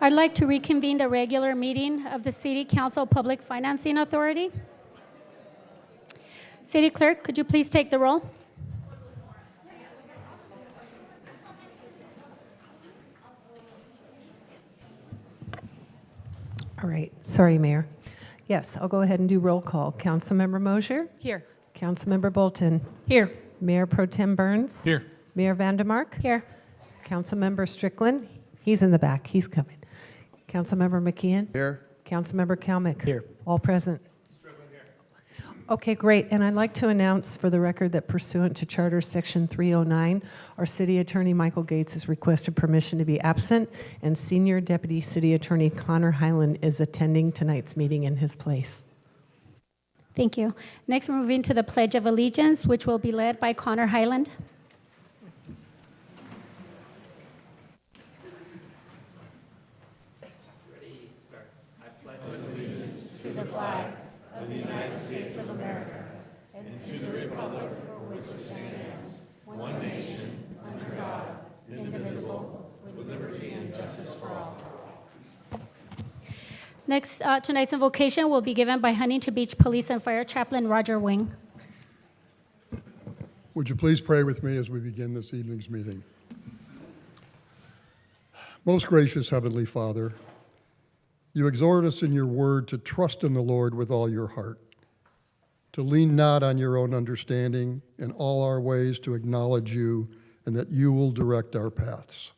I'd like to reconvene the regular meeting of the City Council Public Financing Authority. City Clerk, could you please take the roll? All right. Sorry, Mayor. Yes, I'll go ahead and do roll call. Councilmember Mosier? Here. Councilmember Bolton? Here. Mayor Pro Tem Burns? Here. Mayor Van Der Mark? Here. Councilmember Strickland? He's in the back. He's coming. Councilmember McKeon? Here. Councilmember Kalmick? Here. All present. Okay, great. And I'd like to announce for the record that pursuant to Charter Section 309, our City Attorney Michael Gates has requested permission to be absent, and Senior Deputy City Attorney Connor Highland is attending tonight's meeting in his place. Thank you. Next, we're moving to the Pledge of Allegiance, which will be led by Connor Highland. To the flag of the United States of America and to the republic for which it stands, one nation, under God, indivisible, with liberty and justice for all. Next, tonight's invocation will be given by Huntington Beach Police and Fire Chaplain Roger Wing. Would you please pray with me as we begin this evening's meeting? Most gracious Heavenly Father, you exhort us in your word to trust in the Lord with all your heart, to lean not on your own understanding, in all our ways to acknowledge you, and that you will direct our paths.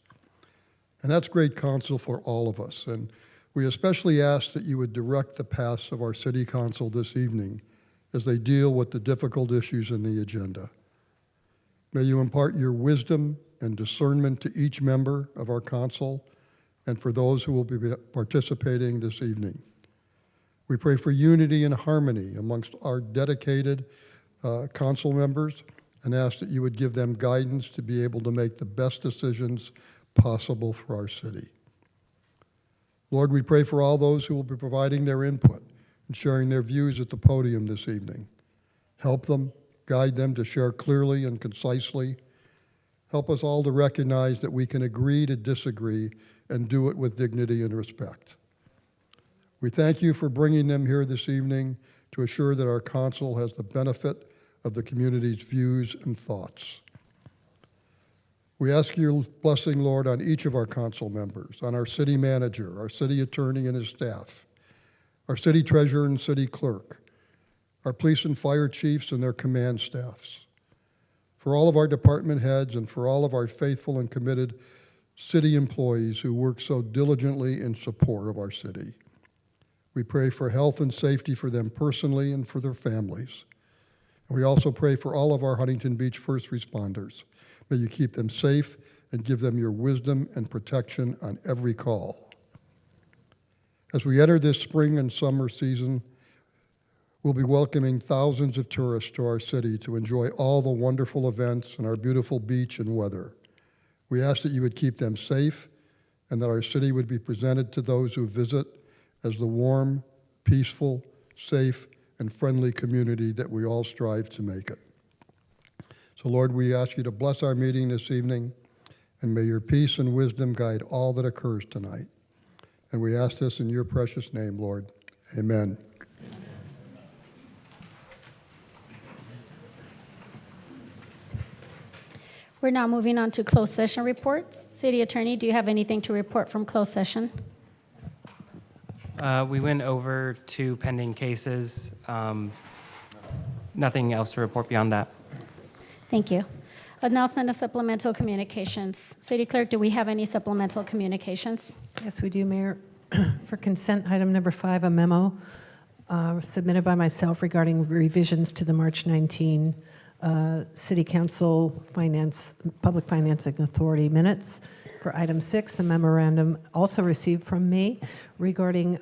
And that's great counsel for all of us. And we especially ask that you would direct the paths of our city council this evening as they deal with the difficult issues in the agenda. May you impart your wisdom and discernment to each member of our council and for those who will be participating this evening. We pray for unity and harmony amongst our dedicated council members and ask that you would give them guidance to be able to make the best decisions possible for our city. Lord, we pray for all those who will be providing their input and sharing their views at the podium this evening. Help them, guide them to share clearly and concisely. Help us all to recognize that we can agree to disagree and do it with dignity and respect. We thank you for bringing them here this evening to assure that our council has the benefit of the community's views and thoughts. We ask your blessing, Lord, on each of our council members, on our city manager, our city attorney and his staff, our city treasurer and city clerk, our police and fire chiefs and their command staffs, for all of our department heads and for all of our faithful and committed city employees who work so diligently in support of our city. We pray for health and safety for them personally and for their families. And we also pray for all of our Huntington Beach first responders. May you keep them safe and give them your wisdom and protection on every call. As we enter this spring and summer season, we'll be welcoming thousands of tourists to our city to enjoy all the wonderful events and our beautiful beach and weather. We ask that you would keep them safe and that our city would be presented to those who visit as the warm, peaceful, safe, and friendly community that we all strive to make it. So, Lord, we ask you to bless our meeting this evening, and may your peace and wisdom guide all that occurs tonight. And we ask this in your precious name, Lord. Amen. We're now moving on to closed session reports. City Attorney, do you have anything to report from closed session? We went over 2 pending cases. Nothing else to report beyond that. Thank you. Announcement of supplemental communications. City Clerk, do we have any supplemental communications? Yes, we do, Mayor. For consent item number 5, a memo submitted by myself regarding revisions to the March 19 City Council Public Financing Authority minutes. For item 6, a memorandum also received from me regarding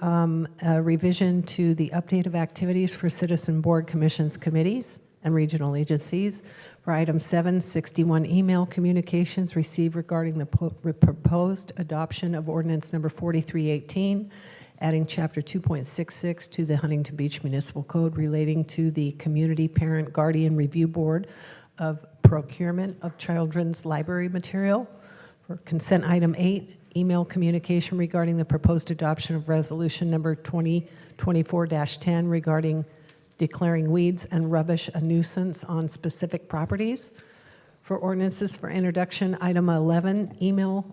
a revision to the update of activities for citizen board commissions, committees, and regional agencies. For item 7, 61 email communications received regarding the proposed adoption of ordinance number 4318, adding chapter 2.66 to the Huntington Beach Municipal Code relating to the Community Parent Guardian Review Board of procurement of children's library material. For consent item 8, email communication regarding the proposed adoption of resolution number 2024-10 regarding declaring weeds and rubbish a nuisance on specific properties. For ordinances for introduction, item 11, email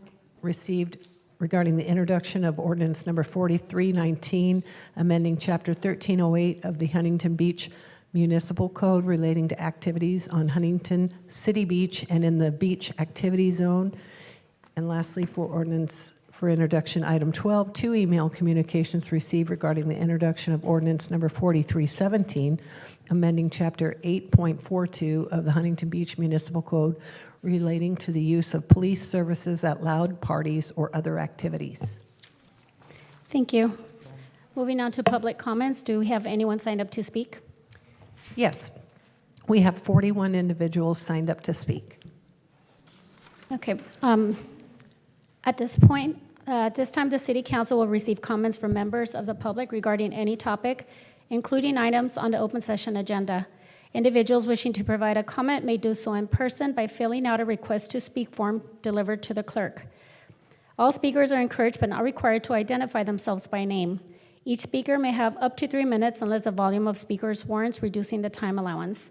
received regarding the introduction of ordinance number 4319, amending chapter 1308 of the Huntington Beach Municipal Code relating to activities on Huntington City Beach and in the beach activity zone. And lastly, for ordinance for introduction, item 12, 2 email communications received regarding the introduction of ordinance number 4317, amending chapter 8.42 of the Huntington Beach Municipal Code relating to the use of police services at loud parties or other activities. Thank you. Moving on to public comments. Do we have anyone signed up to speak? Yes, we have 41 individuals signed up to speak. Okay. At this point, at this time, the City Council will receive comments from members of the public regarding any topic, including items on the open session agenda. Individuals wishing to provide a comment may do so in person by filling out a request to speak form delivered to the clerk. All speakers are encouraged but not required to identify themselves by name. Each speaker may have up to 3 minutes unless the volume of speakers warrants reducing the time allowance.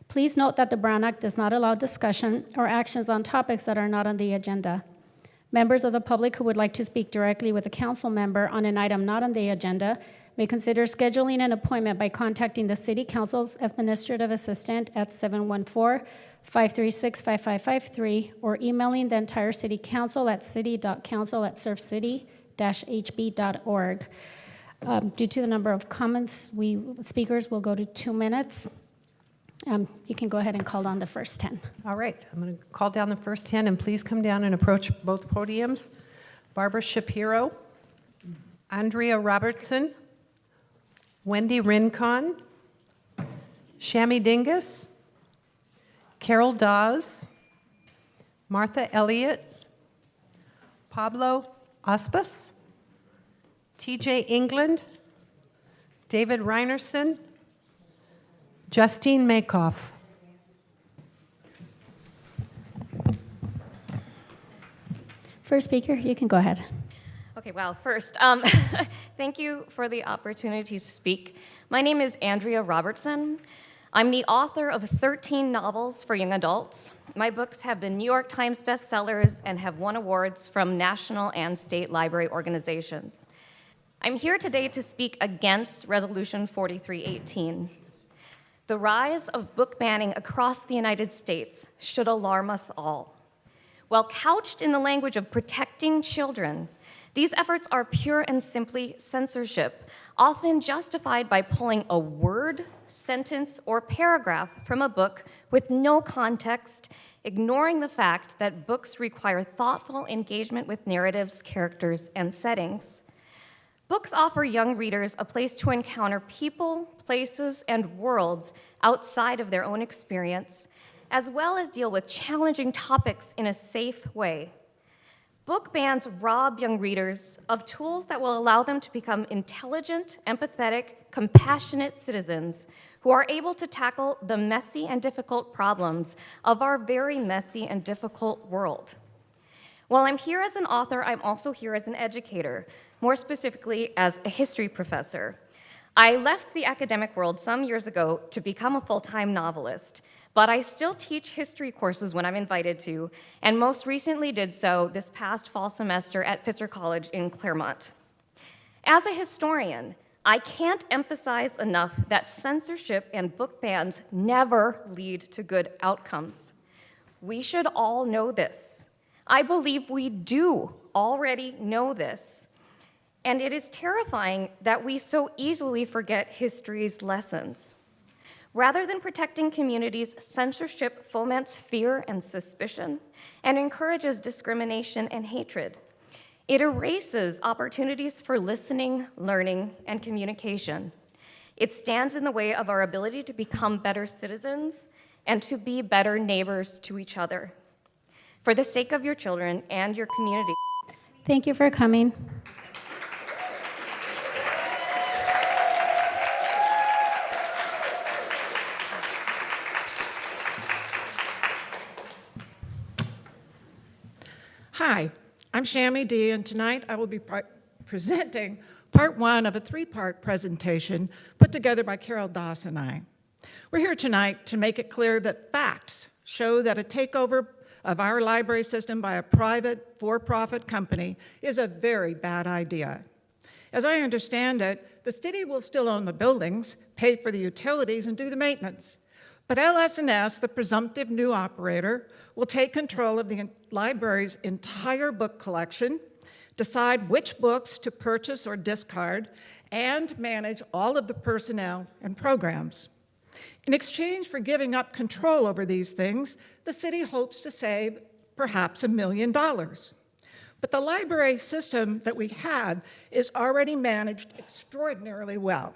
Please note that the Brown Act does not allow discussion or actions on topics that are not on the agenda. Members of the public who would like to speak directly with a council member on an item not on the agenda may consider scheduling an appointment by contacting the City Council's administrative assistant at 714-536-5553 or emailing the entire City Council at city.council@surfcity-hb.org. Due to the number of comments, speakers will go to 2 minutes. You can go ahead and call on the first 10. All right, I'm going to call down the first 10, and please come down and approach both podiums. Barbara Shapiro, Andrea Robertson, Wendy Rincon, Shami Dingus, Carol Dawes, Martha Elliott, Pablo Aspas, TJ England, David Reinerson, Justine Makoff. First speaker, you can go ahead. Okay, well, first, thank you for the opportunity to speak. My name is Andrea Robertson. I'm the author of 13 novels for young adults. My books have been New York Times bestsellers and have won awards from national and state library organizations. I'm here today to speak against Resolution 4318. The rise of book banning across the United States should alarm us all. While couched in the language of protecting children, these efforts are pure and simply censorship, often justified by pulling a word, sentence, or paragraph from a book with no context, ignoring the fact that books require thoughtful engagement with narratives, characters, and settings. Books offer young readers a place to encounter people, places, and worlds outside of their own experience, as well as deal with challenging topics in a safe way. Book bans rob young readers of tools that will allow them to become intelligent, empathetic, compassionate citizens who are able to tackle the messy and difficult problems of our very messy and difficult world. While I'm here as an author, I'm also here as an educator, more specifically as a history professor. I left the academic world some years ago to become a full-time novelist, but I still teach history courses when I'm invited to, and most recently did so this past fall semester at Pitzer College in Claremont. As a historian, I can't emphasize enough that censorship and book bans never lead to good outcomes. We should all know this. I believe we do already know this. And it is terrifying that we so easily forget history's lessons. Rather than protecting communities, censorship foments fear and suspicion and encourages discrimination and hatred. It erases opportunities for listening, learning, and communication. It stands in the way of our ability to become better citizens and to be better neighbors to each other. For the sake of your children and your community. Thank you for coming. Hi, I'm Shami D, and tonight I will be presenting part one of a three-part presentation put together by Carol Doss and I. We're here tonight to make it clear that facts show that a takeover of our library system by a private, for-profit company is a very bad idea. As I understand it, the city will still own the buildings, pay for the utilities, and do the maintenance. But LS&S, the presumptive new operator, will take control of the library's entire book collection, decide which books to purchase or discard, and manage all of the personnel and programs. In exchange for giving up control over these things, the city hopes to save perhaps $1 million. But the library system that we have is already managed extraordinarily well.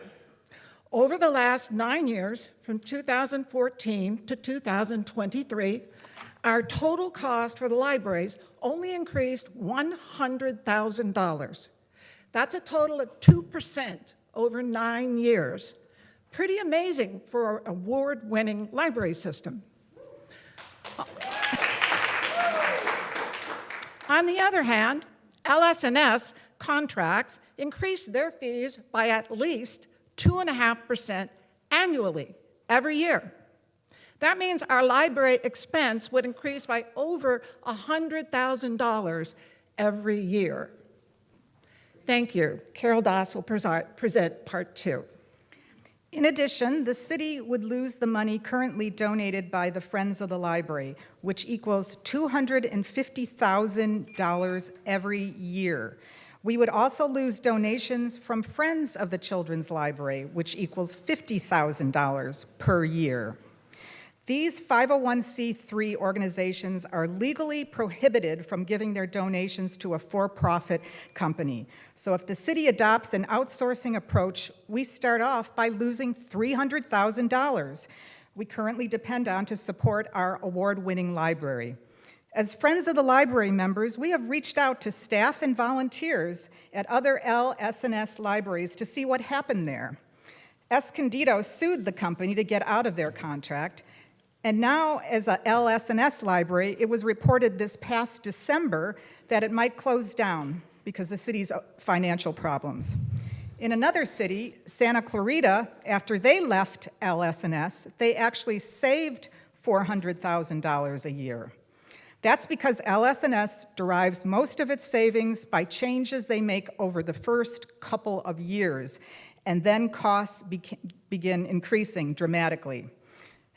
Over the last 9 years, from 2014 to 2023, our total cost for the libraries only increased $100,000. That's a total of 2% over 9 years. Pretty amazing for an award-winning library system. On the other hand, LS&S contracts increase their fees by at least 2.5% annually, every year. That means our library expense would increase by over $100,000 every year. Thank you. Carol Doss will present part two. In addition, the city would lose the money currently donated by the Friends of the Library, which equals $250,000 every year. We would also lose donations from Friends of the Children's Library, which equals $50,000 per year. These 501c3 organizations are legally prohibited from giving their donations to a for-profit company. So if the city adopts an outsourcing approach, we start off by losing $300,000 we currently depend on to support our award-winning library. As Friends of the Library members, we have reached out to staff and volunteers at other LS&S libraries to see what happened there. Escondido sued the company to get out of their contract, and now, as a LS&S library, it was reported this past December that it might close down because of the city's financial problems. In another city, Santa Clarita, after they left LS&S, they actually saved $400,000 a year. That's because LS&S derives most of its savings by changes they make over the first couple of years, and then costs begin increasing dramatically.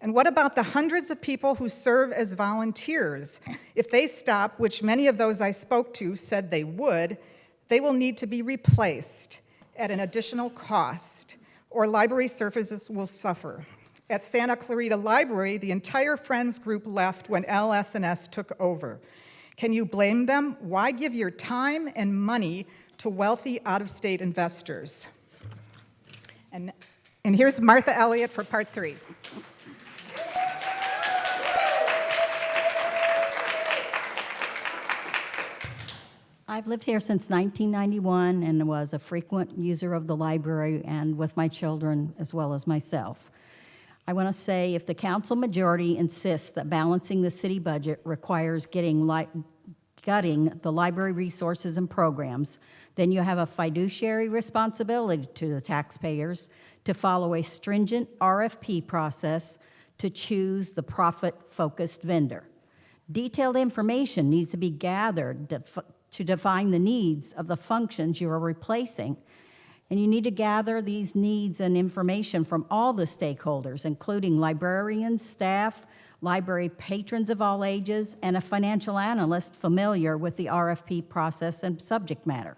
And what about the hundreds of people who serve as volunteers? If they stop, which many of those I spoke to said they would, they will need to be replaced at an additional cost, or library services will suffer. At Santa Clarita Library, the entire Friends group left when LS&S took over. Can you blame them? Why give your time and money to wealthy out-of-state investors? And here's Martha Elliott for part three. I've lived here since 1991 and was a frequent user of the library and with my children as well as myself. I want to say if the council majority insists that balancing the city budget requires gutting the library resources and programs, then you have a fiduciary responsibility to the taxpayers to follow a stringent RFP process to choose the profit-focused vendor. Detailed information needs to be gathered to define the needs of the functions you are replacing. And you need to gather these needs and information from all the stakeholders, including librarians, staff, library patrons of all ages, and a financial analyst familiar with the RFP process and subject matter.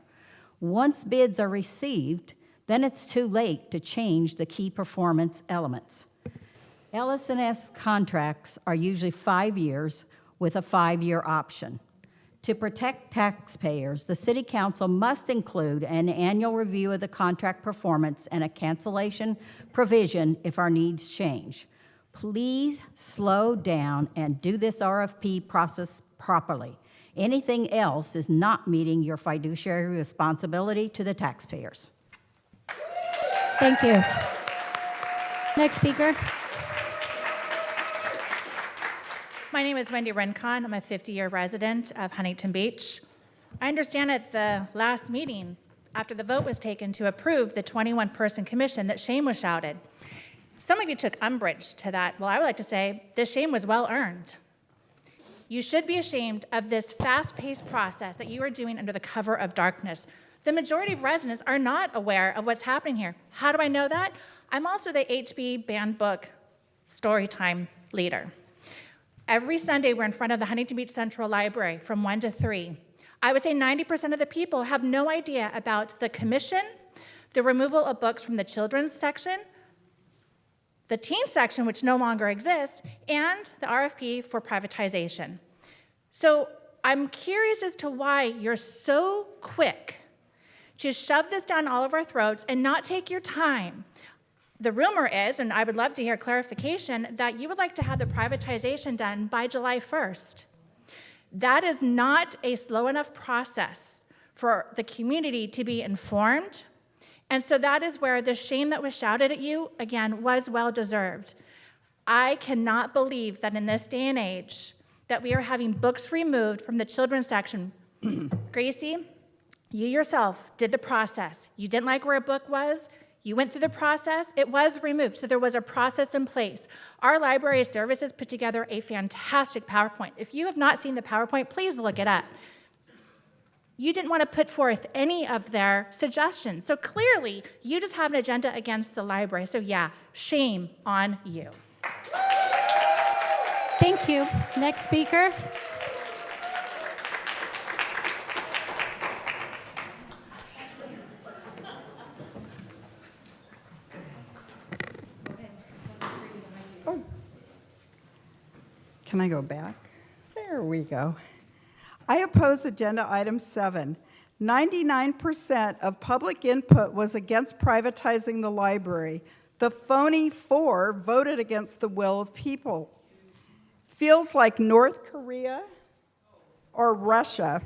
Once bids are received, then it's too late to change the key performance elements. LS&S contracts are usually 5 years with a 5-year option. To protect taxpayers, the City Council must include an annual review of the contract performance and a cancellation provision if our needs change. Please slow down and do this RFP process properly. Anything else is not meeting your fiduciary responsibility to the taxpayers. Thank you. Next speaker. My name is Wendy Rencon. I'm a 50-year resident of Huntington Beach. I understand at the last meeting, after the vote was taken to approve the 21-person commission, that shame was shouted. Some of you took umbrage to that. Well, I would like to say this shame was well earned. You should be ashamed of this fast-paced process that you are doing under the cover of darkness. The majority of residents are not aware of what's happening here. How do I know that? I'm also the HB banned book storytime leader. Every Sunday, we're in front of the Huntington Beach Central Library from 1 to 3. I would say 90% of the people have no idea about the commission, the removal of books from the children's section, the teen section, which no longer exists, and the RFP for privatization. So I'm curious as to why you're so quick to shove this down all of our throats and not take your time. The rumor is, and I would love to hear clarification, that you would like to have the privatization done by July 1st. That is not a slow enough process for the community to be informed. And so that is where the shame that was shouted at you, again, was well deserved. I cannot believe that in this day and age that we are having books removed from the children's section. Gracey, you yourself did the process. You didn't like where a book was. You went through the process. It was removed. So there was a process in place. Our library of services put together a fantastic PowerPoint. If you have not seen the PowerPoint, please look it up. You didn't want to put forth any of their suggestions. So clearly, you just have an agenda against the library. So yeah, shame on you. Thank you. Next speaker. Can I go back? There we go. I oppose agenda item 7. 99% of public input was against privatizing the library. The phony 4 voted against the will of people. Feels like North Korea or Russia.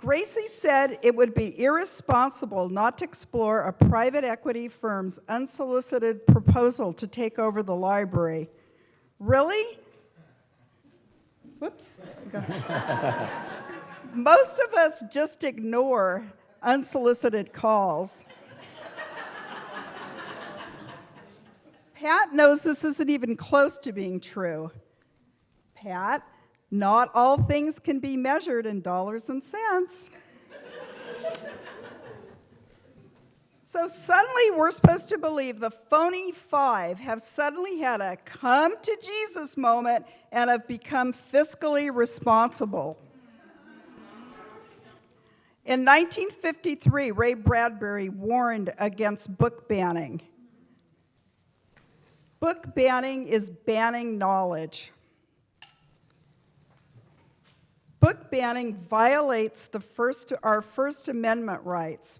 Gracey said it would be irresponsible not to explore a private equity firm's unsolicited proposal to take over the library. Really? Whoops. Most of us just ignore unsolicited calls. Pat knows this isn't even close to being true. Pat, not all things can be measured in dollars and cents. So suddenly we're supposed to believe the phony 5 have suddenly had a come to Jesus moment and have become fiscally responsible. In 1953, Ray Bradbury warned against book banning. Book banning is banning knowledge. Book banning violates our First Amendment rights.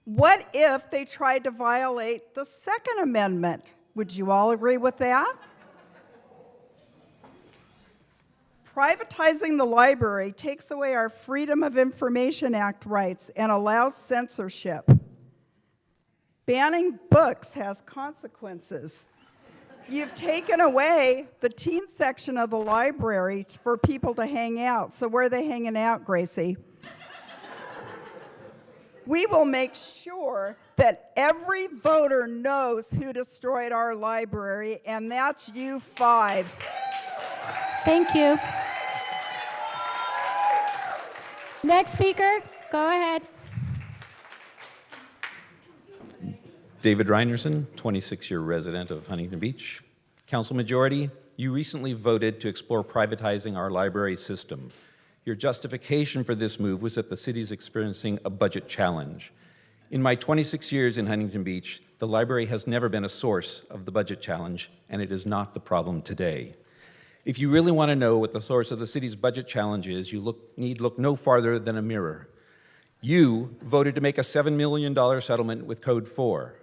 What if they tried to violate the Second Amendment? Would you all agree with that? Privatizing the library takes away our Freedom of Information Act rights and allows censorship. Banning books has consequences. You've taken away the teen section of the library for people to hang out. So where are they hanging out, Gracey? We will make sure that every voter knows who destroyed our library, and that's you 5. Thank you. Next speaker, go ahead. David Reinerson, 26-year resident of Huntington Beach. Council majority, you recently voted to explore privatizing our library system. Your justification for this move was that the city is experiencing a budget challenge. In my 26 years in Huntington Beach, the library has never been a source of the budget challenge, and it is not the problem today. If you really want to know what the source of the city's budget challenge is, you need look no farther than a mirror. You voted to make a $7 million settlement with Code 4.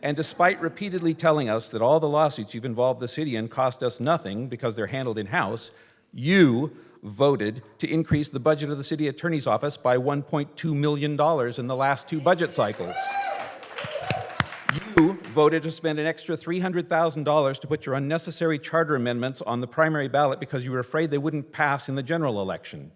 And despite repeatedly telling us that all the lawsuits you've involved the city in cost us nothing because they're handled in-house, you voted to increase the budget of the city attorney's office by $1.2 million in the last 2 budget cycles. You voted to spend an extra $300,000 to put your unnecessary charter amendments on the primary ballot because you were afraid they wouldn't pass in the general election.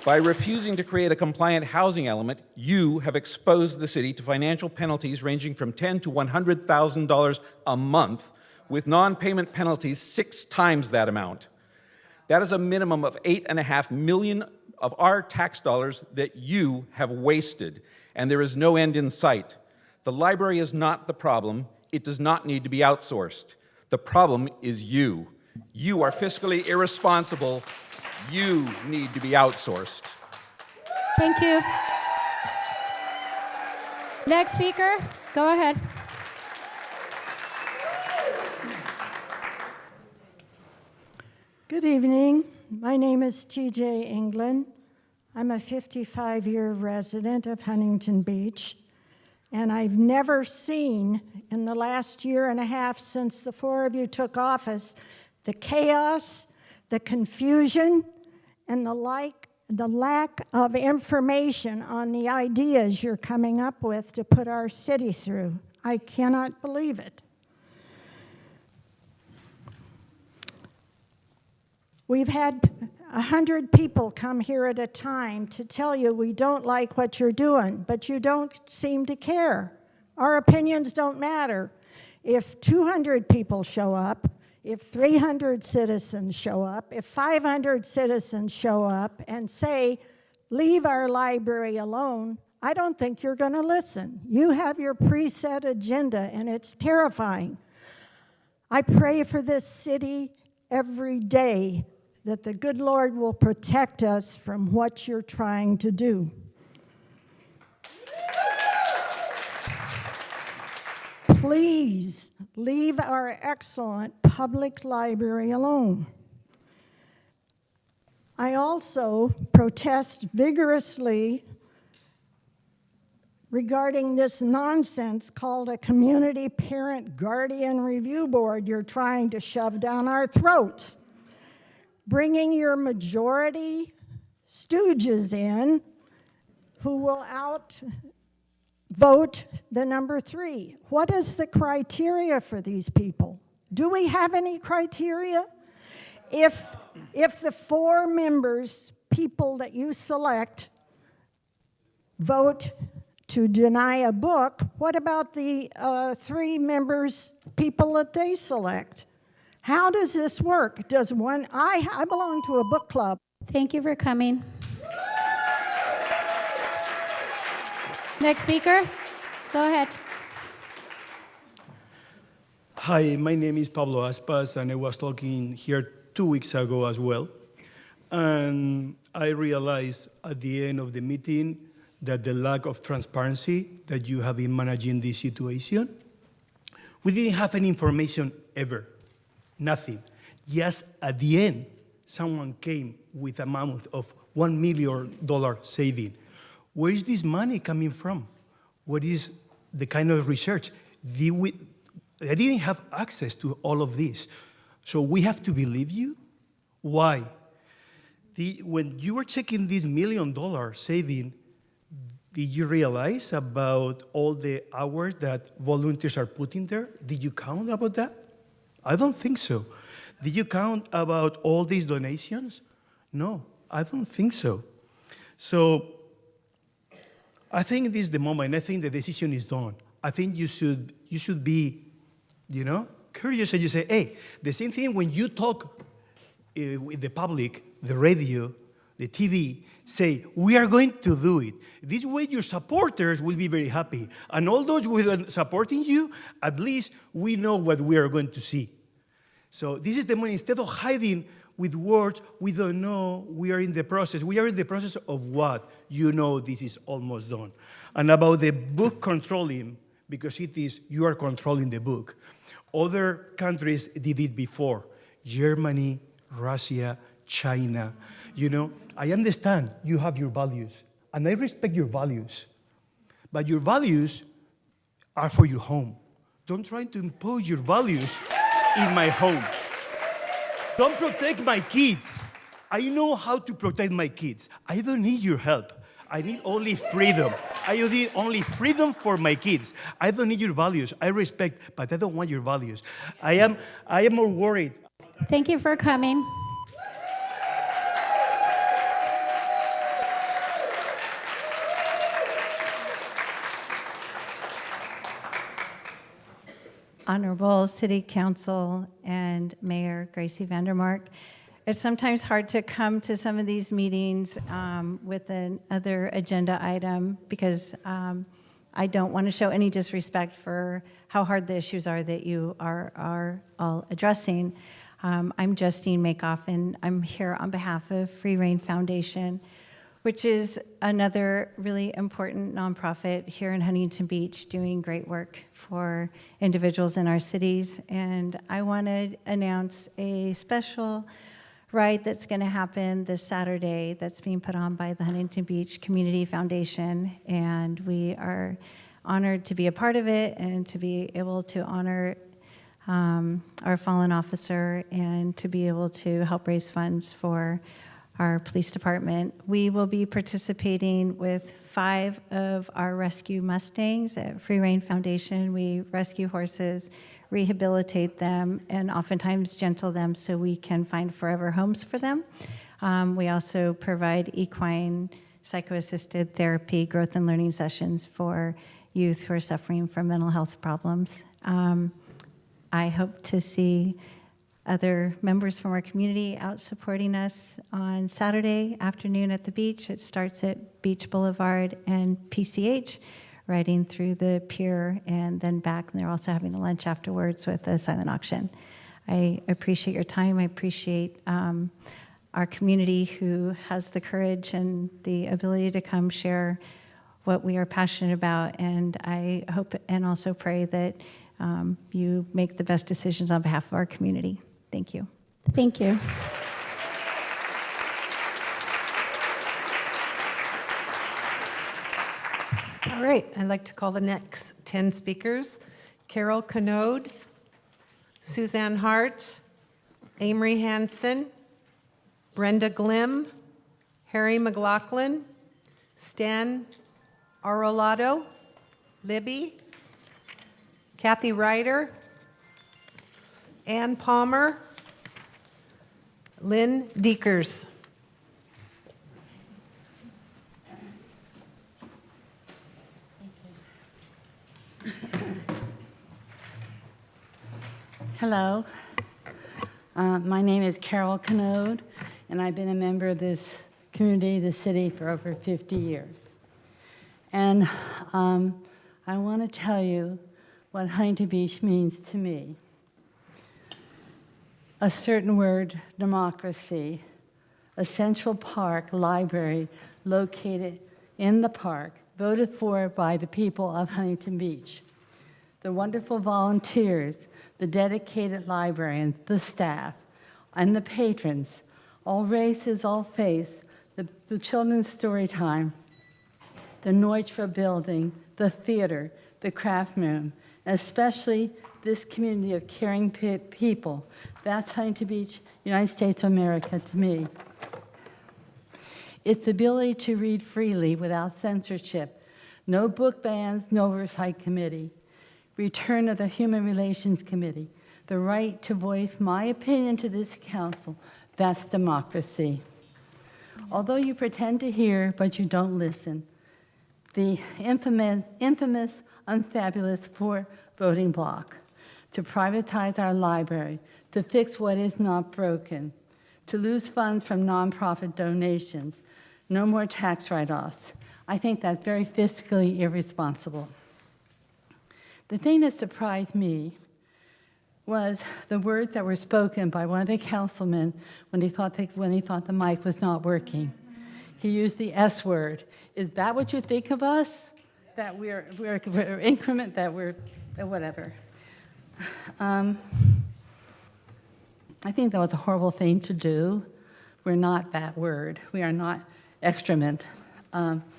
By refusing to create a compliant housing element, you have exposed the city to financial penalties ranging from $10,000 to $100,000 a month, with non-payment penalties 6 times that amount. That is a minimum of $8.5 million of our tax dollars that you have wasted, and there is no end in sight. The library is not the problem. It does not need to be outsourced. The problem is you. You are fiscally irresponsible. You need to be outsourced. Thank you. Next speaker, go ahead. Good evening. My name is T.J. England. I'm a 55-year resident of Huntington Beach, and I've never seen in the last year and a half since the 4 of you took office the chaos, the confusion, and the lack of information on the ideas you're coming up with to put our city through. I cannot believe it. We've had 100 people come here at a time to tell you we don't like what you're doing, but you don't seem to care. Our opinions don't matter. If 200 people show up, if 300 citizens show up, if 500 citizens show up and say, leave our library alone, I don't think you're going to listen. You have your preset agenda, and it's terrifying. I pray for this city every day that the good Lord will protect us from what you're trying to do. Please leave our excellent public library alone. I also protest vigorously regarding this nonsense called a community parent guardian review board you're trying to shove down our throats. Bringing your majority stooges in who will outvote the number 3. What is the criteria for these people? Do we have any criteria? If the 4 members, people that you select, vote to deny a book, what about the 3 members, people that they select? How does this work? Does one, I belong to a book club. Thank you for coming. Next speaker, go ahead. Hi, my name is Pablo Aspas, and I was talking here 2 weeks ago as well. And I realized at the end of the meeting that the lack of transparency that you have in managing this situation, we didn't have any information ever. Nothing. Just at the end, someone came with an amount of $1 million saving. Where is this money coming from? What is the kind of research? I didn't have access to all of this. So we have to believe you? Why? When you were checking this $1 million saving, did you realize about all the hours that volunteers are putting there? Did you count about that? I don't think so. Did you count about all these donations? No, I don't think so. So I think this is the moment. I think the decision is done. I think you should be, curious, and you say, hey, the same thing when you talk with the public, the radio, the TV, say, we are going to do it. This way your supporters will be very happy. And all those who are supporting you, at least we know what we are going to see. So this is the moment. Instead of hiding with words, we don't know, we are in the process. We are in the process of what? This is almost done. And about the book controlling, because you are controlling the book. Other countries did it before. Germany, Russia, China. I understand you have your values, and I respect your values. But your values are for your home. Don't try to impose your values in my home. Don't protect my kids. I know how to protect my kids. I don't need your help. I need only freedom. I need only freedom for my kids. I don't need your values. I respect, but I don't want your values. I am more worried. Thank you for coming. Honorable City Council and Mayor Gracey Van Der Mark. It's sometimes hard to come to some of these meetings with another agenda item because I don't want to show any disrespect for how hard the issues are that you are all addressing. I'm Justine Makeoff, and I'm here on behalf of Free Reign Foundation, which is another really important nonprofit here in Huntington Beach doing great work for individuals in our cities. And I want to announce a special ride that's going to happen this Saturday that's being put on by the Huntington Beach Community Foundation. And we are honored to be a part of it and to be able to honor our fallen officer and to be able to help raise funds for our police department. We will be participating with 5 of our rescue Mustangs at Free Reign Foundation. We rescue horses, rehabilitate them, and oftentimes gentle them so we can find forever homes for them. We also provide equine psycho-assisted therapy, growth and learning sessions for youth who are suffering from mental health problems. I hope to see other members from our community out supporting us on Saturday afternoon at the beach. It starts at Beach Boulevard and PCH, riding through the pier and then back. And they're also having a lunch afterwards with a silent auction. I appreciate your time. I appreciate our community who has the courage and the ability to come share what we are passionate about. And I hope and also pray that you make the best decisions on behalf of our community. Thank you. Thank you. All right, I'd like to call the next 10 speakers. Carol Canode, Suzanne Hart, Amory Hansen, Brenda Glim, Harry McLaughlin, Stan Arolado, Libby, Kathy Ryder, Ann Palmer, Lynn Deekers. Hello, my name is Carol Canode, and I've been a member of this community, the city, for over 50 years. And I want to tell you what Huntington Beach means to me. A certain word, democracy, a Central Park library located in the park, voted for by the people of Huntington Beach. The wonderful volunteers, the dedicated librarians, the staff, and the patrons, all races, all faiths, the children's story time, the Neutra building, the theater, the craft room, especially this community of caring people. That's Huntington Beach, United States of America to me. It's the ability to read freely without censorship, no book bans, no oversight committee, return of the Human Relations Committee, the right to voice my opinion to this council. That's democracy. Although you pretend to hear, but you don't listen. The infamous unfabulous 4 voting block, to privatize our library, to fix what is not broken, to lose funds from nonprofit donations, no more tax write-offs. I think that's very fiscally irresponsible. The thing that surprised me was the words that were spoken by one of the councilmen when he thought the mic was not working. He used the S word. Is that what you think of us? That we're increment, that we're whatever. I think that was a horrible thing to do. We're not that word. We are not excrement. And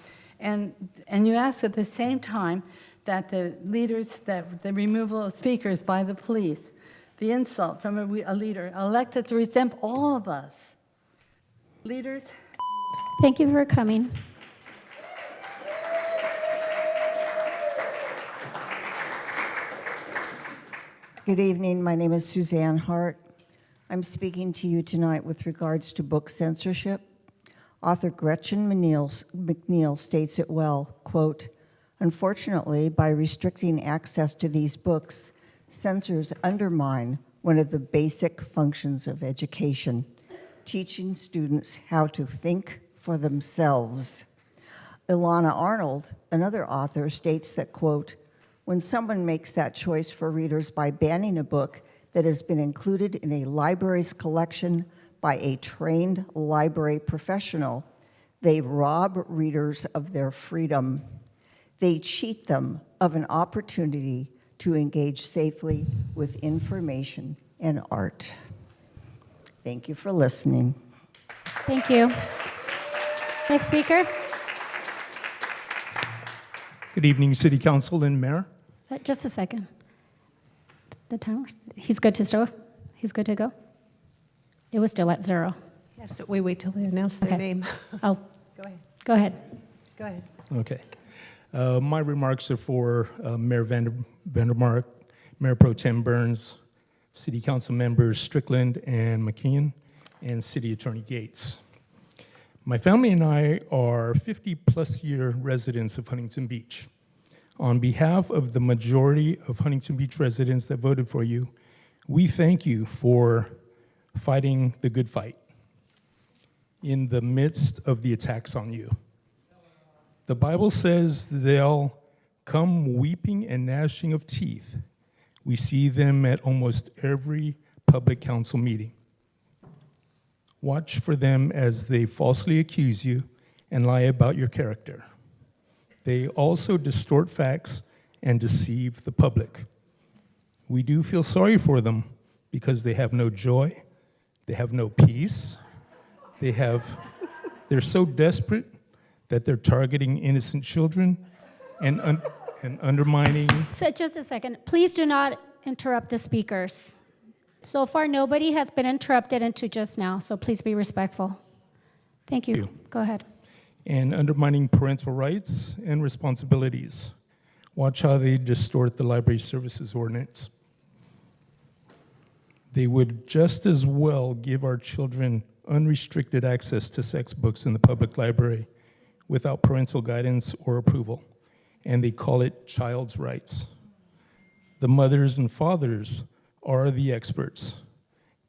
you ask at the same time that the leaders, that the removal of speakers by the police, the insult from a leader elected to represent all of us. Leaders. Thank you for coming. Good evening. My name is Suzanne Hart. I'm speaking to you tonight with regards to book censorship. Author Gretchen McNeil states it well, quote, "Unfortunately, by restricting access to these books, censors undermine one of the basic functions of education, teaching students how to think for themselves." Ilana Arnold, another author, states that, quote, "When someone makes that choice for readers by banning a book that has been included in a library's collection by a trained library professional, they rob readers of their freedom. They cheat them of an opportunity to engage safely with information and art." Thank you for listening. Thank you. Next speaker. Good evening, City Council and Mayor. Just a second. The timer. He's good to start. He's good to go. It was still at 0. Yes, so we wait till they announce their name. Oh, Go ahead. go ahead. Go ahead. Okay. My remarks are for Mayor Van Der Mark, Mayor Pro Tem Burns, City Council members Strickland and McKeon, and City Attorney Gates. My family and I are 50-plus year residents of Huntington Beach. On behalf of the majority of Huntington Beach residents that voted for you, we thank you for fighting the good fight in the midst of the attacks on you. The Bible says they'll come weeping and gnashing of teeth. We see them at almost every public council meeting. Watch for them as they falsely accuse you and lie about your character. They also distort facts and deceive the public. We do feel sorry for them because they have no joy, they have no peace, they're so desperate that they're targeting innocent children and undermining. So just a second. Please do not interrupt the speakers. So far, nobody has been interrupted until just now, so please be respectful. Thank you. Go ahead. And undermining parental rights and responsibilities. Watch how they distort the library services ordinance. They would just as well give our children unrestricted access to sex books in the public library without parental guidance or approval, and they call it child's rights. The mothers and fathers are the experts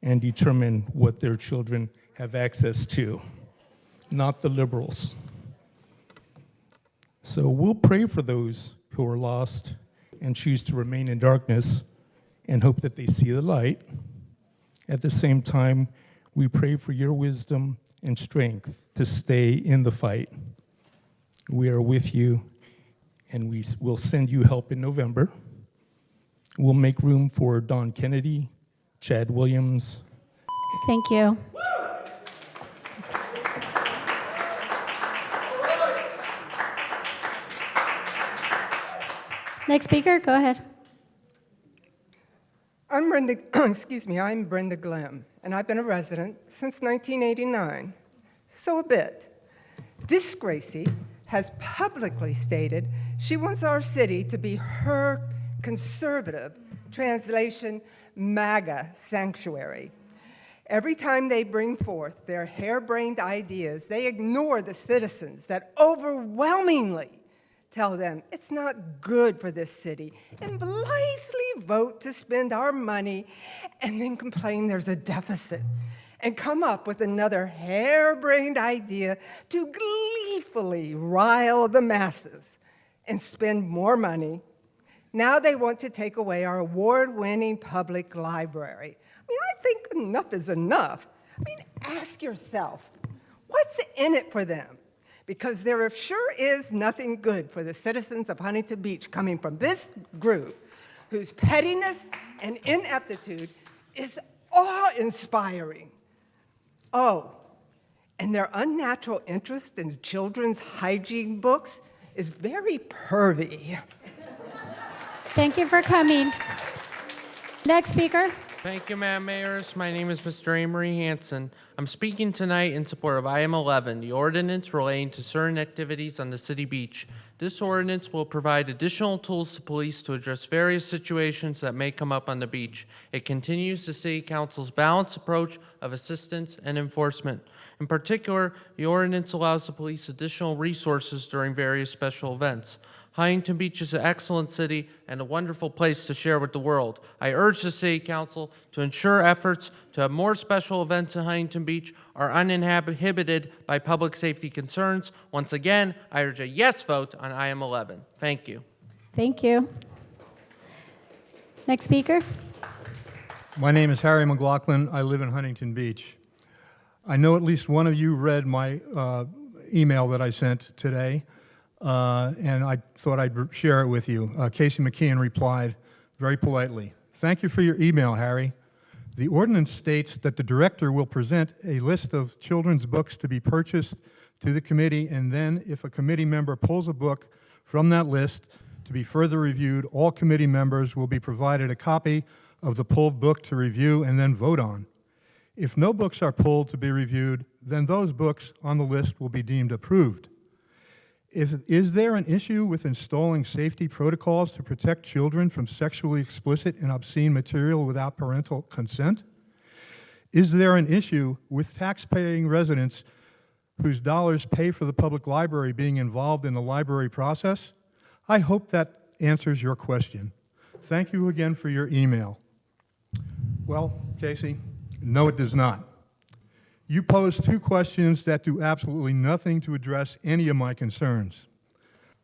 and determine what their children have access to, not the liberals. So we'll pray for those who are lost and choose to remain in darkness and hope that they see the light. At the same time, we pray for your wisdom and strength to stay in the fight. We are with you, and we will send you help in November. We'll make room for Don Kennedy, Chad Williams. Thank you. Next speaker, go ahead. I'm Brenda Glemm, and I've been a resident since 1989, so a bit. This Gracey has publicly stated she wants our city to be her conservative, translation, MAGA sanctuary. Every time they bring forth their harebrained ideas, they ignore the citizens that overwhelmingly tell them it's not good for this city and blithely vote to spend our money and then complain there's a deficit and come up with another harebrained idea to gleefully rile the masses and spend more money. Now they want to take away our award-winning public library. I think enough is enough. Ask yourself, what's in it for them? Because there sure is nothing good for the citizens of Huntington Beach coming from this group whose pettiness and ineptitude is awe-inspiring. Oh, and their unnatural interest in children's hygiene books is very pervy. Thank you for coming. Next speaker. Thank you, Madam Mayor. My name is Mr. Amory Hanson. I'm speaking tonight in support of item 11, the ordinance relating to certain activities on the city beach, This ordinance will provide additional tools to police to address various situations that may come up on the beach. It continues the City Council's balanced approach of assistance and enforcement. In particular, the ordinance allows the police additional resources during various special events. Huntington Beach is an excellent city and a wonderful place to share with the world. I urge the City Council to ensure efforts to have more special events in Huntington Beach are uninhibited by public safety concerns. Once again, I urge a yes vote on item 11. Thank you. Thank you. Next speaker. My name is Harry McLaughlin. I live in Huntington Beach. I know at least one of you read my email that I sent today. And I thought I'd share it with you. Casey McKeon replied very politely, "Thank you for your email, Harry. The ordinance states that the director will present a list of children's books to be purchased to the committee, and then if a committee member pulls a book from that list to be further reviewed, all committee members will be provided a copy of the pulled book to review and then vote on. If no books are pulled to be reviewed, then those books on the list will be deemed approved. Is there an issue with installing safety protocols to protect children from sexually explicit and obscene material without parental consent? Is there an issue with tax-paying residents whose dollars pay for the public library being involved in the library process? I hope that answers your question. Thank you again for your email." Well, Casey, no, it does not. You pose two questions that do absolutely nothing to address any of my concerns.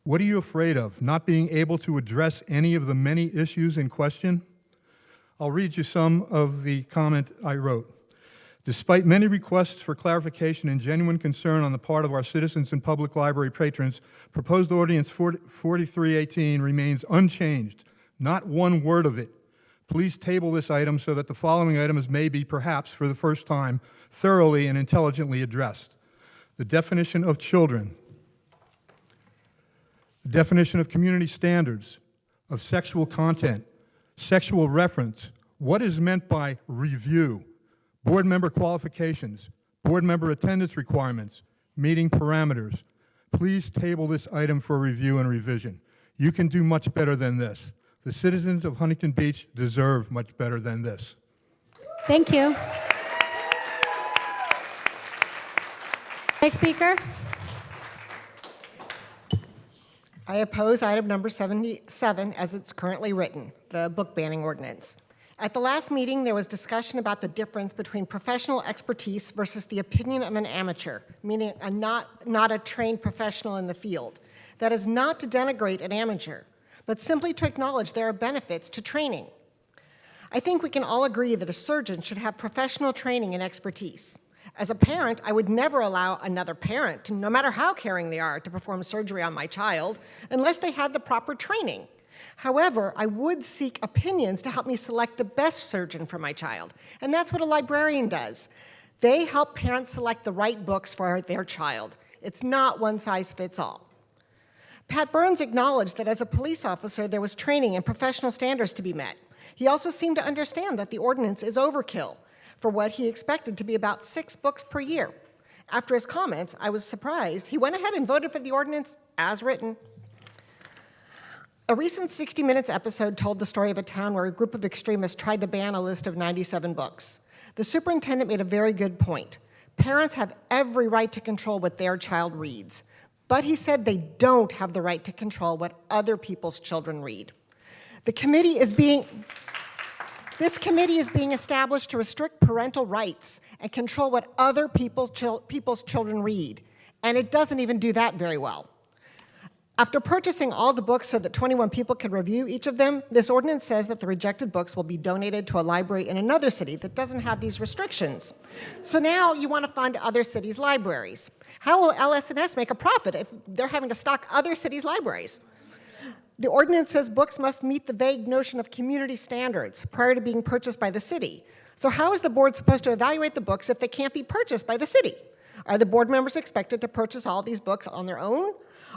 What are you afraid of? Not being able to address any of the many issues in question? I'll read you some of the comment I wrote. Despite many requests for clarification and genuine concern on the part of our citizens and public library patrons, proposed ordinance 4318 remains unchanged. Not one word of it. Please table this item so that the following items may be, perhaps for the first time, thoroughly and intelligently addressed. The definition of children, the definition of community standards, of sexual content, sexual reference, what is meant by review, board member qualifications, board member attendance requirements, meeting parameters. Please table this item for review and revision. You can do much better than this. The citizens of Huntington Beach deserve much better than this. Thank you. Next speaker. I oppose item number 77 as it's currently written, the book banning ordinance. At the last meeting, there was discussion about the difference between professional expertise versus the opinion of an amateur, meaning not a trained professional in the field. That is not to denigrate an amateur, but simply to acknowledge there are benefits to training. I think we can all agree that a surgeon should have professional training and expertise. As a parent, I would never allow another parent, to, no matter how caring they are, to perform surgery on my child unless they had the proper training. However, I would seek opinions to help me select the best surgeon for my child, and that's what a librarian does. They help parents select the right books for their child. It's not one size fits all. Pat Burns acknowledged that as a police officer, there was training and professional standards to be met. He also seemed to understand that the ordinance is overkill for what he expected to be about 6 books per year. After his comments, I was surprised. He went ahead and voted for the ordinance as written. A recent 60 Minutes episode told the story of a town where a group of extremists tried to ban a list of 97 books. The superintendent made a very good point. Parents have every right to control what their child reads, but he said they don't have the right to control what other people's children read. This committee is being established to restrict parental rights and control what other people's children read, and it doesn't even do that very well. After purchasing all the books so that 21 people could review each of them, this ordinance says that the rejected books will be donated to a library in another city that doesn't have these restrictions. So now you want to fund other cities' libraries. How will LS&S make a profit if they're having to stock other cities' libraries? The ordinance says books must meet the vague notion of community standards prior to being purchased by the city. So how is the board supposed to evaluate the books if they can't be purchased by the city? Are the board members expected to purchase all these books on their own?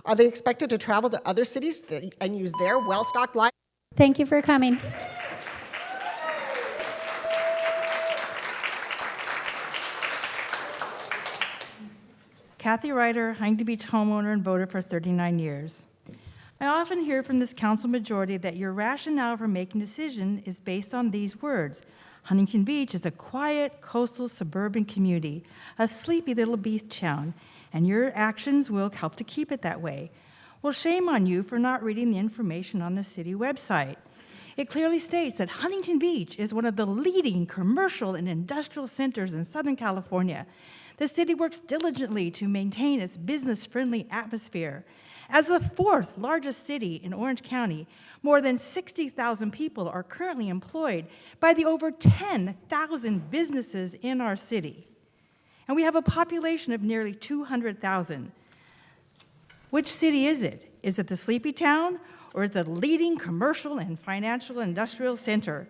Are they expected to travel to other cities and use their well-stocked libraries? Thank you for coming. Kathy Ryder, Huntington Beach homeowner and voter for 39 years. I often hear from this council majority that your rationale for making decisions is based on these words. Huntington Beach is a quiet, coastal, suburban community, a sleepy little beach town, and your actions will help to keep it that way. Well, shame on you for not reading the information on the city website. It clearly states that Huntington Beach is one of the leading commercial and industrial centers in Southern California. The city works diligently to maintain its business-friendly atmosphere. As the fourth largest city in Orange County, more than 60,000 people are currently employed by the over 10,000 businesses in our city. And we have a population of nearly 200,000. Which city is it? Is it the sleepy town, or is it the leading commercial and financial industrial center?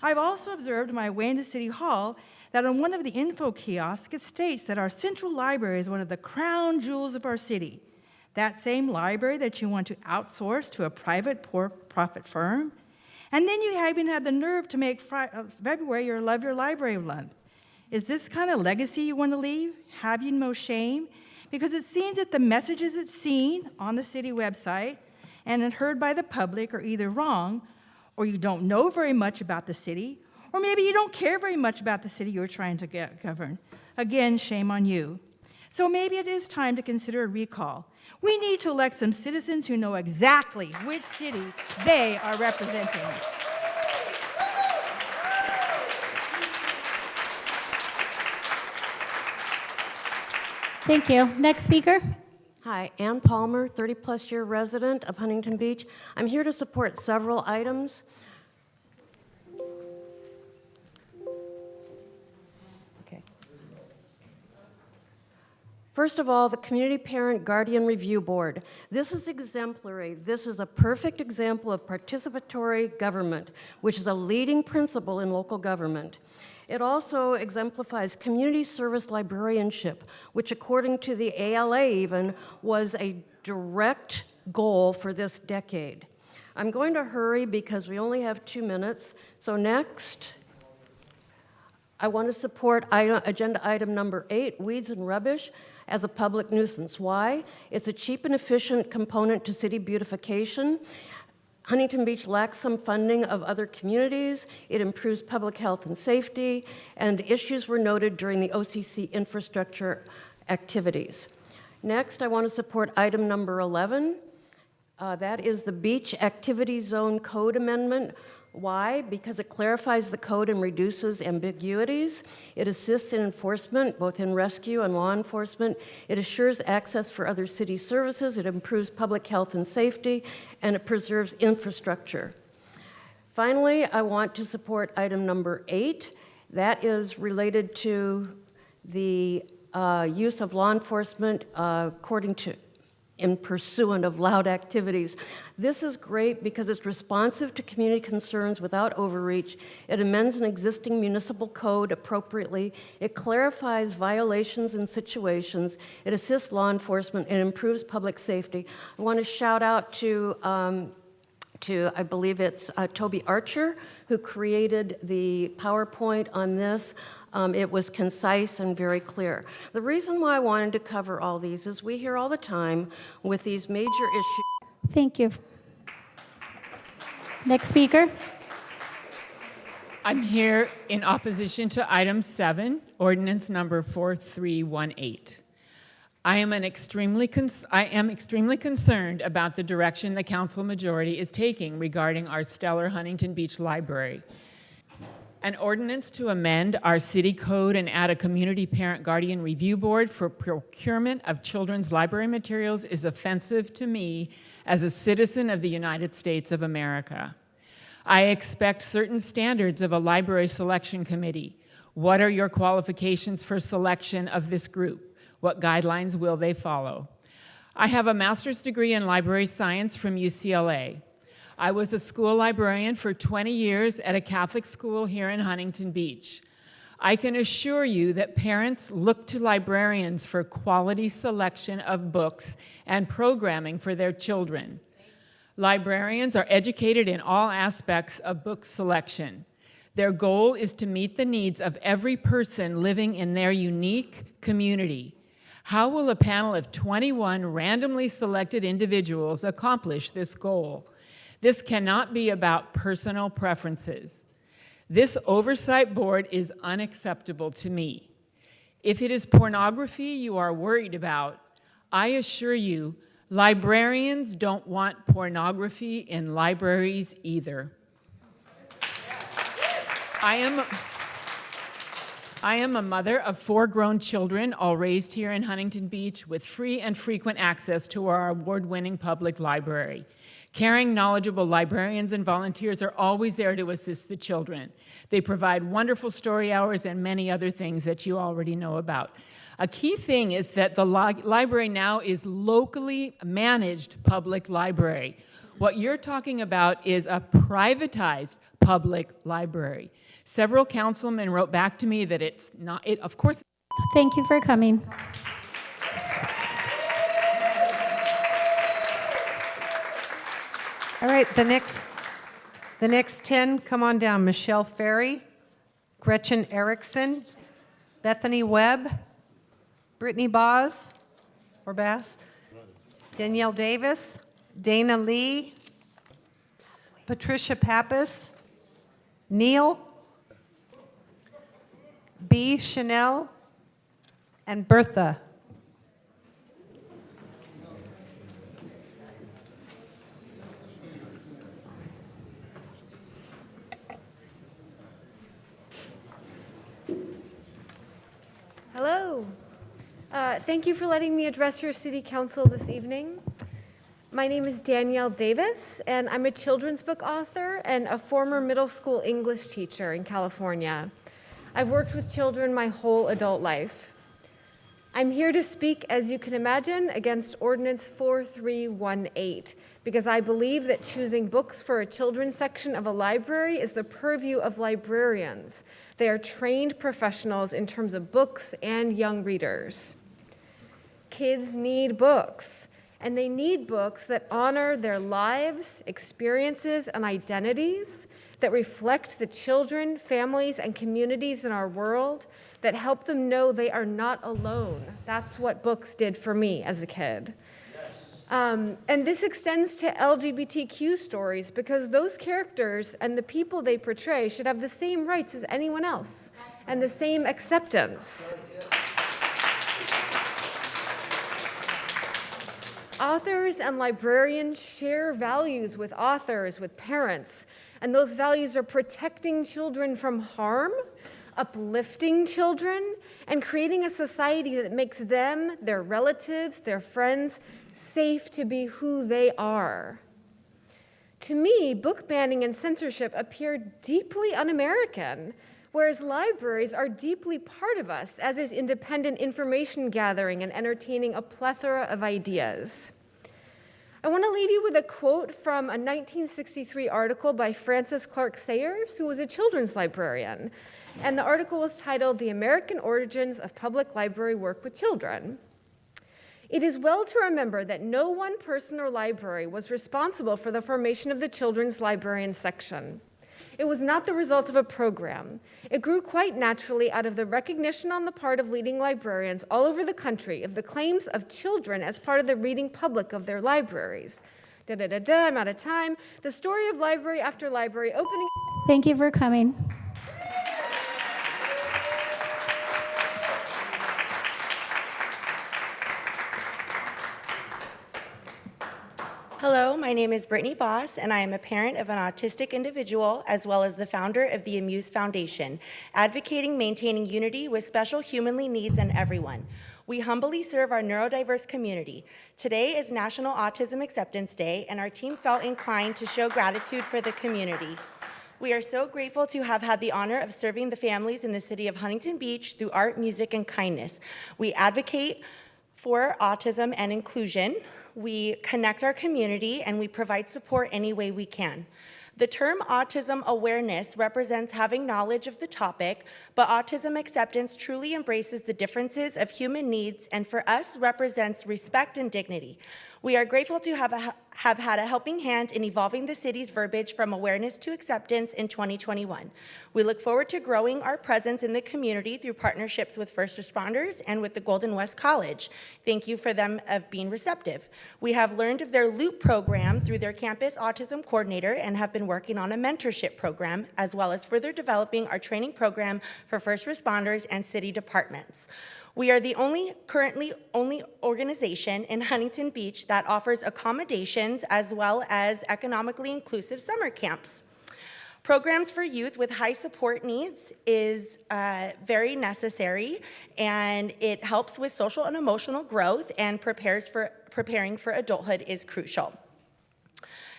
I've also observed on my way into City Hall that on one of the info kiosks, it states that our central library is one of the crown jewels of our city. That same library that you want to outsource to a private for-profit firm. And then you even had the nerve to make February your Love Your Library month. Is this kind of legacy you want to leave? Have you no shame? Because it seems that the messages it's seen on the city website and heard by the public are either wrong, or you don't know very much about the city, or maybe you don't care very much about the city you're trying to govern. Again, shame on you. So maybe it is time to consider a recall. We need to elect some citizens who know exactly which city they are representing. Thank you. Next speaker. Hi, Ann Palmer, 30-plus year resident of Huntington Beach. I'm here to support several items. Okay. First of all, the Community Parent Guardian Review Board. This is exemplary. This is a perfect example of participatory government, which is a leading principle in local government. It also exemplifies community service librarianship, which according to the ALA even was a direct goal for this decade. I'm going to hurry because we only have 2 minutes. So next, I want to support agenda item number 8, weeds and rubbish, as a public nuisance. Why? It's a cheap and efficient component to city beautification. Huntington Beach lacks some funding of other communities. It improves public health and safety, and issues were noted during the OCC infrastructure activities. Next, I want to support item number 11. That is the Beach Activity Zone Code Amendment. Why? Because it clarifies the code and reduces ambiguities. It assists in enforcement, both in rescue and law enforcement. It assures access for other city services. It improves public health and safety, and it preserves infrastructure. Finally, I want to support item number 8. That is related to the use of law enforcement in pursuant of loud activities. This is great because it's responsive to community concerns without overreach. It amends an existing municipal code appropriately. It clarifies violations and situations. It assists law enforcement and improves public safety. I want to shout out to I believe it's Toby Archer, who created the PowerPoint on this. It was concise and very clear. The reason why I wanted to cover all these is we hear all the time with these major issues. Thank you. Next speaker. I'm here in opposition to item 7, ordinance number 4318. I am extremely concerned about the direction the council majority is taking regarding our stellar Huntington Beach Library. An ordinance to amend our city code and add a community parent guardian review board for procurement of children's library materials is offensive to me as a citizen of the United States of America. I expect certain standards of a library selection committee. What are your qualifications for selection of this group? What guidelines will they follow? I have a master's degree in library science from UCLA. I was a school librarian for 20 years at a Catholic school here in Huntington Beach. I can assure you that parents look to librarians for quality selection of books and programming for their children. Librarians are educated in all aspects of book selection. Their goal is to meet the needs of every person living in their unique community. How will a panel of 21 randomly selected individuals accomplish this goal? This cannot be about personal preferences. This oversight board is unacceptable to me. If it is pornography you are worried about, I assure you, librarians don't want pornography in libraries either. I am a mother of 4 grown children, all raised here in Huntington Beach, with free and frequent access to our award-winning public library. Caring, knowledgeable librarians and volunteers are always there to assist the children. They provide wonderful story hours and many other things that you already know about. A key thing is that the library now is locally managed public library. What you're talking about is a privatized public library. Several councilmen wrote back to me that it's not, of course. Thank you for coming. All right, the next 10, come on down. Michelle Ferry, Gretchen Erickson, Bethany Webb, Brittany Bass, Danielle Davis, Dana Lee, Patricia Pappas, Neil, B. Chanel, and Bertha. Hello. Thank you for letting me address your city council this evening. My name is Danielle Davis, and I'm a children's book author and a former middle school English teacher in California. I've worked with children my whole adult life. I'm here to speak, as you can imagine, against Ordinance 4318, because I believe that choosing books for a children's section of a library is the purview of librarians. They are trained professionals in terms of books and young readers. Kids need books, and they need books that honor their lives, experiences, and identities, that reflect the children, families, and communities in our world, that help them know they are not alone. That's what books did for me as a kid. And this extends to LGBTQ stories, because those characters and the people they portray should have the same rights as anyone else and the same acceptance. Authors and librarians share values with authors, with parents, and those values are protecting children from harm, uplifting children, and creating a society that makes them, their relatives, their friends, safe to be who they are. To me, book banning and censorship appear deeply un-American, whereas libraries are deeply part of us, as is independent information gathering and entertaining a plethora of ideas. I want to leave you with a quote from a 1963 article by Frances Clark Sayers, who was a children's librarian. And the article was titled, "The American Origins of Public Library Work with Children." It is well to remember that no one person or library was responsible for the formation of the children's librarian section. It was not the result of a program. It grew quite naturally out of the recognition on the part of leading librarians all over the country of the claims of children as part of the reading public of their libraries. I'm out of time. The story of library after library opening. Thank you for coming. Hello, my name is Brittany Bass, and I am a parent of an autistic individual, as well as the founder of the Amuse Foundation, advocating maintaining unity with special humanly needs and everyone. We humbly serve our neurodiverse community. Today is National Autism Acceptance Day, and our team felt inclined to show gratitude for the community. We are so grateful to have had the honor of serving the families in the city of Huntington Beach through art, music, and kindness. We advocate for autism and inclusion. We connect our community, and we provide support any way we can. The term autism awareness represents having knowledge of the topic, but autism acceptance truly embraces the differences of human needs, and for us represents respect and dignity. We are grateful to have had a helping hand in evolving the city's verbiage from awareness to acceptance in 2021. We look forward to growing our presence in the community through partnerships with first responders and with the Golden West College. Thank you for them of being receptive. We have learned of their LOOP program through their campus autism coordinator and have been working on a mentorship program, as well as further developing our training program for first responders and city departments. We are the currently only organization in Huntington Beach that offers accommodations as well as economically inclusive summer camps. Programs for youth with high support needs is very necessary, and it helps with social and emotional growth, and preparing for adulthood is crucial.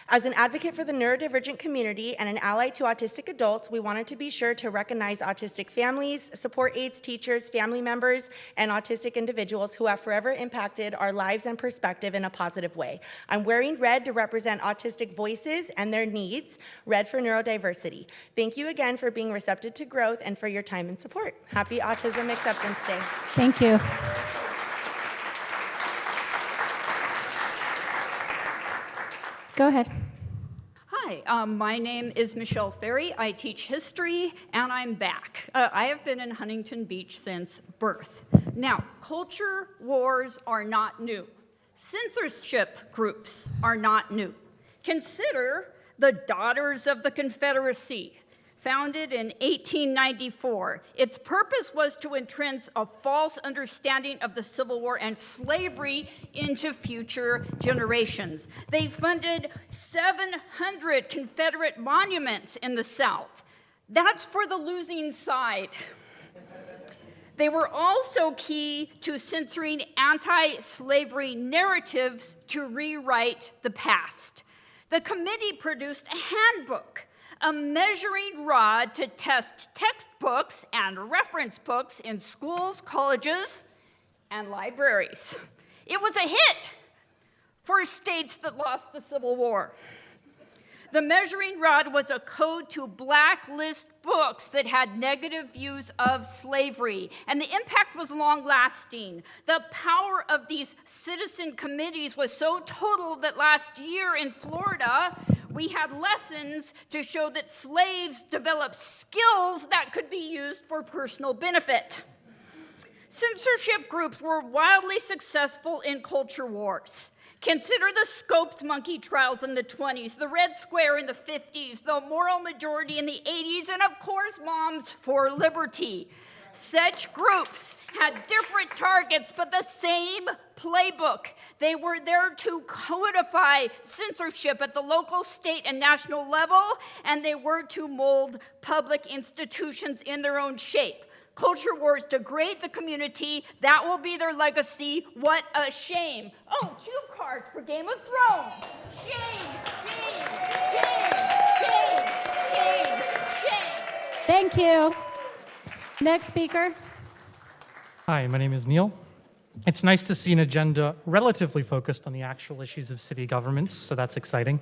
As an advocate for the neurodivergent community and an ally to autistic adults, we wanted to be sure to recognize autistic families, support aides, teachers, family members, and autistic individuals who have forever impacted our lives and perspective in a positive way. I'm wearing red to represent autistic voices and their needs, red for neurodiversity. Thank you again for being receptive to growth and for your time and support. Happy Autism Acceptance Day. Thank you. Go ahead. Hi, my name is Michelle Ferry. I teach history, and I'm back. I have been in Huntington Beach since birth. Now, culture wars are not new. Censorship groups are not new. Consider the Daughters of the Confederacy, founded in 1894. Its purpose was to entrench a false understanding of the Civil War and slavery into future generations. They funded 700 Confederate monuments in the South. That's for the losing side. They were also key to censoring anti-slavery narratives to rewrite the past. The committee produced a handbook, a measuring rod to test textbooks and reference books in schools, colleges, and libraries. It was a hit for states that lost the Civil War. The measuring rod was a code to blacklist books that had negative views of slavery, and the impact was long-lasting. The power of these citizen committees was so total that last year in Florida, we had lessons to show that slaves developed skills that could be used for personal benefit. Censorship groups were wildly successful in culture wars. Consider the Scopes monkey trials in the 20s, the Red Square in the 50s, the Moral Majority in the 80s, and of course, Moms for Liberty. Such groups had different targets, but the same playbook. They were there to codify censorship at the local, state, and national level, and they were to mold public institutions in their own shape. Culture wars degrade the community. That will be their legacy. What a shame. Oh, 2 cards for Game of Thrones. Shame, shame, shame, shame, shame, shame. Thank you. Next speaker. Hi, my name is Neil. It's nice to see an agenda relatively focused on the actual issues of city governments, so that's exciting.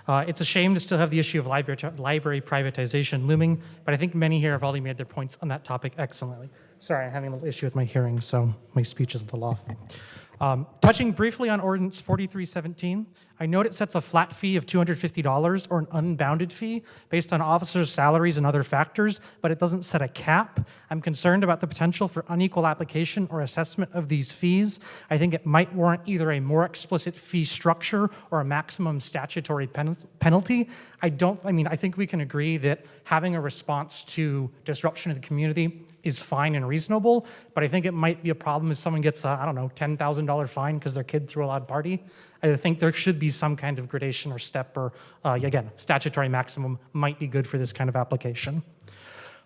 It's a shame to still have the issue of library privatization looming, but I think many here have already made their points on that topic excellently. Sorry, I'm having a little issue with my hearing, so my speech is a little off. Touching briefly on Ordinance 4317, I note it sets a flat fee of $250 or an unbounded fee based on officers' salaries and other factors, but it doesn't set a cap. I'm concerned about the potential for unequal application or assessment of these fees. I think it might warrant either a more explicit fee structure or a maximum statutory penalty. I think we can agree that having a response to disruption in the community is fine and reasonable, but I think it might be a problem if someone gets a, $10,000 fine because their kid threw a loud party. I think there should be some kind of gradation or step or, again, statutory maximum might be good for this kind of application.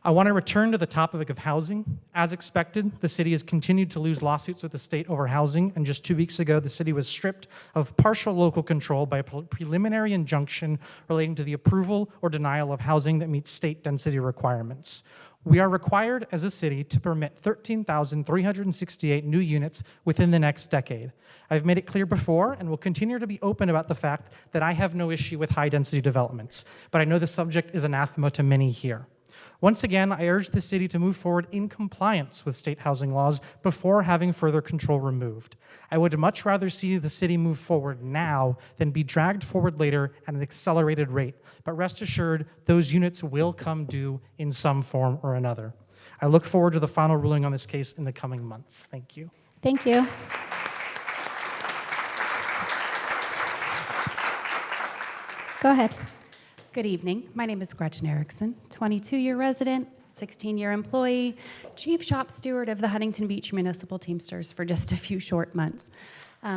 I want to return to the topic of housing. As expected, the city has continued to lose lawsuits with the state over housing, and just 2 weeks ago, the city was stripped of partial local control by a preliminary injunction relating to the approval or denial of housing that meets state density requirements. We are required as a city to permit 13,368 new units within the next decade. I've made it clear before and will continue to be open about the fact that I have no issue with high-density developments, but I know the subject is anathema to many here. Once again, I urge the city to move forward in compliance with state housing laws before having further control removed. I would much rather see the city move forward now than be dragged forward later at an accelerated rate. But rest assured, those units will come due in some form or another. I look forward to the final ruling on this case in the coming months. Thank you. Thank you. Go ahead. Good evening. My name is Gretchen Erickson, 22-year resident, 16-year employee, chief shop steward of the Huntington Beach Municipal Teamsters for just a few short months.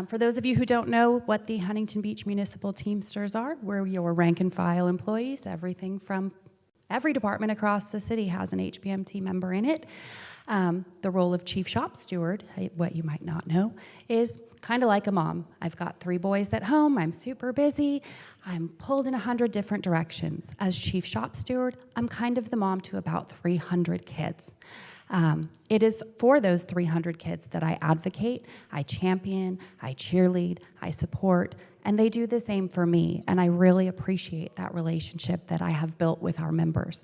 For those of you who don't know what the Huntington Beach Municipal Teamsters are, we're your rank and file employees. Everything from every department across the city has an HBMT member in it. The role of chief shop steward, what you might not know, is kind of like a mom. I've got 3 boys at home. I'm super busy. I'm pulled in 100 different directions. As chief shop steward, I'm kind of the mom to about 300 kids. It is for those 300 kids that I advocate, I champion, I cheerlead, I support, and they do the same for me, and I really appreciate that relationship that I have built with our members.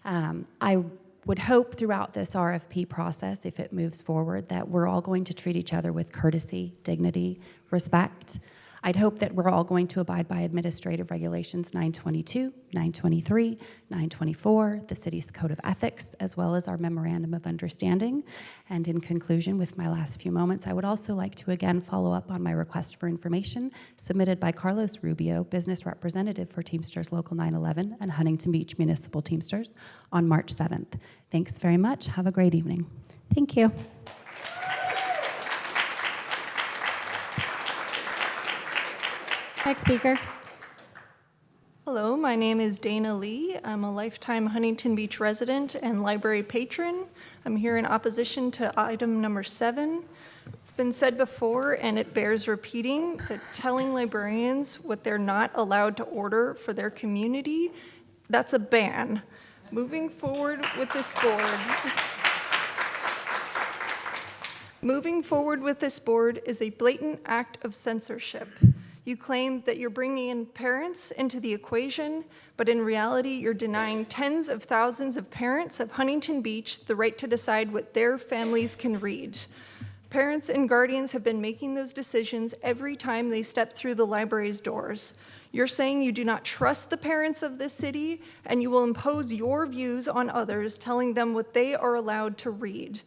I would hope throughout this RFP process, if it moves forward, that we're all going to treat each other with courtesy, dignity, respect. I'd hope that we're all going to abide by Administrative Regulations 922, 923, 924, the city's Code of Ethics, as well as our Memorandum of Understanding. And in conclusion, with my last few moments, I would also like to again follow up on my request for information submitted by Carlos Rubio, Business Representative for Teamsters Local 911 and Huntington Beach Municipal Teamsters, on March 7th. Thanks very much. Have a great evening. Thank you. Next speaker. Hello, my name is Dana Lee. I'm a lifetime Huntington Beach resident and library patron. I'm here in opposition to item number 7. It's been said before, and it bears repeating, that telling librarians what they're not allowed to order for their community, that's a ban. Moving forward with this board is a blatant act of censorship. You claim that you're bringing in parents into the equation, but in reality, you're denying tens of thousands of parents of Huntington Beach the right to decide what their families can read. Parents and guardians have been making those decisions every time they step through the library's doors. You're saying you do not trust the parents of this city, and you will impose your views on others, telling them what they are allowed to read.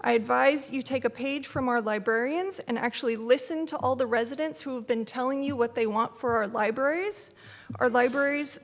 I advise you take a page from our librarians and actually listen to all the residents who have been telling you what they want for our libraries. Our librarians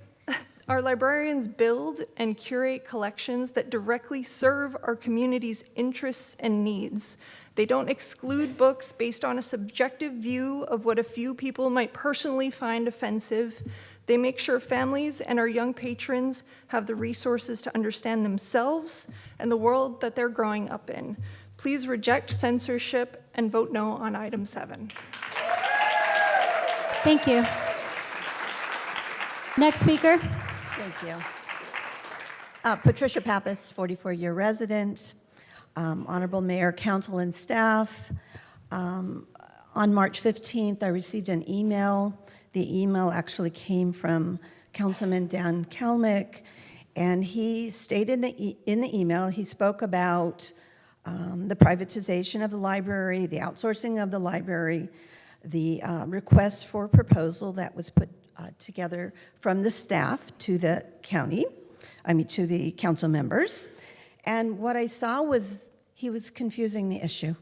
build and curate collections that directly serve our community's interests and needs. They don't exclude books based on a subjective view of what a few people might personally find offensive. They make sure families and our young patrons have the resources to understand themselves and the world that they're growing up in. Please reject censorship and vote no on item 7. Thank you. Next speaker. Thank you. Patricia Pappas, 44-year resident, Honorable Mayor, Council, and staff. On March 15th, I received an email. The email actually came from Councilman Dan Kalmick, and he stated in the email, he spoke about the privatization of the library, the outsourcing of the library, the request for proposal that was put together from the staff to the county, to the council members. And what I saw was he was confusing the issue,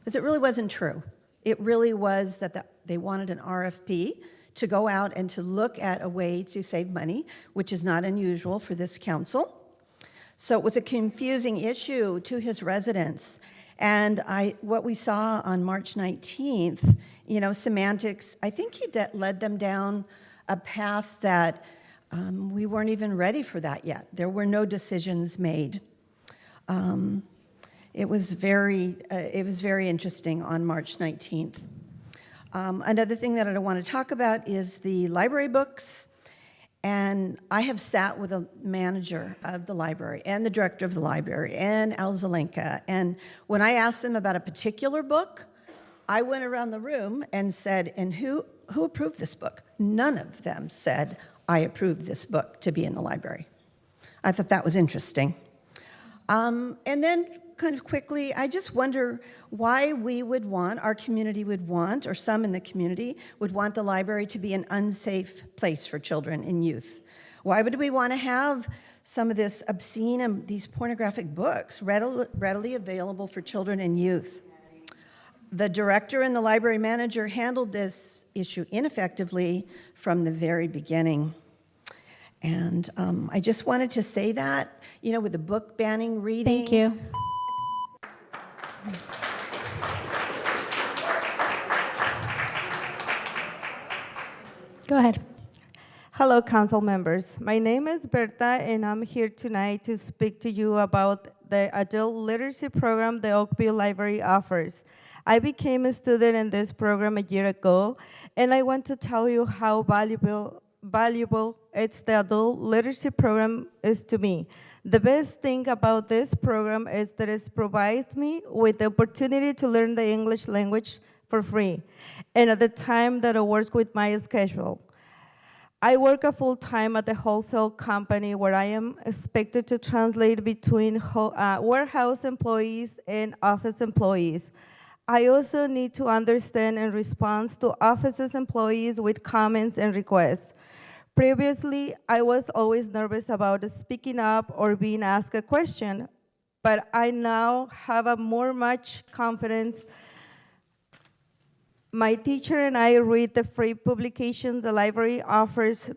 because it really wasn't true. It really was that they wanted an RFP to go out and to look at a way to save money, which is not unusual for this council. So it was a confusing issue to his residents. And what we saw on March 19th, semantics, I think he led them down a path that we weren't even ready for that yet. There were no decisions made. It was very interesting on March 19th. Another thing that I want to talk about is the library books. And I have sat with a manager of the library and the director of the library and Al Zelenka. And when I asked them about a particular book, I went around the room and said, and who approved this book? None of them said, I approve this book to be in the library. I thought that was interesting. And then kind of quickly, I just wonder why we would want, our community would want, or some in the community would want the library to be an unsafe place for children and youth. Why would we want to have some of this obscene and these pornographic books readily available for children and youth? The director and the library manager handled this issue ineffectively from the very beginning. And I just wanted to say that, you know, with the book banning reading. Thank you. Go ahead. Hello, council members. My name is Berta, and I'm here tonight to speak to you about the adult literacy program the Oakville Library offers. I became a student in this program a year ago, and I want to tell you how valuable it's the adult literacy program is to me. The best thing about this program is that it provides me with the opportunity to learn the English language for free, and at the time that it works with my schedule. I work a full-time at the wholesale company where I am expected to translate between warehouse employees and office employees. I also need to understand and respond to offices employees with comments and requests. Previously, I was always nervous about speaking up or being asked a question, but I now have much confidence. My teacher and I read the free publication the library offers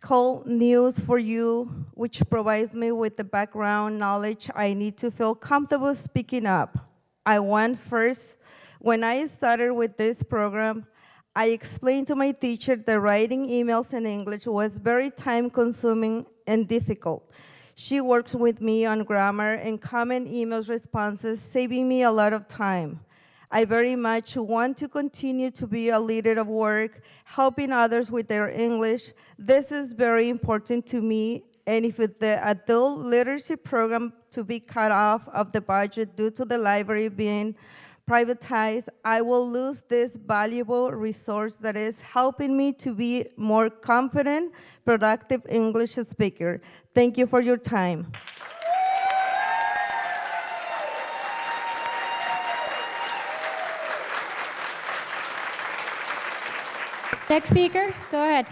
called News for You, which provides me with the background knowledge I need to feel comfortable speaking up. When I started with this program, I explained to my teacher that writing emails in English was very time-consuming and difficult. She works with me on grammar and common email responses, saving me a lot of time. I very much want to continue to be a leader of work, helping others with their English. This is very important to me, and if the adult literacy program to be cut off of the budget due to the library being privatized, I will lose this valuable resource that is helping me to be more confident, productive English speaker. Thank you for your time. Next speaker, go ahead.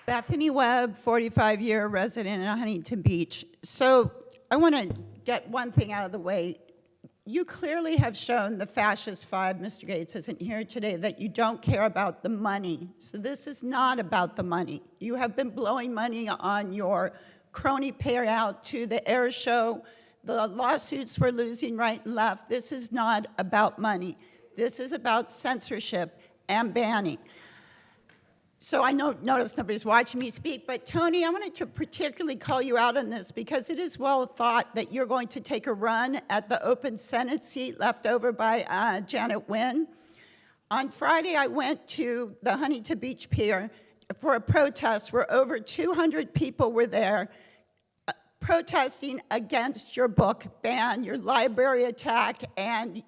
Bethany Webb, 45-year resident in Huntington Beach. So I want to get one thing out of the way. You clearly have shown the fascist five, Mr. Gates isn't here today, that you don't care about the money. So this is not about the money. You have been blowing money on your crony payout to the air show. The lawsuits we're losing right and left. This is not about money. This is about censorship and banning. So I notice nobody's watching me speak, but Tony, I wanted to particularly call you out on this because it is well thought that you're going to take a run at the open Senate seat left over by Janet Wynn. On Friday, I went to the Huntington Beach Pier for a protest where over 200 people were there protesting against your book ban, your library attack, and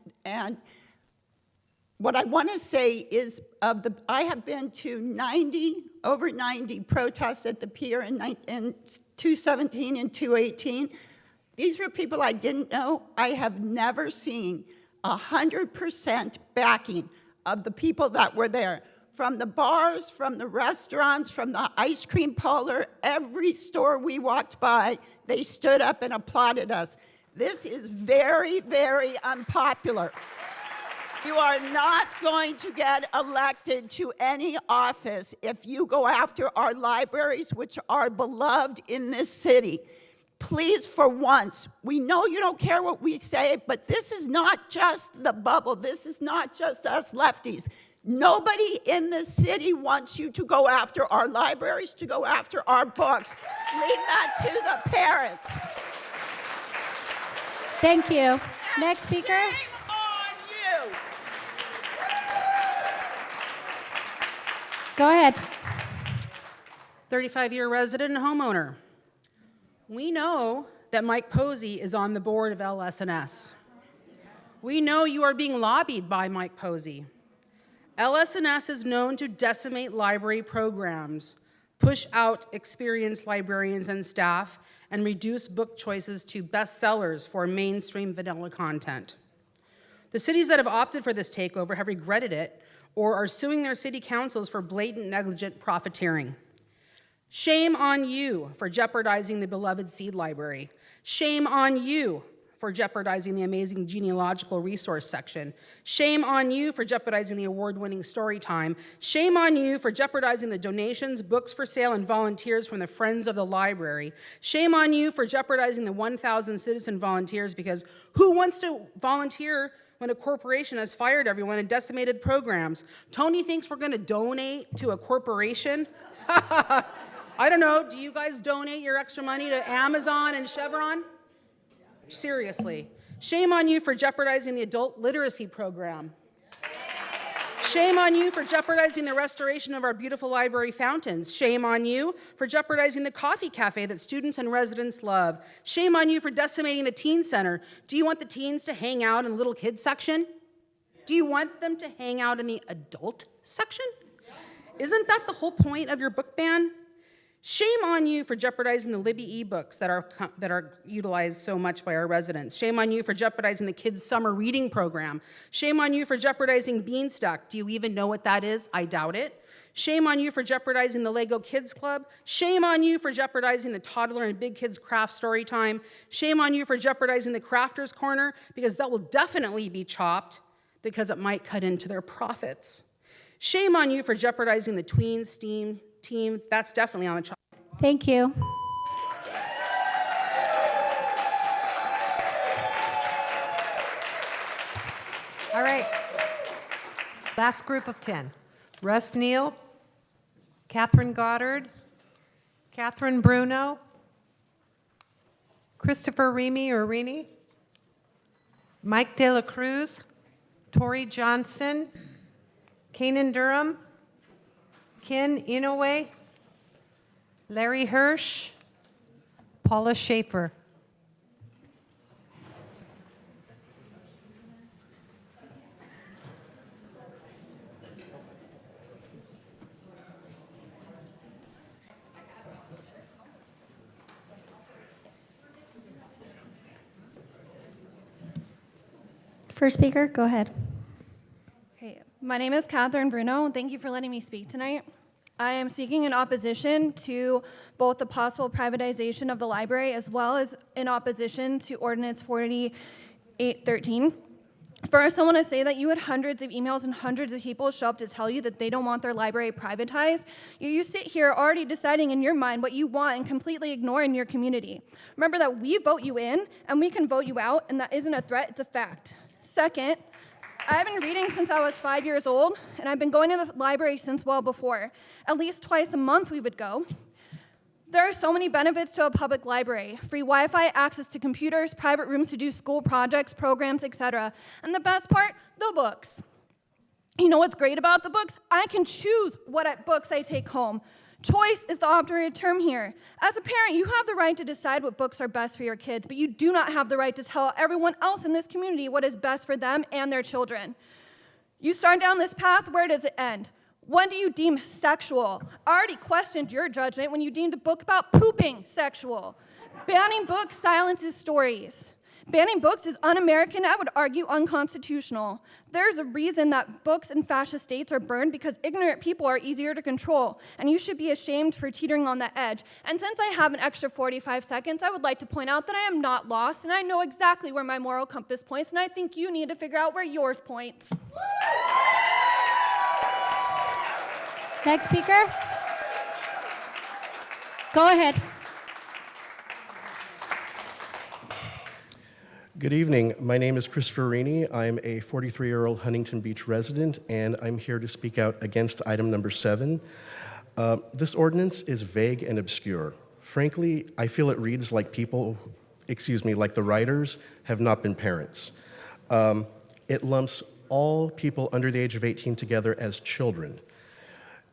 what I want to say is I have been to over 90 protests at the pier in 2017 and 2018. These were people I didn't know. I have never seen 100% backing of the people that were there. From the bars, from the restaurants, from the ice cream parlor, every store we walked by, they stood up and applauded us. This is very, very unpopular. You are not going to get elected to any office if you go after our libraries, which are beloved in this city. Please, for once, we know you don't care what we say, but this is not just the bubble. This is not just us lefties. Nobody in this city wants you to go after our libraries, to go after our books. Leave that to the parents. Thank you. Next speaker. Go ahead. 35-year resident and homeowner. We know that Mike Posey is on the board of LS&S. We know you are being lobbied by Mike Posey. LS&S is known to decimate library programs, push out experienced librarians and staff, and reduce book choices to bestsellers for mainstream vanilla content. The cities that have opted for this takeover have regretted it or are suing their city councils for blatant negligent profiteering. Shame on you for jeopardizing the beloved seed library. Shame on you for jeopardizing the amazing genealogical resource section. Shame on you for jeopardizing the award-winning story time. Shame on you for jeopardizing the donations, books for sale, and volunteers from the Friends of the Library. Shame on you for jeopardizing the 1,000 citizen volunteers, because who wants to volunteer when a corporation has fired everyone and decimated programs? Tony thinks we're gonna donate to a corporation? I don't know, do you guys donate your extra money to Amazon and Chevron? Seriously. Shame on you for jeopardizing the adult literacy program. Shame on you for jeopardizing the restoration of our beautiful library fountains. Shame on you for jeopardizing the coffee cafe that students and residents love. Shame on you for decimating the teen center. Do you want the teens to hang out in the little kids section? Do you want them to hang out in the adult section? Isn't that the whole point of your book ban? Shame on you for jeopardizing the Libby ebooks that are utilized so much by our residents. Shame on you for jeopardizing the kids' summer reading program. Shame on you for jeopardizing Beanstalk. Do you even know what that is? I doubt it. Shame on you for jeopardizing the Lego Kids Club. Shame on you for jeopardizing the toddler and big kids craft story time. Shame on you for jeopardizing the Crafters Corner, because that will definitely be chopped because it might cut into their profits. Shame on you for jeopardizing the tweens team. That's definitely on the chart. Thank you. All right. Last group of 10. Russ Neal, Catherine Goddard, Catherine Bruno, Christopher Rini, Mike De La Cruz, Tori Johnson, Kanan Durham, Ken Inoue, Larry Hirsch, Paula Schaefer. First speaker, go ahead. Hey, my name is Catherine Bruno. Thank you for letting me speak tonight. I am speaking in opposition to both the possible privatization of the library as well as in opposition to Ordinance 4813. First, I want to say that you had hundreds of emails and hundreds of people show up to tell you that they don't want their library privatized. You sit here already deciding in your mind what you want and completely ignoring your community. Remember that we vote you in and we can vote you out, and that isn't a threat, it's a fact. Second, I've been reading since I was 5 years old, and I've been going to the library since well before. At least twice a month we would go. There are so many benefits to a public library: free Wi-Fi, access to computers, private rooms to do school projects, programs, etc. And the best part, the books. You know what's great about the books? I can choose what books I take home. Choice is the operative term here. As a parent, you have the right to decide what books are best for your kids, but you do not have the right to tell everyone else in this community what is best for them and their children. You start down this path, where does it end? When do you deem sexual? I already questioned your judgment when you deemed a book about pooping sexual. Banning books silences stories. Banning books is un-American, I would argue unconstitutional. There's a reason that books in fascist states are burned, because ignorant people are easier to control, and you should be ashamed for teetering on that edge. And since I have an extra 45 seconds, I would like to point out that I am not lost, and I know exactly where my moral compass points, and I think you need to figure out where yours points. Next speaker. Go ahead. Good evening. My name is Christopher Rini. I'm a 43-year-old Huntington Beach resident, and I'm here to speak out against item number 7. This ordinance is vague and obscure. Frankly, I feel it reads like like the writers have not been parents. It lumps all people under the age of 18 together as children.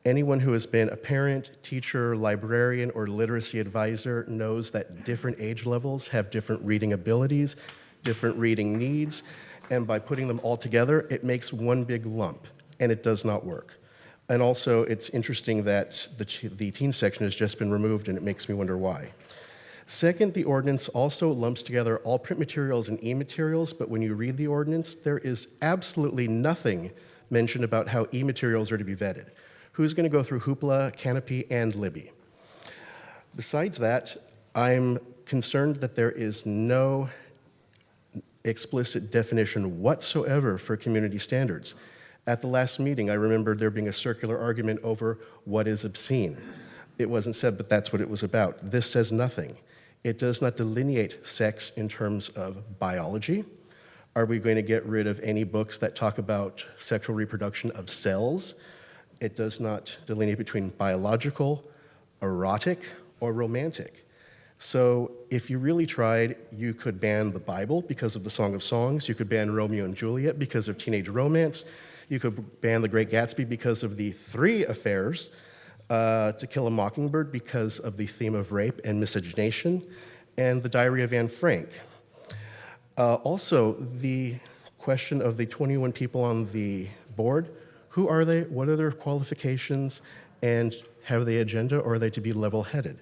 Anyone who has been a parent, teacher, librarian, or literacy advisor knows that different age levels have different reading abilities, different reading needs, and by putting them all together, it makes one big lump, and it does not work. And also, it's interesting that the teen section has just been removed, and it makes me wonder why. Second, the ordinance also lumps together all print materials and e-materials, but when you read the ordinance, there is absolutely nothing mentioned about how e-materials are to be vetted. Who's going to go through Hoopla, Canopy, and Libby? Besides that, I'm concerned that there is no explicit definition whatsoever for community standards. At the last meeting, I remember there being a circular argument over what is obscene. It wasn't said, but that's what it was about. This says nothing. It does not delineate sex in terms of biology. Are we going to get rid of any books that talk about sexual reproduction of cells? It does not delineate between biological, erotic, or romantic. So if you really tried, you could ban the Bible because of the Song of Songs. You could ban Romeo and Juliet because of teenage romance. You could ban The Great Gatsby because of the 3 affairs. To Kill a Mockingbird because of the theme of rape and miscegenation, and The Diary of Anne Frank. Also, the question of the 21 people on the board, who are they, what are their qualifications, and have they agenda, or are they to be level-headed?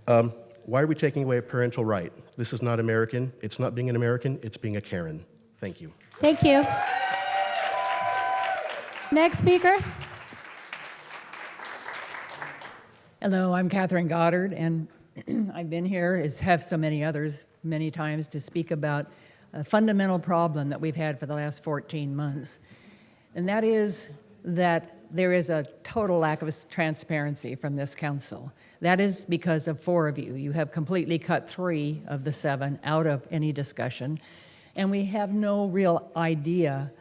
Why are we taking away a parental right? This is not American. It's not being an American, it's being a Karen. Thank you. Thank you. Next speaker. Hello, I'm Catherine Goddard, and I've been here, as have so many others, many times to speak about a fundamental problem that we've had for the last 14 months. And that is that there is a total lack of transparency from this council. That is because of 4 of you. You have completely cut 3 of the 7 out of any discussion, and we have no real idea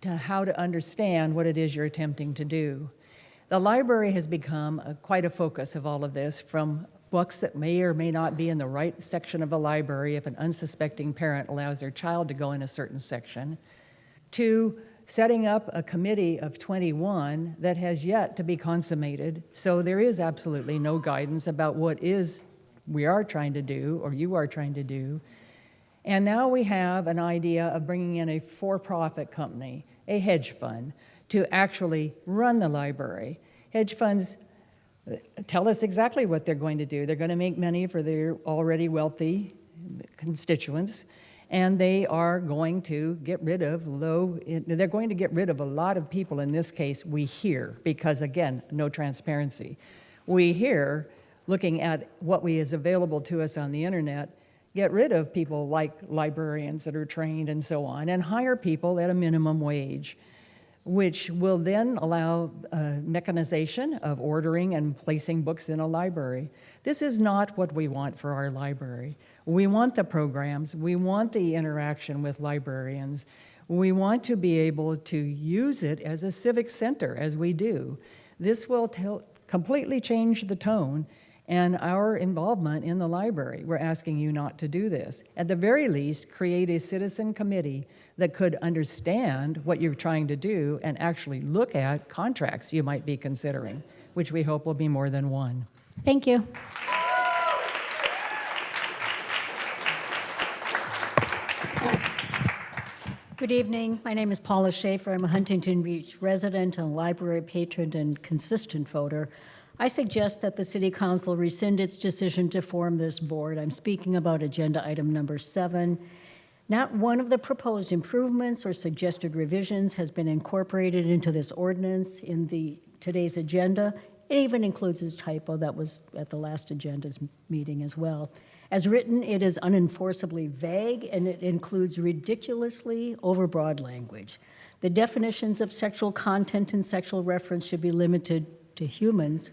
to how to understand what it is you're attempting to do. The library has become quite a focus of all of this, from books that may or may not be in the right section of a library if an unsuspecting parent allows their child to go in a certain section, to setting up a committee of 21 that has yet to be consummated. So there is absolutely no guidance about what we are trying to do, or you are trying to do. And now we have an idea of bringing in a for-profit company, a hedge fund, to actually run the library. Hedge funds tell us exactly what they're going to do. They're going to make money for their already wealthy constituents, and they are going to get rid of they're going to get rid of a lot of people. In this case, we hear, because again, no transparency. We hear, looking at what is available to us on the internet, get rid of people like librarians that are trained and so on, and hire people at a minimum wage, which will then allow mechanization of ordering and placing books in a library. This is not what we want for our library. We want the programs, we want the interaction with librarians, we want to be able to use it as a civic center, as we do. This will completely change the tone and our involvement in the library. We're asking you not to do this. At the very least, create a citizen committee that could understand what you're trying to do and actually look at contracts you might be considering, which we hope will be more than one. Thank you. Good evening. My name is Paula Schaefer. I'm a Huntington Beach resident, a library patron, and consistent voter. I suggest that the City Council rescind its decision to form this board. I'm speaking about agenda item number 7. Not one of the proposed improvements or suggested revisions has been incorporated into this ordinance in today's agenda. It even includes a typo that was at the last agenda's meeting as well. As written, it is unenforceably vague, and it includes ridiculously overbroad language. The definitions of sexual content and sexual reference should be limited to humans.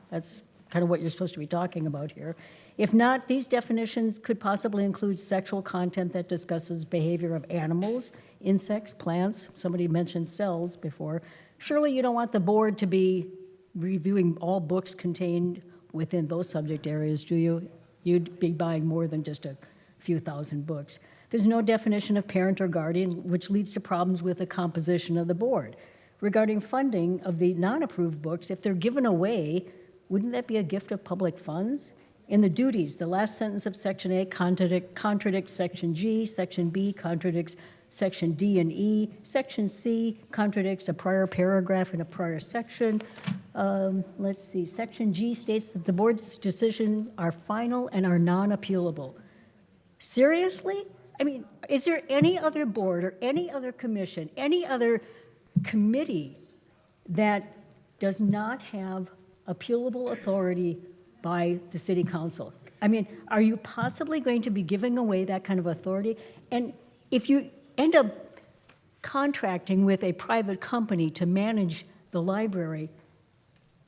That's kind of what you're supposed to be talking about here. If not, these definitions could possibly include sexual content that discusses behavior of animals, insects, plants. Somebody mentioned cells before. Surely you don't want the board to be reviewing all books contained within those subject areas, do you? You'd be buying more than just a few thousand books. There's no definition of parent or guardian, which leads to problems with the composition of the board. Regarding funding of the non-approved books, if they're given away, wouldn't that be a gift of public funds? In the duties, the last sentence of Section A contradicts Section G, Section B contradicts Section D and E. Section C contradicts a prior paragraph in a prior section. Let's see, Section G states that the board's decisions are final and are non-appealable. Seriously? I mean, is there any other board or any other commission, any other committee that does not have appealable authority by the city council? I mean, are you possibly going to be giving away that kind of authority? And if you end up contracting with a private company to manage the library,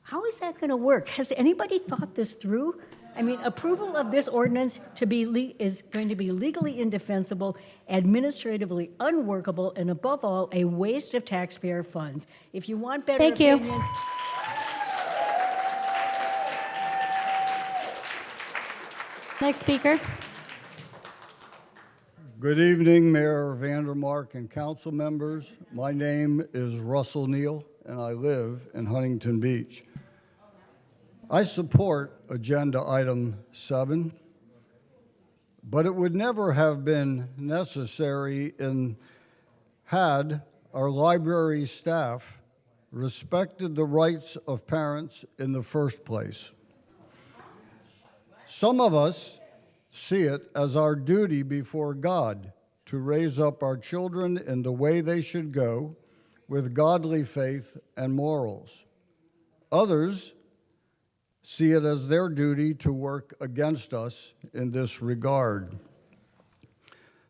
how is that going to work? Has anybody thought this through? I mean, approval of this ordinance is going to be legally indefensible, administratively unworkable, and above all, a waste of taxpayer funds. If you want better opinions... Next speaker. Good evening, Mayor Van Der Mark and council members. My name is Russell Neal, and I live in Huntington Beach. I support Agenda Item 7, but it would never have been necessary had our library staff respected the rights of parents in the first place. Some of us see it as our duty before God to raise up our children in the way they should go with godly faith and morals. Others see it as their duty to work against us in this regard.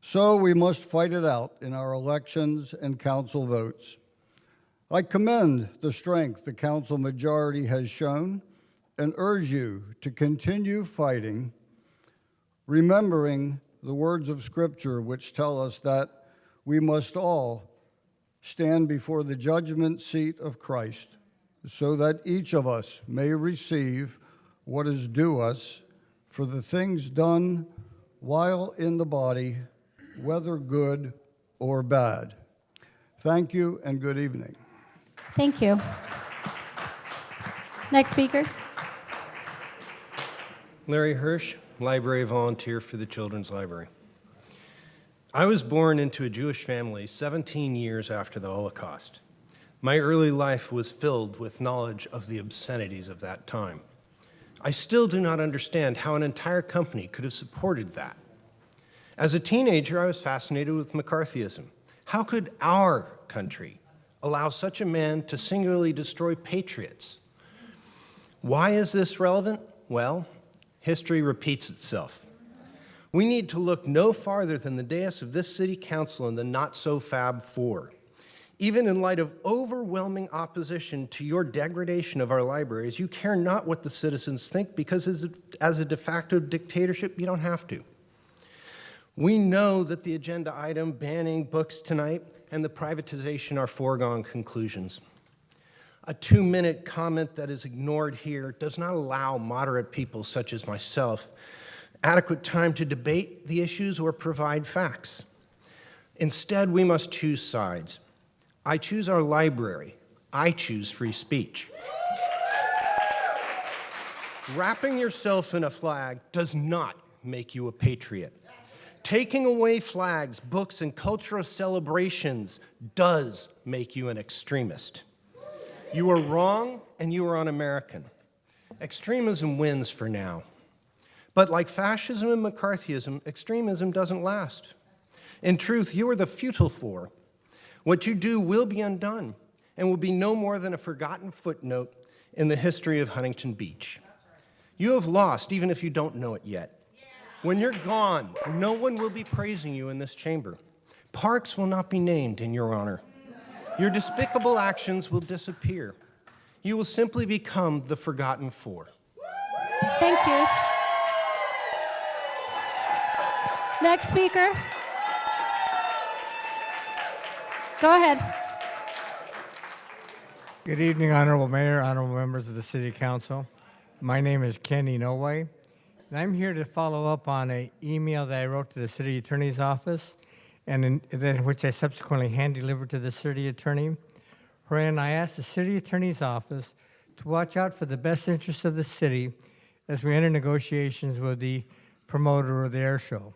So we must fight it out in our elections and council votes. I commend the strength the council majority has shown and urge you to continue fighting, remembering the words of Scripture which tell us that we must all stand before the judgment seat of Christ, so that each of us may receive what is due us for the things done while in the body, whether good or bad. Thank you and good evening. Thank you. Next speaker. Larry Hirsch, library volunteer for the Children's Library. I was born into a Jewish family 17 years after the Holocaust. My early life was filled with knowledge of the obscenities of that time. I still do not understand how an entire company could have supported that. As a teenager, I was fascinated with McCarthyism. How could our country allow such a man to singularly destroy patriots? Why is this relevant? Well, history repeats itself. We need to look no farther than the dais of this city council and the not-so-fab four. Even in light of overwhelming opposition to your degradation of our libraries, you care not what the citizens think because as a de facto dictatorship, you don't have to. We know that the agenda item banning books tonight and the privatization are foregone conclusions. A 2-minute comment that is ignored here does not allow moderate people such as myself adequate time to debate the issues or provide facts. Instead, we must choose sides. I choose our library. I choose free speech. Wrapping yourself in a flag does not make you a patriot. Taking away flags, books, and cultural celebrations does make you an extremist. You are wrong and you are un-American. Extremism wins for now. But like fascism and McCarthyism, extremism doesn't last. In truth, you are the futile four. What you do will be undone and will be no more than a forgotten footnote in the history of Huntington Beach. You have lost, even if you don't know it yet. When you're gone, no one will be praising you in this chamber. Parks will not be named in your honor. Your despicable actions will disappear. You will simply become the forgotten four. Thank you. Next speaker. Go ahead. Good evening, Honorable Mayor, honorable members of the City Council. My name is Kenny Noway, and I'm here to follow up on an email that I wrote to the City Attorney's Office, and which I subsequently hand-delivered to the City Attorney, wherein I asked the City Attorney's Office to watch out for the best interests of the city as we enter negotiations with the promoter of the air show.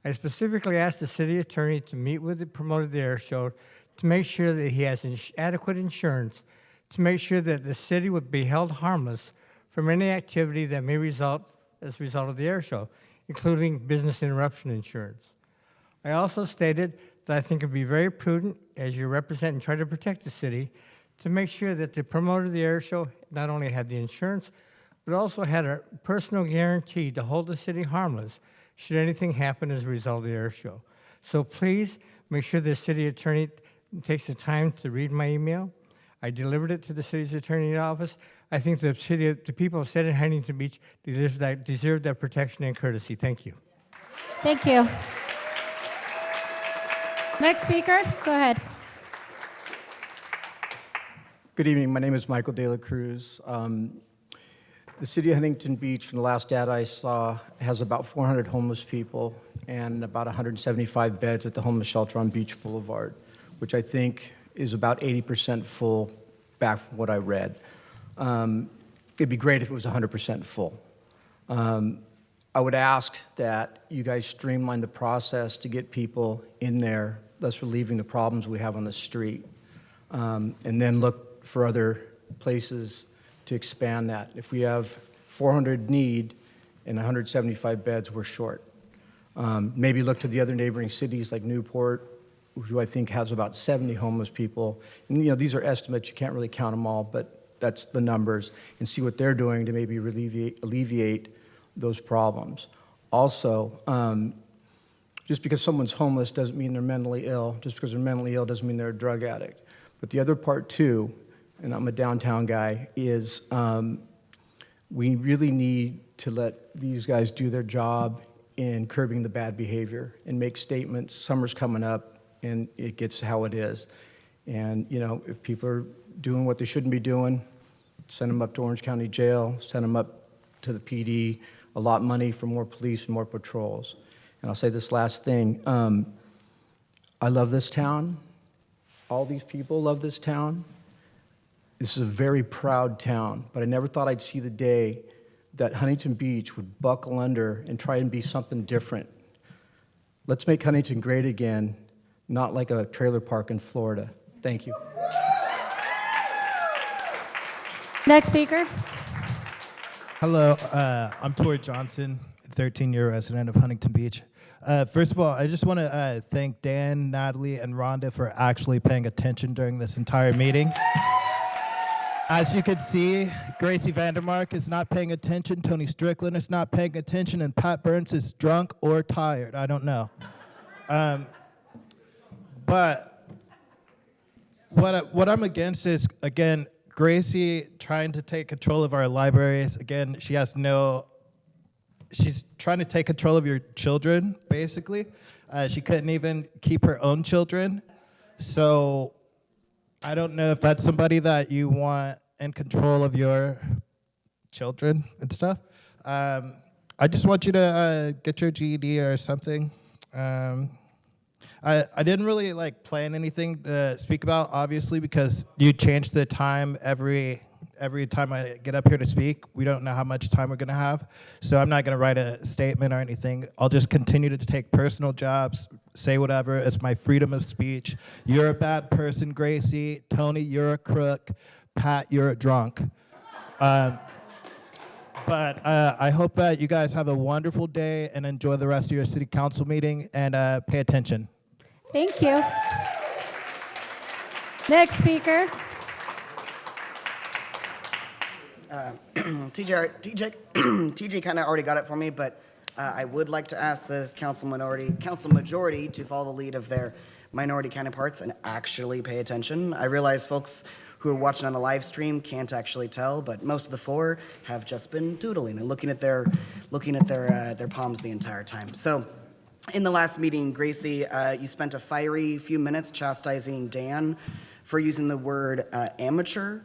I specifically asked the city attorney to meet with the promoter of the air show to make sure that he has adequate insurance, to make sure that the city would be held harmless from any activity that may result as a result of the air show, including business interruption insurance. I also stated that I think it would be very prudent, as you represent and try to protect the city, to make sure that the promoter of the air show not only had the insurance, but also had a personal guarantee to hold the city harmless should anything happen as a result of the air show. So please make sure the city attorney takes the time to read my email. I delivered it to the city's attorney's office. I think the people of City of Huntington Beach deserve that protection and courtesy. Thank you. Thank you. Next speaker, go ahead. Good evening. My name is Michael De La Cruz. The city of Huntington Beach, from the last data I saw, has about 400 homeless people and about 175 beds at the homeless shelter on Beach Boulevard, which I think is about 80% full back from what I read. It'd be great if it was 100% full. I would ask that you guys streamline the process to get people in there, thus relieving the problems we have on the street, and then look for other places to expand that. If we have 400 need and 175 beds, we're short. Maybe look to the other neighboring cities like Newport, who I think has about 70 homeless people. And these are estimates, you can't really count them all, but that's the numbers, and see what they're doing to maybe alleviate those problems. Also, just because someone's homeless doesn't mean they're mentally ill. Just because they're mentally ill doesn't mean they're a drug addict. But the other part too, and I'm a downtown guy, is we really need to let these guys do their job in curbing the bad behavior and make statements. Summer's coming up, and it gets how it is. And if people are doing what they shouldn't be doing, send them up to Orange County Jail, send them up to the PD, allot money for more police and more patrols. And I'll say this last thing. I love this town. All these people love this town. This is a very proud town, but I never thought I'd see the day that Huntington Beach would buckle under and try and be something different. Let's make Huntington great again, not like a trailer park in Florida. Thank you. Next speaker. Hello, I'm Tori Johnson, 13-year resident of Huntington Beach. First of all, I just want to thank Dan, Natalie, and Rhonda for actually paying attention during this entire meeting. As you can see, Gracey Van Der Mark is not paying attention, Tony Strickland is not paying attention, and Pat Burns is drunk or tired. I don't know. But what I'm against is, again, Gracey trying to take control of our libraries. Again, she's trying to take control of your children, basically. She couldn't even keep her own children. So I don't know if that's somebody that you want in control of your children and stuff. I just want you to get your GED or something. I didn't really plan anything to speak about, obviously, because you change the time every time I get up here to speak. We don't know how much time we're going to have, so I'm not going to write a statement or anything. I'll just continue to take personal jobs, say whatever. It's my freedom of speech. You're a bad person, Gracey. Tony, you're a crook. Pat, you're a drunk. But I hope that you guys have a wonderful day and enjoy the rest of your city council meeting, and pay attention. Thank you. Next speaker. TJ kind of already got it for me, but I would like to ask the council majority to follow the lead of their minority counterparts and actually pay attention. I realize folks who are watching on the live stream can't actually tell, but most of the four have just been doodling and looking at their palms the entire time. So, in the last meeting, Gracey, you spent a fiery few minutes chastising Dan for using the word amateur.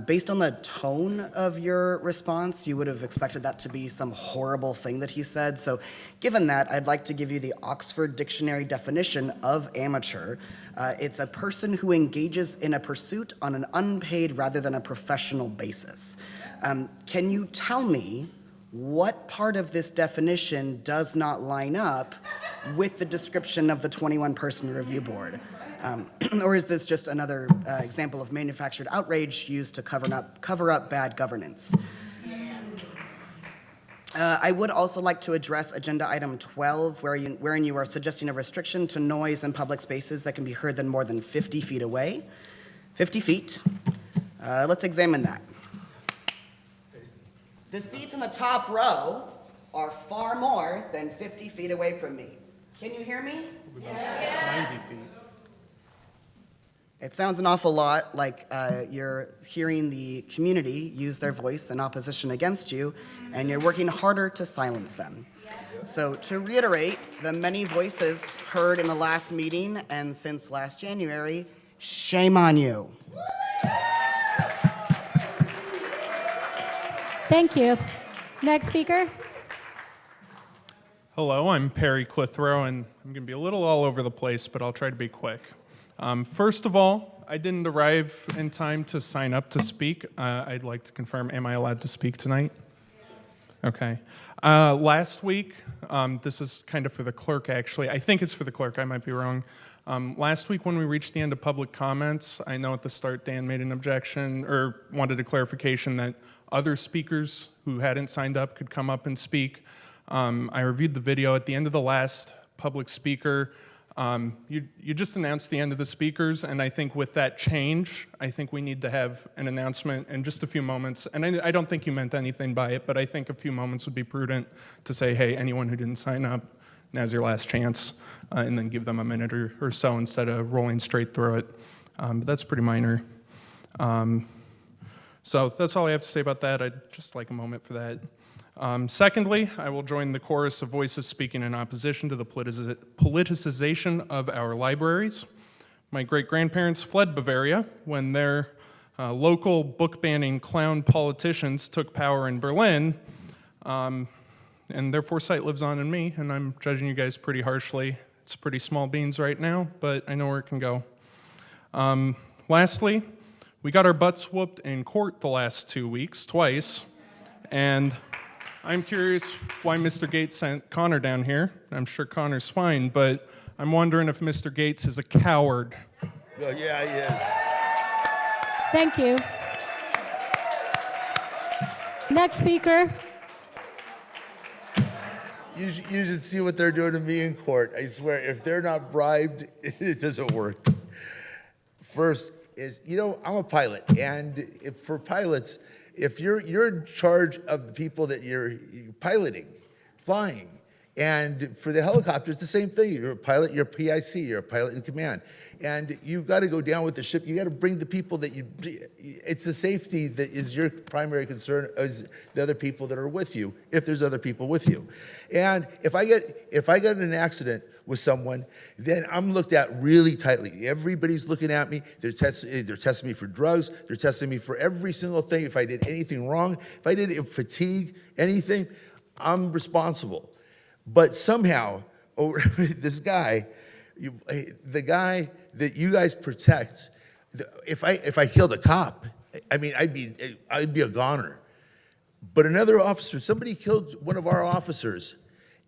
Based on the tone of your response, you would have expected that to be some horrible thing that he said. So given that, I'd like to give you the Oxford Dictionary definition of amateur. It's a person who engages in a pursuit on an unpaid rather than a professional basis. Can you tell me What part of this definition does not line up with the description of the 21-person review board? Or is this just another example of manufactured outrage used to cover up bad governance? I would also like to address agenda item 12, wherein you are suggesting a restriction to noise in public spaces that can be heard more than 50 feet away. 50 feet. Let's examine that. The seats in the top row are far more than 50 feet away from me. Can you hear me? 90 feet. It sounds an awful lot like you're hearing the community use their voice in opposition against you, and you're working harder to silence them. So to reiterate, the many voices heard in the last meeting and since last January, shame on you. Thank you. Next speaker. Hello, I'm Perry Clithrow, and I'm going to be a little all over the place, but I'll try to be quick. First of all, I didn't arrive in time to sign up to speak. I'd like to confirm, am I allowed to speak tonight? Okay. Last week, this is kind of for the clerk, actually. I think it's for the clerk. I might be wrong. Last week, when we reached the end of public comments, I know at the start Dan made an objection or wanted a clarification that other speakers who hadn't signed up could come up and speak. I reviewed the video. At the end of the last public speaker, you just announced the end of the speakers, and I think with that change, I think we need to have an announcement in just a few moments. And I don't think you meant anything by it, but I think a few moments would be prudent to say, hey, anyone who didn't sign up, now's your last chance, and then give them a minute or so instead of rolling straight through it. But that's pretty minor. So that's all I have to say about that. I'd just like a moment for that. Secondly, I will join the chorus of voices speaking in opposition to the politicization of our libraries. My great-grandparents fled Bavaria when their local book-banning clown politicians took power in Berlin, and their foresight lives on in me, and I'm judging you guys pretty harshly. It's pretty small beans right now, but I know where it can go. Lastly, we got our butts whooped in court the last 2 weeks, twice, and I'm curious why Mr. Gates sent Connor down here. I'm sure Connor's fine, but I'm wondering if Mr. Gates is a coward. Well, yeah, he is. Thank you. Next speaker. You should see what they're doing to me in court. I swear, if they're not bribed, it doesn't work. First is, I'm a pilot, and for pilots, if you're in charge of the people that you're piloting, flying, and for the helicopter, it's the same thing. You're a pilot, you're a PIC, you're a pilot in command. And you've got to go down with the ship. You got to bring the people that it's the safety that is your primary concern as the other people that are with you, if there's other people with you. And if I get in an accident with someone, then I'm looked at really tightly. Everybody's looking at me. They're testing me for drugs. They're testing me for every single thing. If I did anything wrong, if I did fatigue, anything, I'm responsible. But somehow, this guy, the guy that you guys protect, if I killed a cop, I mean, I'd be a goner. But another officer, somebody killed one of our officers,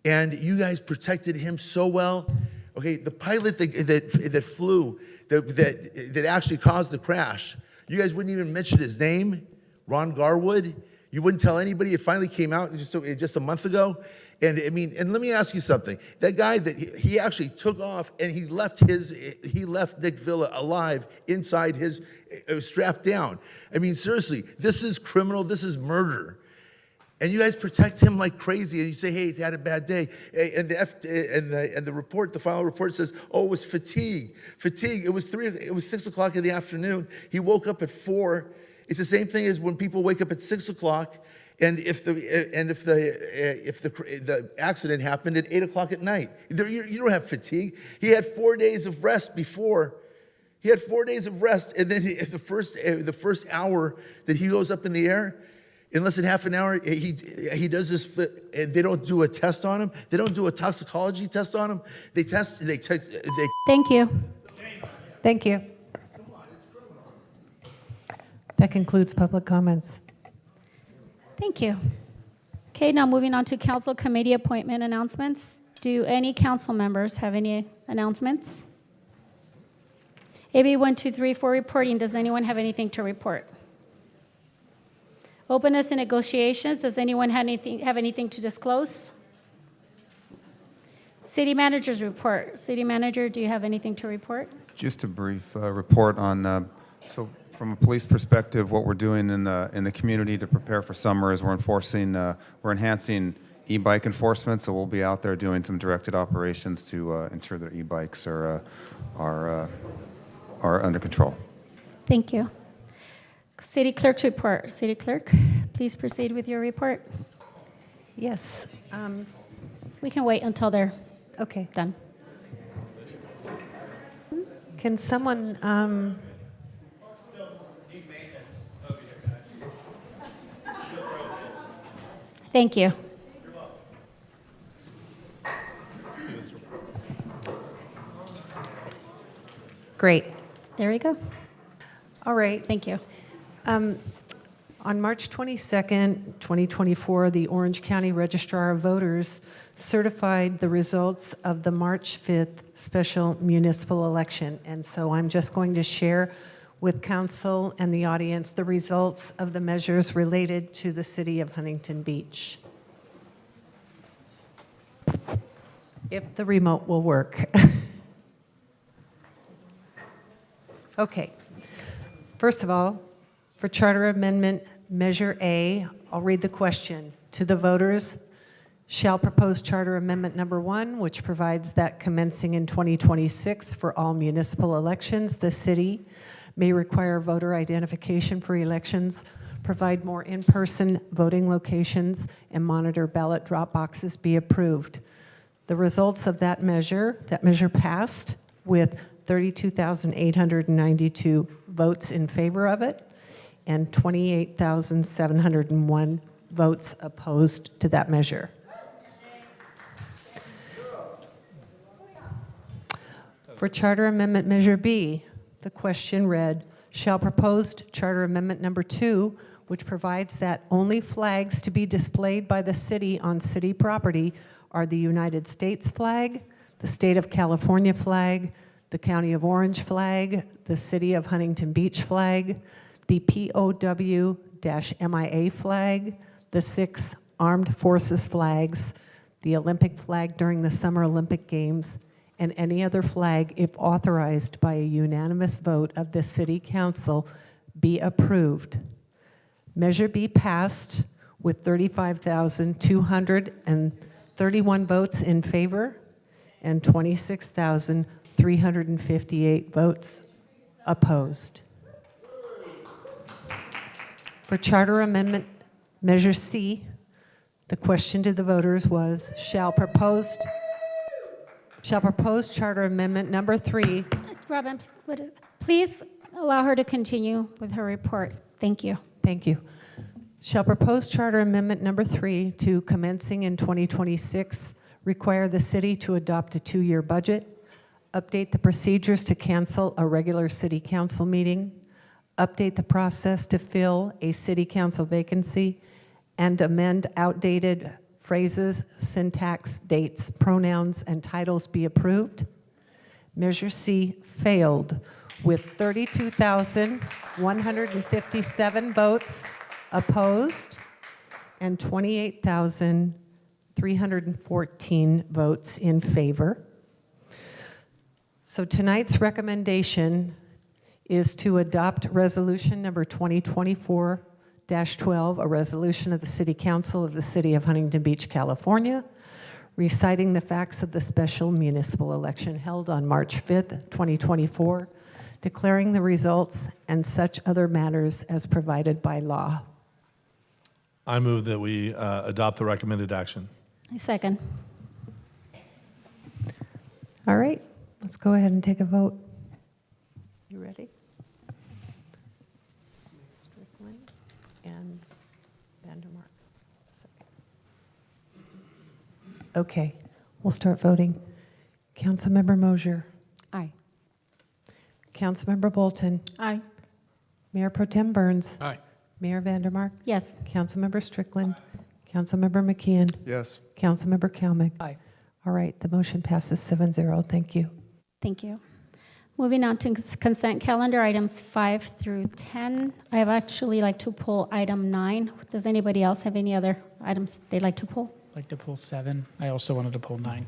and you guys protected him so well. Okay, the pilot that flew, that actually caused the crash, you guys wouldn't even mention his name, Ron Garwood. You wouldn't tell anybody. It finally came out just a month ago. And I mean, and let me ask you something. That guy that he actually took off and he left Nick Villa alive inside his, strapped down. I mean, seriously, this is criminal. This is murder. And you guys protect him like crazy, and you say, "Hey, he had a bad day." And the report, the final report says, "Oh, it was fatigue. Fatigue. It was 6 o'clock in the afternoon. He woke up at 4. It's the same thing as when people wake up at 6 o'clock, and if the accident happened at 8 o'clock at night, you don't have fatigue. He had 4 days of rest before. He had 4 days of rest, and then the first hour that he goes up in the air, in less than half an hour, he does this, and they don't do a test on him. They don't do a toxicology test on him. They test. Thank you. Thank you. That concludes public comments. Thank you. Okay, now moving on to council committee appointment announcements. Do any council members have any announcements? AB 1234 reporting. Does anyone have anything to report? Openness and negotiations. Does anyone have anything to disclose? City manager's report. City manager, do you have anything to report? Just a brief report on, so from a police perspective, what we're doing in the community to prepare for summer is we're enhancing e-bike enforcement, so we'll be out there doing some directed operations to ensure that e-bikes are under control. Thank you. City clerk's report. City clerk, please proceed with your report. Yes. We can wait until they're Okay. done. Can someone, Thank you. great. There we go. All right. Thank you. On March 22nd, 2024, the Orange County Registrar of Voters certified the results of the March 5th special municipal election. And so I'm just going to share with council and the audience the results of the measures related to the city of Huntington Beach. If the remote will work. Okay. First of all, for Charter Amendment Measure A, I'll read the question. To the voters, shall propose Charter Amendment Number 1, which provides that commencing in 2026 for all municipal elections, the city may require voter identification for elections, provide more in-person voting locations, and monitor ballot drop boxes be approved. The results of that measure passed with 32,892 votes in favor of it and 28,701 votes opposed to that measure. For Charter Amendment Measure B, the question read, shall proposed Charter Amendment Number 2, which provides that only flags to be displayed by the city on city property are the United States flag, the state of California flag, the County of Orange flag, the City of Huntington Beach flag, the POW-MIA flag, the 6 armed forces flags, the Olympic flag during the Summer Olympic Games, and any other flag, if authorized by a unanimous vote of the City Council, be approved. Measure B passed with 35,231 votes in favor and 26,358 votes opposed. For Charter Amendment Measure C, the question to the voters was, shall proposed Charter Amendment Number 3. Robin, please allow her to continue with her report. Thank you. Thank you. Shall proposed Charter Amendment Number 3 to commencing in 2026 require the city to adopt a 2-year budget, update the procedures to cancel a regular city council meeting, update the process to fill a city council vacancy, and amend outdated phrases, syntax, dates, pronouns, and titles be approved? Measure C failed with 32,157 votes opposed and 28,314 votes in favor. So tonight's recommendation is to adopt resolution number 2024-12, a resolution of the City Council of the City of Huntington Beach, California, reciting the facts of the special municipal election held on March 5th, 2024, declaring the results and such other matters as provided by law. I move that we adopt the recommended action. I second. All right, let's go ahead and take a vote. You ready? Strickland and Van Der Mark. Okay, we'll start voting. Councilmember Mosier. Aye. Councilmember Bolton. Aye. Mayor Pro Tem Burns. Aye. Mayor Van Der Mark. Yes. Councilmember Strickland. Councilmember McKeon? Yes. Councilmember Kalmick? Aye. All right, the motion passes 7-0. Thank you. Thank you. Moving on to consent calendar, items 5 through 10. I have actually like to pull item 9. Does anybody else have any other items they'd like to pull? I'd like to pull 7. I also wanted to pull 9.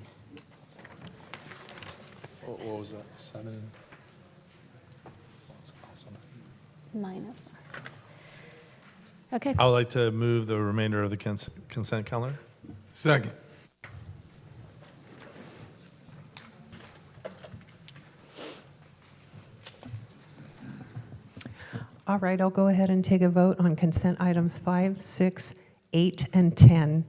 What was that? 7? 9 is. Okay. I would like to move the remainder of the consent calendar. Second. All right, I'll go ahead and take a vote on consent items 5, 6, 8, and 10.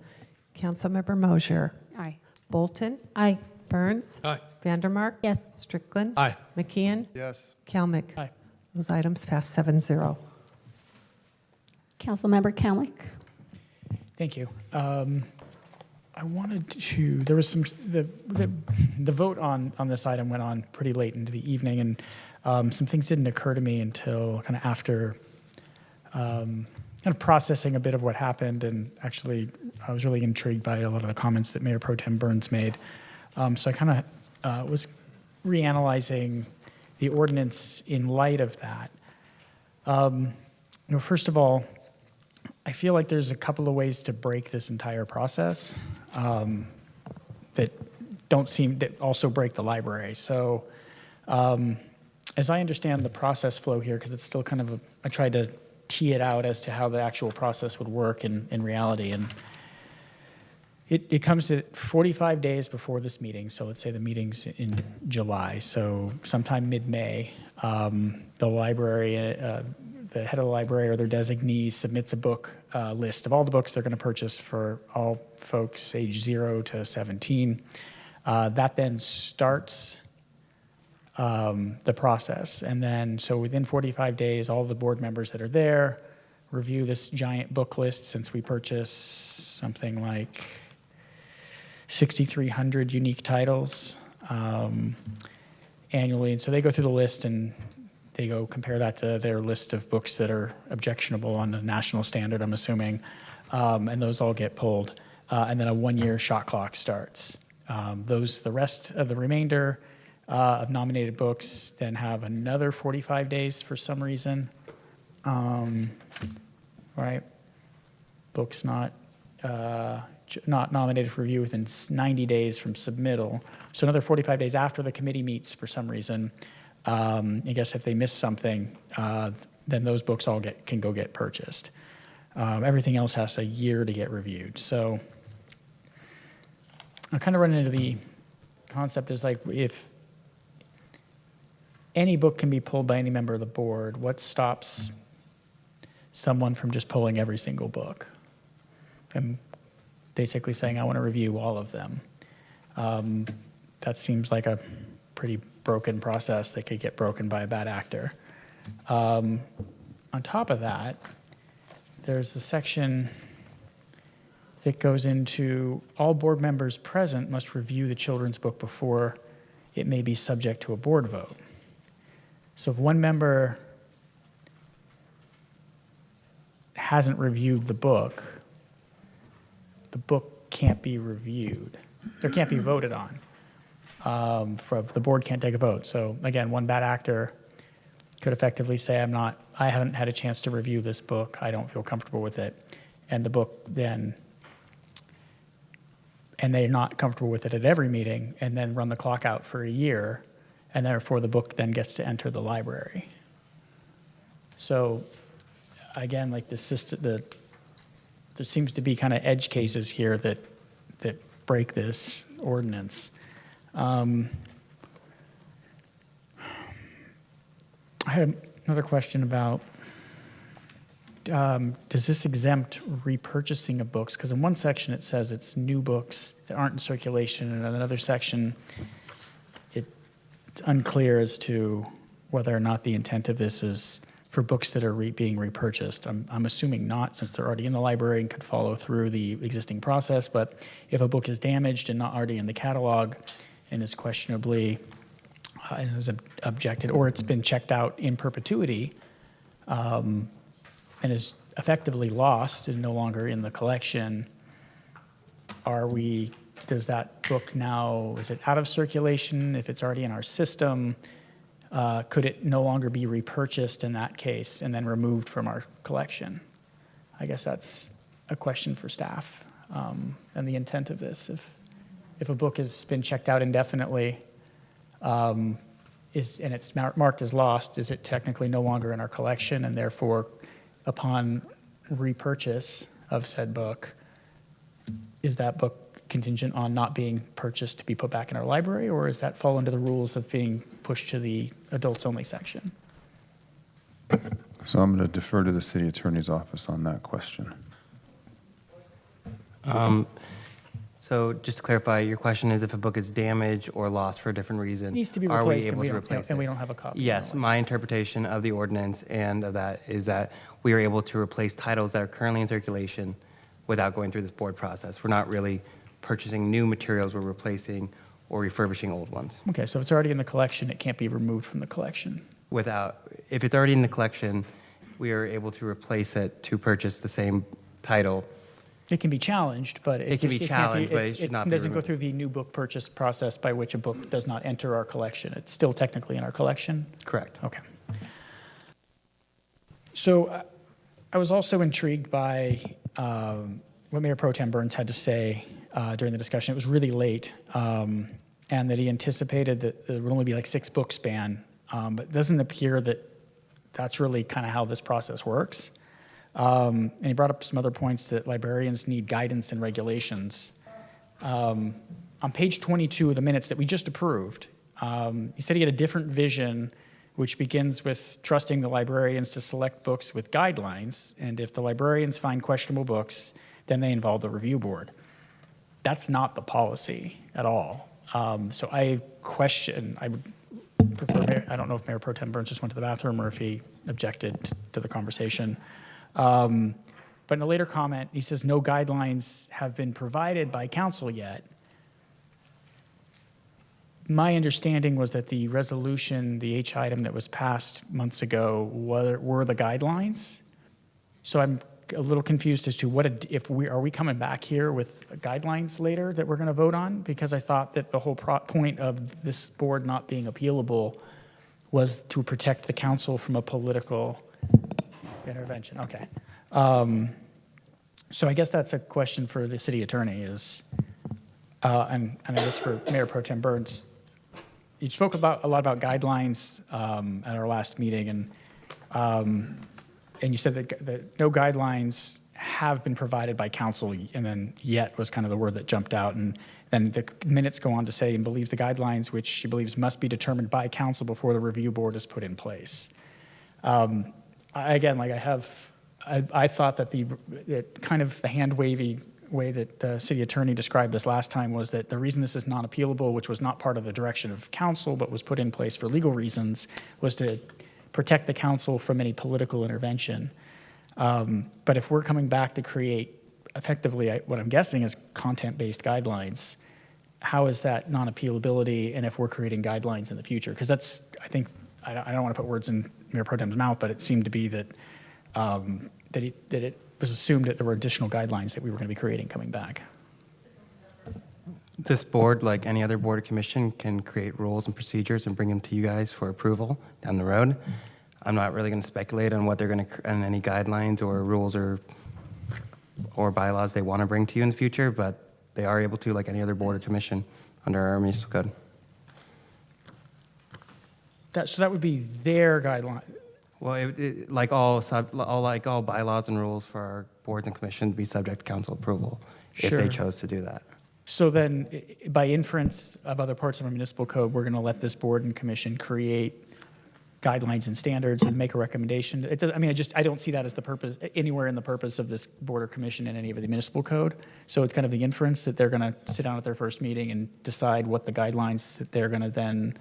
Councilmember Mosier? Aye. Bolton? Aye. Burns? Aye. Vandermark? Yes. Strickland? Aye. McKeon? Yes. Kalmick? Aye. Those items pass 7-0. Councilmember Kalmick. Thank you. I wanted to, there was some, the vote on this item went on pretty late into the evening, and some things didn't occur to me until kind of after kind of processing a bit of what happened, and actually I was really intrigued by a lot of the comments that Mayor Pro Tem Burns made. So I kind of was reanalyzing the ordinance in light of that. First of all, I feel like there's a couple of ways to break this entire process that also break the library. So as I understand the process flow here, because it's still kind of I tried to tee it out as to how the actual process would work in reality. And it comes to 45 days before this meeting. So let's say the meeting's in July. So sometime mid-May, the library, the head of the library or their designee submits a book list of all the books they're going to purchase for all folks age 0 to 17. That then starts the process. And then, so within 45 days, all the board members that are there review this giant book list, since we purchase something like 6,300 unique titles annually. And so they go through the list and they go compare that to their list of books that are objectionable on a national standard, I'm assuming, and those all get pulled. And then a 1-year shot clock starts. The rest of the remainder of nominated books then have another 45 days for some reason, right? Books not nominated for review within 90 days from submittal. So another 45 days after the committee meets for some reason. I guess if they miss something, then those books all can go get purchased. Everything else has a year to get reviewed. So I kind of run into the concept is like, if any book can be pulled by any member of the board, what stops someone from just pulling every single book? I'm basically saying I want to review all of them. That seems like a pretty broken process that could get broken by a bad actor. On top of that, there's the section that goes into all board members present must review the children's book before it may be subject to a board vote. So if one member hasn't reviewed the book can't be reviewed, or can't be voted on. The board can't take a vote. So again, one bad actor could effectively say, I haven't had a chance to review this book, I don't feel comfortable with it. And the book then, and they're not comfortable with it at every meeting, and then run the clock out for a year, and therefore the book then gets to enter the library. So again, like the system, there seems to be kind of edge cases here that break this ordinance. I had another question about, does this exempt repurchasing of books? Because in one section it says it's new books that aren't in circulation, and in another section it's unclear as to whether or not the intent of this is for books that are being repurchased. I'm assuming not, since they're already in the library and could follow through the existing process. But if a book is damaged and not already in the catalog and is questionably and is objected, or it's been checked out in perpetuity and is effectively lost and no longer in the collection, does that book now, is it out of circulation? If it's already in our system, could it no longer be repurchased in that case and then removed from our collection? I guess that's a question for staff and the intent of this. If a book has been checked out indefinitely and it's marked as lost, is it technically no longer in our collection, and therefore upon repurchase of said book, is that book contingent on not being purchased to be put back in our library, or does that fall under the rules of being pushed to the adults only section? So I'm going to defer to the city attorney's office on that question. So just to clarify, your question is if a book is damaged or lost for a different reason, It needs to be are we replaced, able and to replace it? we don't have a copy. Yes, my interpretation of the ordinance and of that is that we are able to replace titles that are currently in circulation without going through this board process. We're not really purchasing new materials, we're replacing or refurbishing old ones. Okay, so if it's already in the collection, it can't be removed from the collection. If it's already in the collection, we are able to replace it to purchase the same title. It can be challenged, but It can be challenged, but it should not be doesn't go removed. through the new book purchase process by which a book does not enter our collection. It's still technically in our collection? Correct. Okay. So I was also intrigued by what Mayor Pro Tem Burns had to say during the discussion. It was really late, and that he anticipated that there would only be like 6 books banned, but it doesn't appear that that's really kind of how this process works. And he brought up some other points that librarians need guidance and regulations. On page 22 of the minutes that we just approved, he said he had a different vision, which begins with trusting the librarians to select books with guidelines, and if the librarians find questionable books, then they involve the review board. That's not the policy at all. So I would prefer, I don't know if Mayor Pro Tem Burns just went to the bathroom or if he objected to the conversation. But in a later comment, he says no guidelines have been provided by council yet. My understanding was that the resolution, the H item that was passed months ago, were the guidelines. So I'm a little confused as to are we coming back here with guidelines later that we're going to vote on? Because I thought that the whole point of this board not being appealable was to protect the council from a political intervention. Okay. So I guess that's a question for the city attorney is, and I guess for Mayor Pro Tem Burns, you spoke a lot about guidelines at our last meeting, and you said that no guidelines have been provided by council, and then yet was kind of the word that jumped out. And then the minutes go on to say, and believes the guidelines, which she believes must be determined by council before the review board is put in place. Again, like I thought that kind of the hand-wavy way that the city attorney described this last time was that the reason this is non-appealable, which was not part of the direction of council, but was put in place for legal reasons, was to protect the council from any political intervention. But if we're coming back to create effectively what I'm guessing is content-based guidelines, how is that non-appealability, and if we're creating guidelines in the future? Because that's, I think, I don't want to put words in Mayor Pro Tem's mouth, but it seemed to be that that it was assumed that there were additional guidelines that we were going to be creating coming back. This board, like any other board or commission, can create rules and procedures and bring them to you guys for approval down the road. I'm not really going to speculate on what they're going to, on any guidelines or rules or bylaws they want to bring to you in the future, but they are able to, like any other board or commission, under our municipal code. So that would be their guideline. Well, like all bylaws and rules for our boards and commissions, be subject to council approval if they Sure. chose to do that. So then, by inference of other parts of our municipal code, we're going to let this board and commission create guidelines and standards and make a recommendation. It does, I mean, I don't see that as the purpose, anywhere in the purpose of this board or commission in any of the municipal code. So it's kind of the inference that they're going to sit down at their first meeting and decide what the guidelines that they're going to then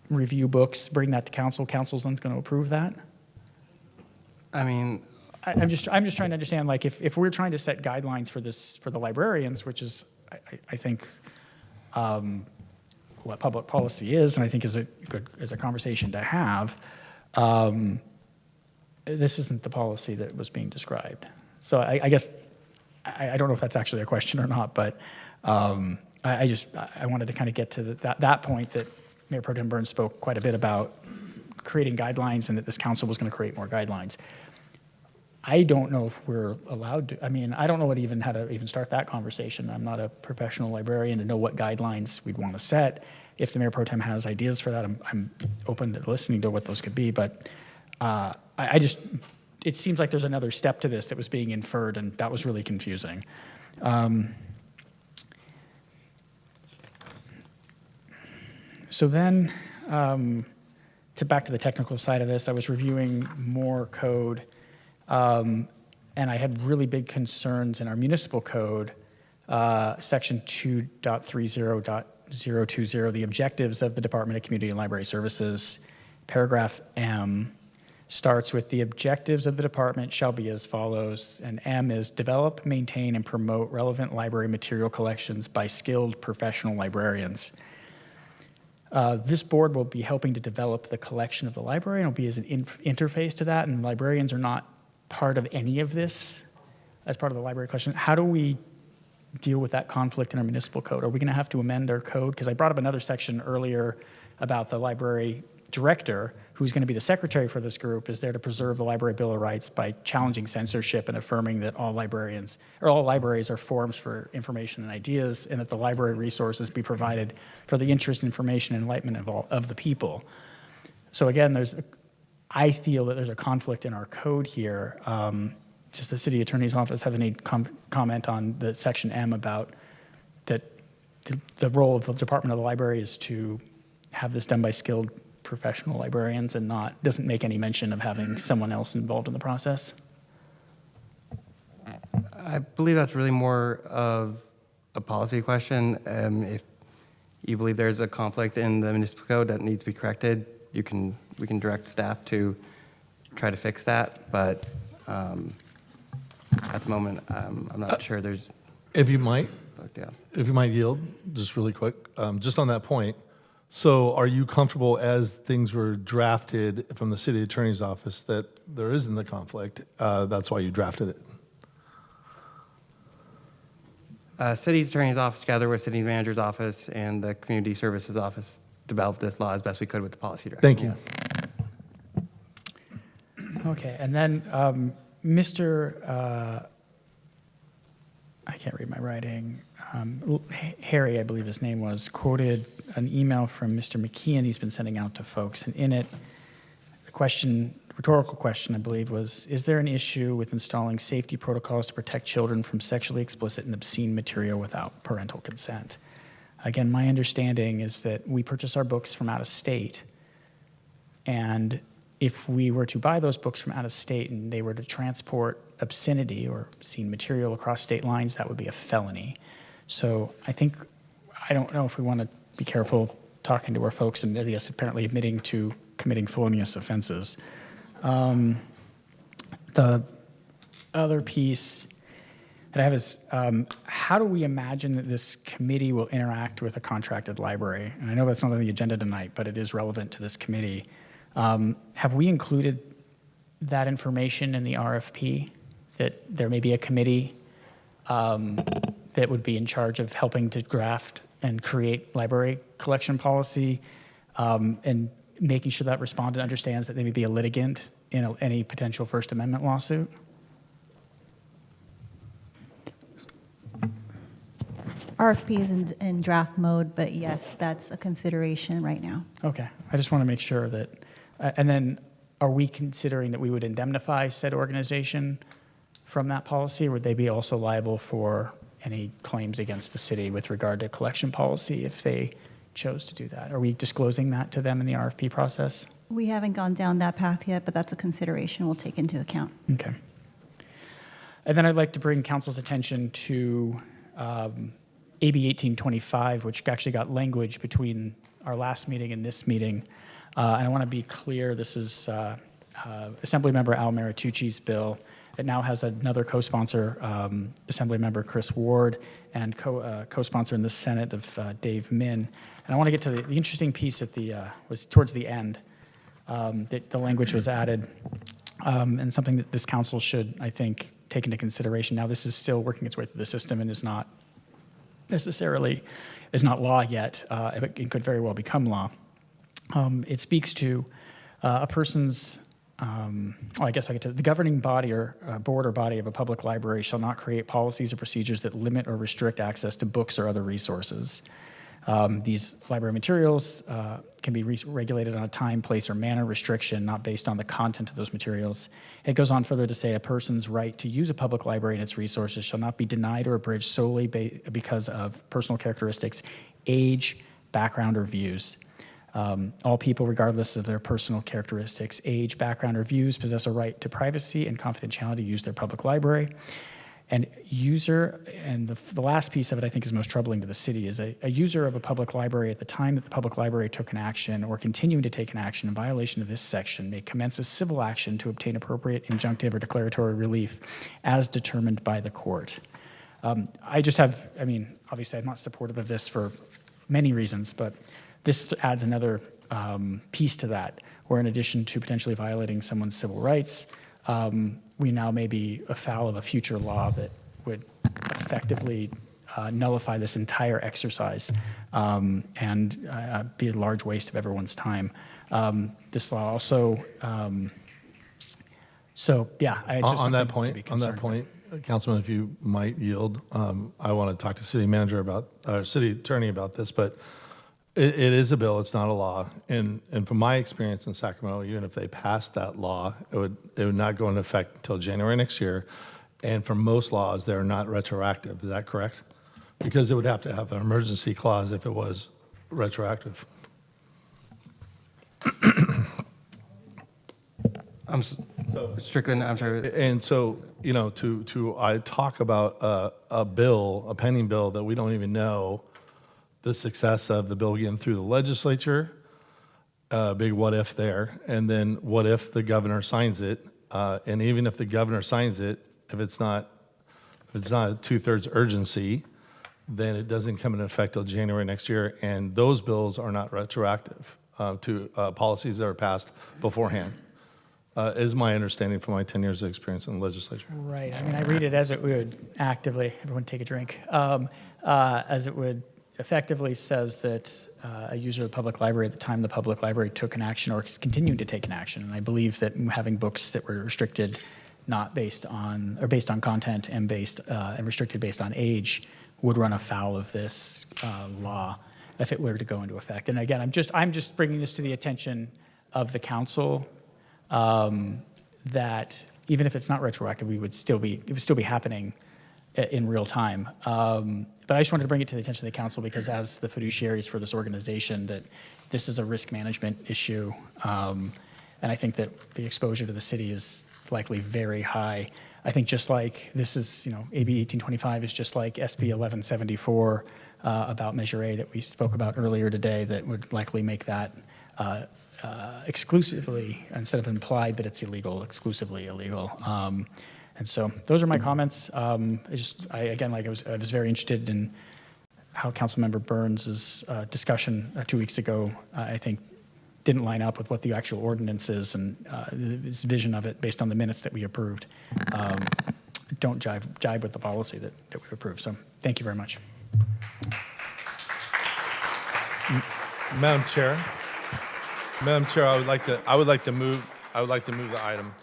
review books, bring that to council. Council's then going to approve that. I mean, I'm just trying to understand, like, if we're trying to set guidelines for this, for the librarians, which is, I think, what public policy is, and I think is a conversation to have, this isn't the policy that was being described. So I guess I don't know if that's actually a question or not, but I wanted to kind of get to that point that Mayor Pro Tem Burns spoke quite a bit about creating guidelines and that this council was going to create more guidelines. I don't know if we're allowed to. I mean, I don't know how to even start that conversation. I'm not a professional librarian to know what guidelines we'd want to set. If the Mayor Pro Tem has ideas for that, I'm open to listening to what those could be. But it seems like there's another step to this that was being inferred, and that was really confusing. So then, back to the technical side of this, I was reviewing more code, and I had really big concerns in our municipal code, section 2.30.020, the objectives of the Department of Community and Library Services. Paragraph M starts with the objectives of the department shall be as follows, and M is develop, maintain, and promote relevant library material collections by skilled professional librarians. This board will be helping to develop the collection of the library and will be as an interface to that, and librarians are not part of any of this as part of the library collection. How do we deal with that conflict in our municipal code? Are we going to have to amend our code? Because I brought up another section earlier about the library director, who's going to be the secretary for this group, is there to preserve the Library Bill of Rights by challenging censorship and affirming that all libraries are forums for information and ideas, and that the library resources be provided for the interest, information, and enlightenment of the people. So again, I feel that there's a conflict in our code here. Does the city attorney's office have any comment on the section M about that the role of the Department of the Library is to have this done by skilled professional librarians and doesn't make any mention of having someone else involved in the process? I believe that's really more of a policy question. If you believe there's a conflict in the municipal code that needs to be corrected, we can direct staff to try to fix that. But at the moment, I'm not sure there's. If you might yield, just really quick, just on that point. So are you comfortable, as things were drafted from the city attorney's office, that there isn't the conflict? That's why you drafted it. City attorney's office, together with city manager's office and the community services office, developed this law as best we could with the policy direction. Thank you. Yes. Okay, and then Mr. I can't read my writing. Harry, I believe his name was, quoted an email from Mr. McKeon he's been sending out to folks, and in it, the rhetorical question, I believe, was, is there an issue with installing safety protocols to protect children from sexually explicit and obscene material without parental consent? Again, my understanding is that we purchase our books from out of state, and if we were to buy those books from out of state and they were to transport obscenity or obscene material across state lines, that would be a felony. So I don't know if we want to be careful talking to our folks and yes, apparently admitting to committing felonious offenses. The other piece that I have is, how do we imagine that this committee will interact with a contracted library? And I know that's not on the agenda tonight, but it is relevant to this committee. Have we included that information in the RFP, that there may be a committee that would be in charge of helping to draft and create library collection policy, and making sure that respondent understands that they may be a litigant in any potential First Amendment lawsuit? RFP is in draft mode, but yes, that's a consideration right now. Okay, I just want to make sure that, and then are we considering that we would indemnify said organization from that policy, or would they be also liable for any claims against the city with regard to collection policy if they chose to do that? Are we disclosing that to them in the RFP process? We haven't gone down that path yet, but that's a consideration we'll take into account. Okay. And then I'd like to bring council's attention to AB 1825, which actually got language between our last meeting and this meeting. And I want to be clear, this is Assemblymember Al Maritucci's bill. It now has another co-sponsor, Assemblymember Chris Ward, and co-sponsor in the Senate of Dave Min. And I want to get to the interesting piece at was towards the end, that the language was added, and something that this council should, I think, take into consideration. Now, this is still working its way through the system and is not law yet. It could very well become law. It speaks to a person's, the governing body or board or body of a public library shall not create policies or procedures that limit or restrict access to books or other resources. These library materials can be regulated on a time, place, or manner restriction, not based on the content of those materials. It goes on further to say a person's right to use a public library and its resources shall not be denied or abridged solely because of personal characteristics, age, background, or views. All people, regardless of their personal characteristics, age, background, or views, possess a right to privacy and confidentiality to use their public library. And the last piece of it I think is most troubling to the city is a user of a public library at the time that the public library took an action or continuing to take an action in violation of this section may commence a civil action to obtain appropriate injunctive or declaratory relief as determined by the court. Obviously I'm not supportive of this for many reasons, but this adds another piece to that, where in addition to potentially violating someone's civil rights, we now may be afoul of a future law that would effectively nullify this entire exercise and be a large waste of everyone's time. This law also, On that point, Councilman, if you might yield, I want to talk to city attorney about this, but it is a bill, it's not a law. And from my experience in Sacramento, even if they passed that law, it would not go into effect until January next year. And for most laws, they're not retroactive. Is that correct? Because it would have to have an emergency clause if it was retroactive. Strickland, I'm sorry. And so, I talk about a pending bill that we don't even know the success of the bill getting through the legislature, big what if there, and then what if the governor signs it, and even if the governor signs it, if it's not a 2/3 urgency, then it doesn't come into effect till January next year, and those bills are not retroactive to policies that are passed beforehand, is my understanding from my 10 years of experience in the legislature. Right, I read it as it would actively, everyone take a drink, as it would effectively says that a user of the public library at the time the public library took an action or is continuing to take an action. And I believe that having books that were restricted not based on, or based on content and restricted based on age would run afoul of this law if it were to go into effect. And again, I'm just bringing this to the attention of the council that even if it's not retroactive, it would still be happening in real time. But I just wanted to bring it to the attention of the council because as the fiduciaries for this organization, that this is a risk management issue. And I think that the exposure to the city is likely very high. I think just like this is, AB 1825 is just like SB 1174 about Measure A that we spoke about earlier today that would likely make that exclusively, instead of implied that it's illegal, exclusively illegal. And so those are my comments. I was very interested in how Councilmember Burns' discussion 2 weeks ago, I think, didn't line up with what the actual ordinance is and his vision of it based on the minutes that we approved. Don't jibe with the policy that we approved. So thank you very much. Madam Chair, I would like to move the item.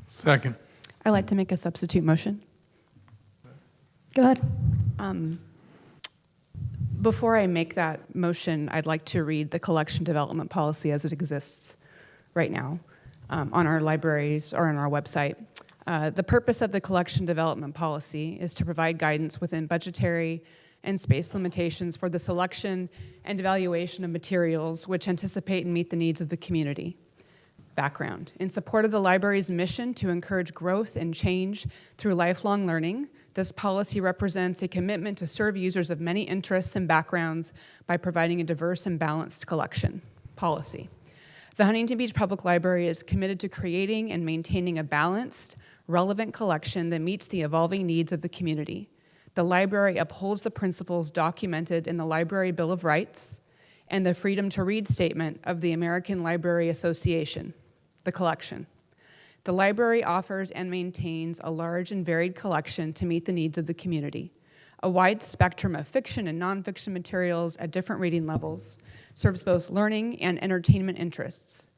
Second. I'd like to make a substitute motion. Go ahead. Before I make that motion, I'd like to read the collection development policy as it exists right now on our libraries or on our website. The purpose of the collection development policy is to provide guidance within budgetary and space limitations for the selection and evaluation of materials which anticipate and meet the needs of the community. Background. In support of the library's mission to encourage growth and change through lifelong learning, this policy represents a commitment to serve users of many interests and backgrounds by providing a diverse and balanced collection. Policy. The Huntington Beach Public Library is committed to creating and maintaining a balanced, relevant collection that meets the evolving needs of the community. The library upholds the principles documented in the Library Bill of Rights and the Freedom to Read statement of the American Library Association, the collection. The library offers and maintains a large and varied collection to meet the needs of the community. A wide spectrum of fiction and nonfiction materials at different reading levels serves both learning and entertainment interests.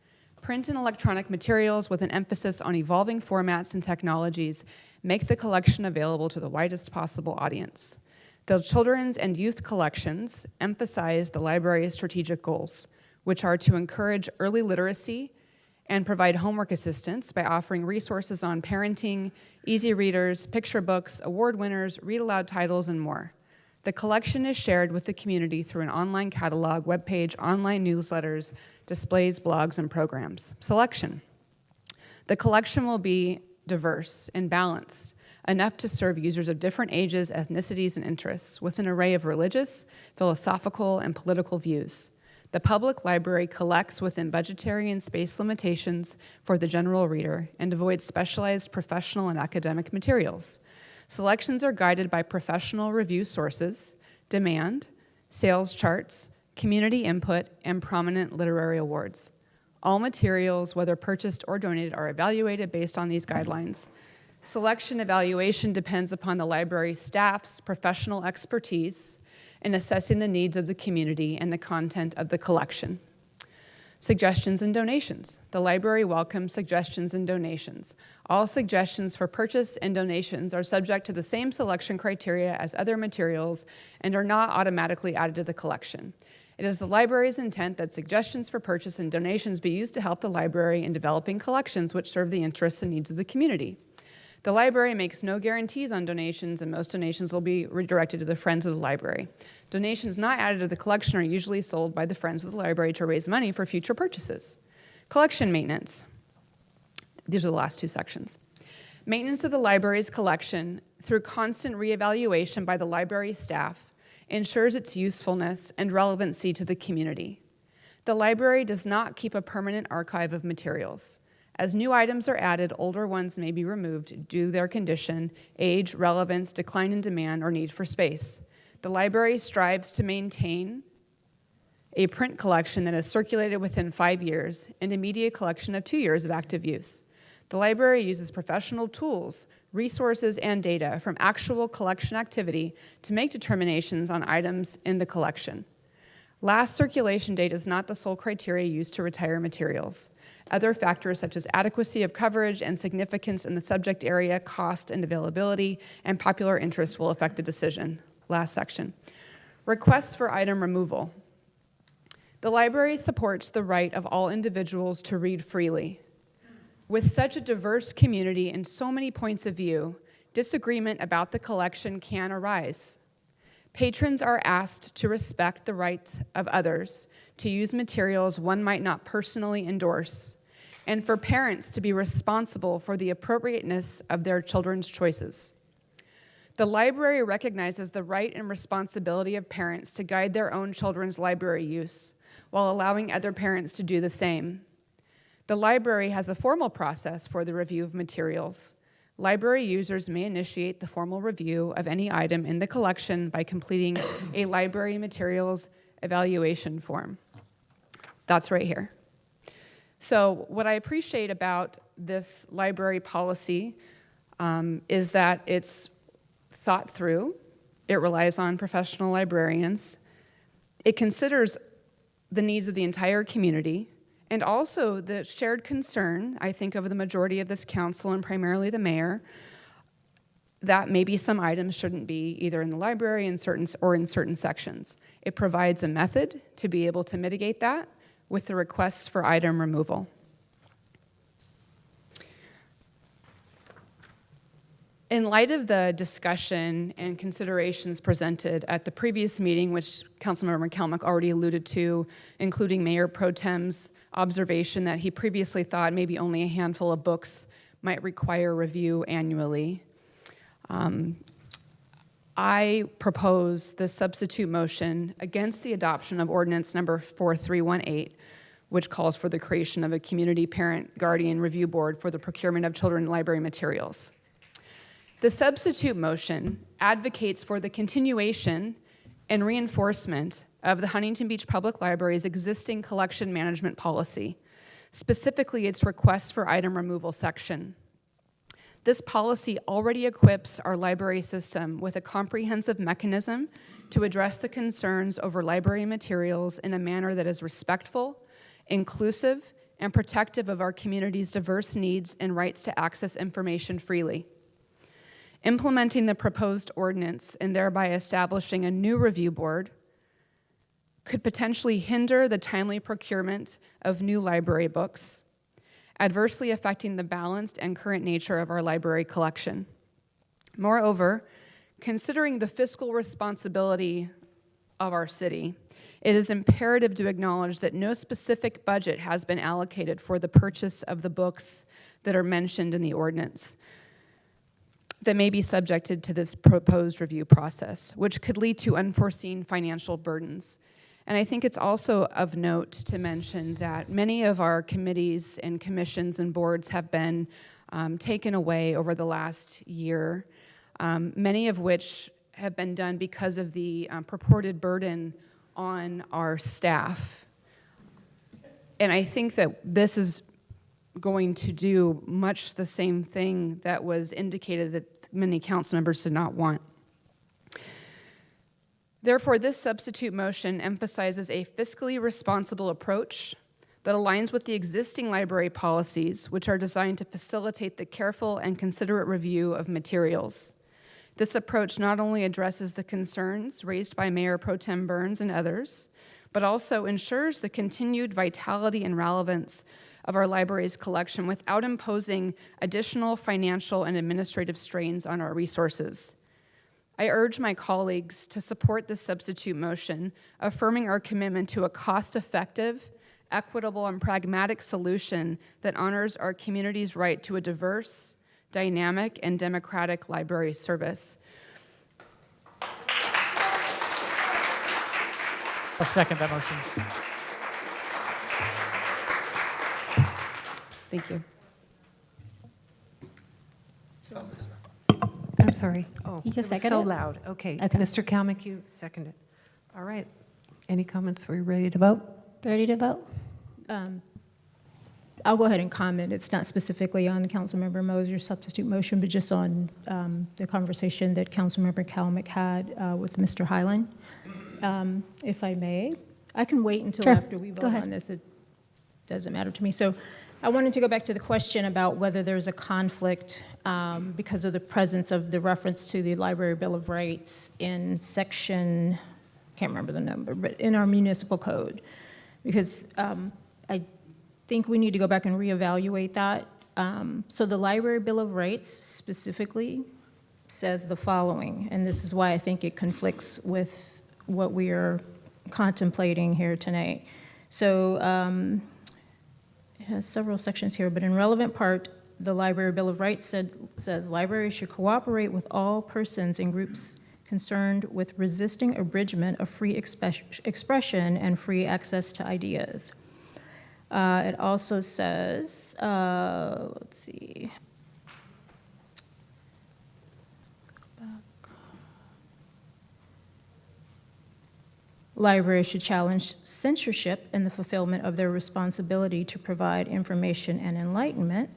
Print and electronic materials with an emphasis on evolving formats and technologies make the collection available to the widest possible audience. The children's and youth collections emphasize the library's strategic goals, which are to encourage early literacy and provide homework assistance by offering resources on parenting, easy readers, picture books, award winners, read-aloud titles, and more. The collection is shared with the community through an online catalog, webpage, online newsletters, displays, blogs, and programs. Selection. The collection will be diverse and balanced, enough to serve users of different ages, ethnicities, and interests, with an array of religious, philosophical, and political views. The public library collects within budgetary and space limitations for the general reader and avoids specialized professional and academic materials. Selections are guided by professional review sources, demand, sales charts, community input, and prominent literary awards. All materials, whether purchased or donated, are evaluated based on these guidelines. Selection evaluation depends upon the library staff's professional expertise in assessing the needs of the community and the content of the collection. Suggestions and donations. The library welcomes suggestions and donations. All suggestions for purchase and donations are subject to the same selection criteria as other materials and are not automatically added to the collection. It is the library's intent that suggestions for purchase and donations be used to help the library in developing collections which serve the interests and needs of the community. The library makes no guarantees on donations, and most donations will be redirected to the Friends of the Library. Donations not added to the collection are usually sold by the Friends of the Library to raise money for future purchases. Collection maintenance. These are the last two sections. Maintenance of the library's collection through constant reevaluation by the library staff ensures its usefulness and relevancy to the community. The library does not keep a permanent archive of materials. As new items are added, older ones may be removed due to their condition, age, relevance, decline in demand, or need for space. The library strives to maintain a print collection that is circulated within 5 years and a media collection of 2 years of active use. The library uses professional tools, resources, and data from actual collection activity to make determinations on items in the collection. Last circulation date is not the sole criteria used to retire materials. Other factors such as adequacy of coverage and significance in the subject area, cost and availability, and popular interest will affect the decision. Last section. Requests for item removal. The library supports the right of all individuals to read freely. With such a diverse community and so many points of view, disagreement about the collection can arise. Patrons are asked to respect the rights of others to use materials one might not personally endorse, and for parents to be responsible for the appropriateness of their children's choices. The library recognizes the right and responsibility of parents to guide their own children's library use, while allowing other parents to do the same. The library has a formal process for the review of materials. Library users may initiate the formal review of any item in the collection by completing a library materials evaluation form. That's right here. So what I appreciate about this library policy is that it's thought through, it relies on professional librarians, it considers the needs of the entire community, and also the shared concern, I think, of the majority of this council and primarily the mayor, that maybe some items shouldn't be either in the library in certain sections. It provides a method to be able to mitigate that with the requests for item removal. In light of the discussion and considerations presented at the previous meeting, which Councilmember McCalmick already alluded to, including Mayor Pro Tem's observation that he previously thought maybe only a handful of books might require review annually, I propose the substitute motion against the adoption of ordinance number 4318, which calls for the creation of a community parent guardian review board for the procurement of children's library materials. The substitute motion advocates for the continuation and reinforcement of the Huntington Beach Public Library's existing collection management policy. specifically its request for item removal section. This policy already equips our library system with a comprehensive mechanism to address the concerns over library materials in a manner that is respectful, inclusive, and protective of our community's diverse needs and rights to access information freely. Implementing the proposed ordinance and thereby establishing a new review board could potentially hinder the timely procurement of new library books, adversely affecting the balanced and current nature of our library collection. Moreover, considering the fiscal responsibility of our city, it is imperative to acknowledge that no specific budget has been allocated for the purchase of the books that are mentioned in the ordinance that may be subjected to this proposed review process, which could lead to unforeseen financial burdens. And I think it's also of note to mention that many of our committees and commissions and boards have been taken away over the last year, many of which have been done because of the purported burden on our staff. And I think that this is going to do much the same thing that was indicated that many council members did not want. Therefore, this substitute motion emphasizes a fiscally responsible approach that aligns with the existing library policies, which are designed to facilitate the careful and considerate review of materials. This approach not only addresses the concerns raised by Mayor Pro Tem Burns and others, but also ensures the continued vitality and relevance of our library's collection without imposing additional financial and administrative strains on our resources. I urge my colleagues to support this substitute motion, affirming our commitment to a cost-effective, equitable, and pragmatic solution that honors our community's right to a diverse, dynamic, and democratic library service. I'll second that motion. Thank you. I'm sorry. Oh, You it can was second so it? loud. Okay. Okay. Mr. Kalmick, you seconded. All right. Any comments? Are we ready to vote? Ready to vote? I'll go ahead and comment. It's not specifically on the Councilmember Moser's substitute motion, but just on the conversation that Councilmember Kalmick had with Mr. Highland. If I may, I can wait until Sure. after we Go vote ahead. on this. It doesn't matter to me. So I wanted to go back to the question about whether there's a conflict because of the presence of the reference to the Library Bill of Rights in section, can't remember the number, but in our municipal code. Because I think we need to go back and reevaluate that. So the Library Bill of Rights specifically says the following, and this is why I think it conflicts with what we are contemplating here tonight. So it has several sections here, but in relevant part, the Library Bill of Rights says libraries should cooperate with all persons and groups concerned with resisting abridgment of free expression and free access to ideas. It also says, let's see. Libraries should challenge censorship in the fulfillment of their responsibility to provide information and enlightenment.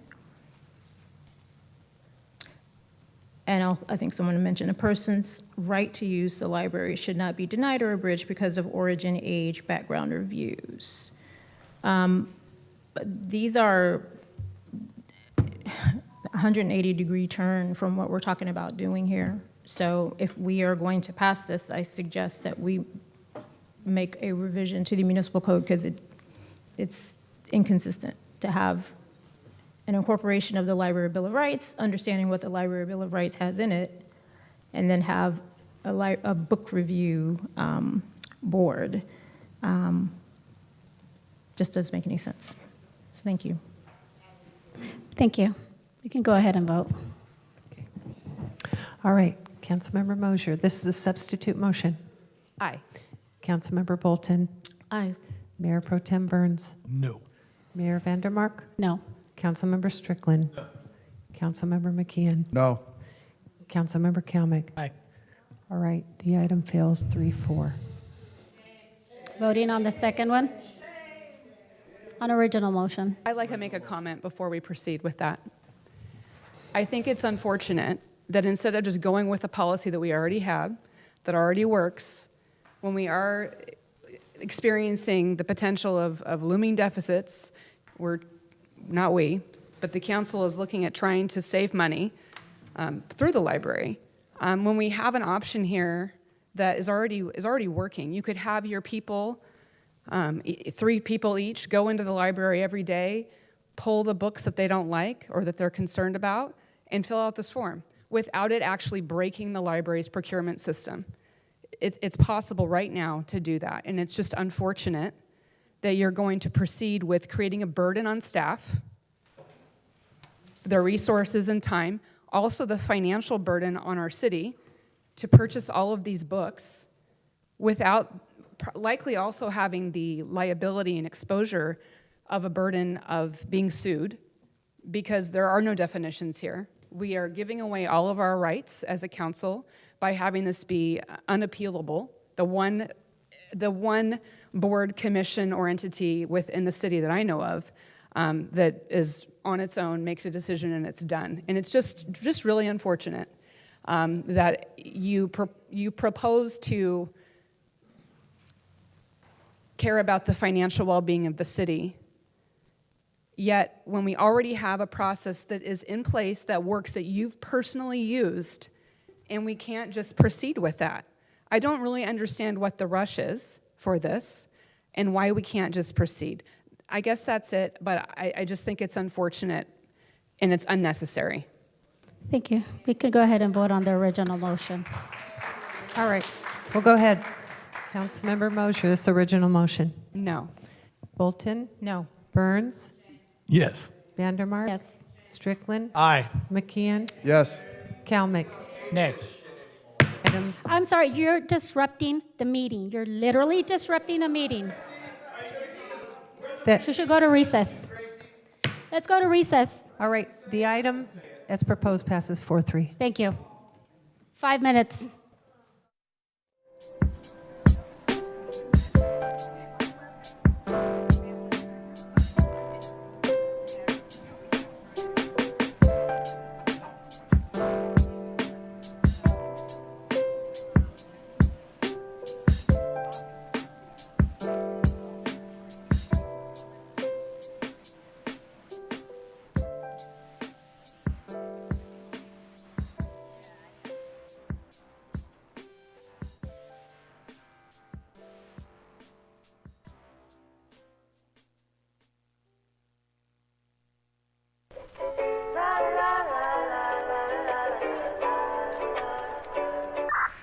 And I think someone mentioned a person's right to use the library should not be denied or abridged because of origin, age, background, or views. But these are 180-degree turn from what we're talking about doing here. So if we are going to pass this, I suggest that we make a revision to the municipal code because it's inconsistent to have an incorporation of the Library Bill of Rights, understanding what the Library Bill of Rights has in it, and then have a book review board. Just doesn't make any sense. So thank you. Thank you. You can go ahead and vote. All right. Councilmember Mosier, this is a substitute motion. Aye. Councilmember Bolton. Aye. Mayor Pro Tem Burns. No. Mayor Van Der Mark. No. Councilmember Strickland. No. Councilmember McKeon. No. Councilmember Kalmick. Aye. All right. The item fails 3-4. Voting on the second one? On original motion. I'd like to make a comment before we proceed with that. I think it's unfortunate that instead of just going with a policy that we already have, that already works, when we are experiencing the potential of looming deficits, not we, but the council is looking at trying to save money through the library. When we have an option here that is already working, you could have your people, 3 people each, go into the library every day, pull the books that they don't like or that they're concerned about, and fill out this form without it actually breaking the library's procurement system. It's possible right now to do that, and it's just unfortunate that you're going to proceed with creating a burden on staff, their resources and time, also the financial burden on our city to purchase all of these books without likely also having the liability and exposure of a burden of being sued, because there are no definitions here. We are giving away all of our rights as a council by having this be unappealable, the one board, commission, or entity within the city that I know of that is on its own, makes a decision, and it's done. And it's just really unfortunate that you propose to care about the financial well-being of the city, yet when we already have a process that is in place that works, that you've personally used, and we can't just proceed with that. I don't really understand what the rush is for this and why we can't just proceed. I guess that's it, but I just think it's unfortunate and it's unnecessary. Thank you. We could go ahead and vote on the original motion. All right, we'll go ahead. Councilmember Moses, original motion. No. Bolton? No. Burns? Yes. Van Der Mark? Yes. Strickland? Aye. McKeon? Yes. Kalmick? Nay. Item. I'm sorry, you're disrupting the meeting. You're literally disrupting the meeting. That, We should go to recess. Let's go to recess. all right, the item as proposed passes 4-3. Thank you. 5 minutes.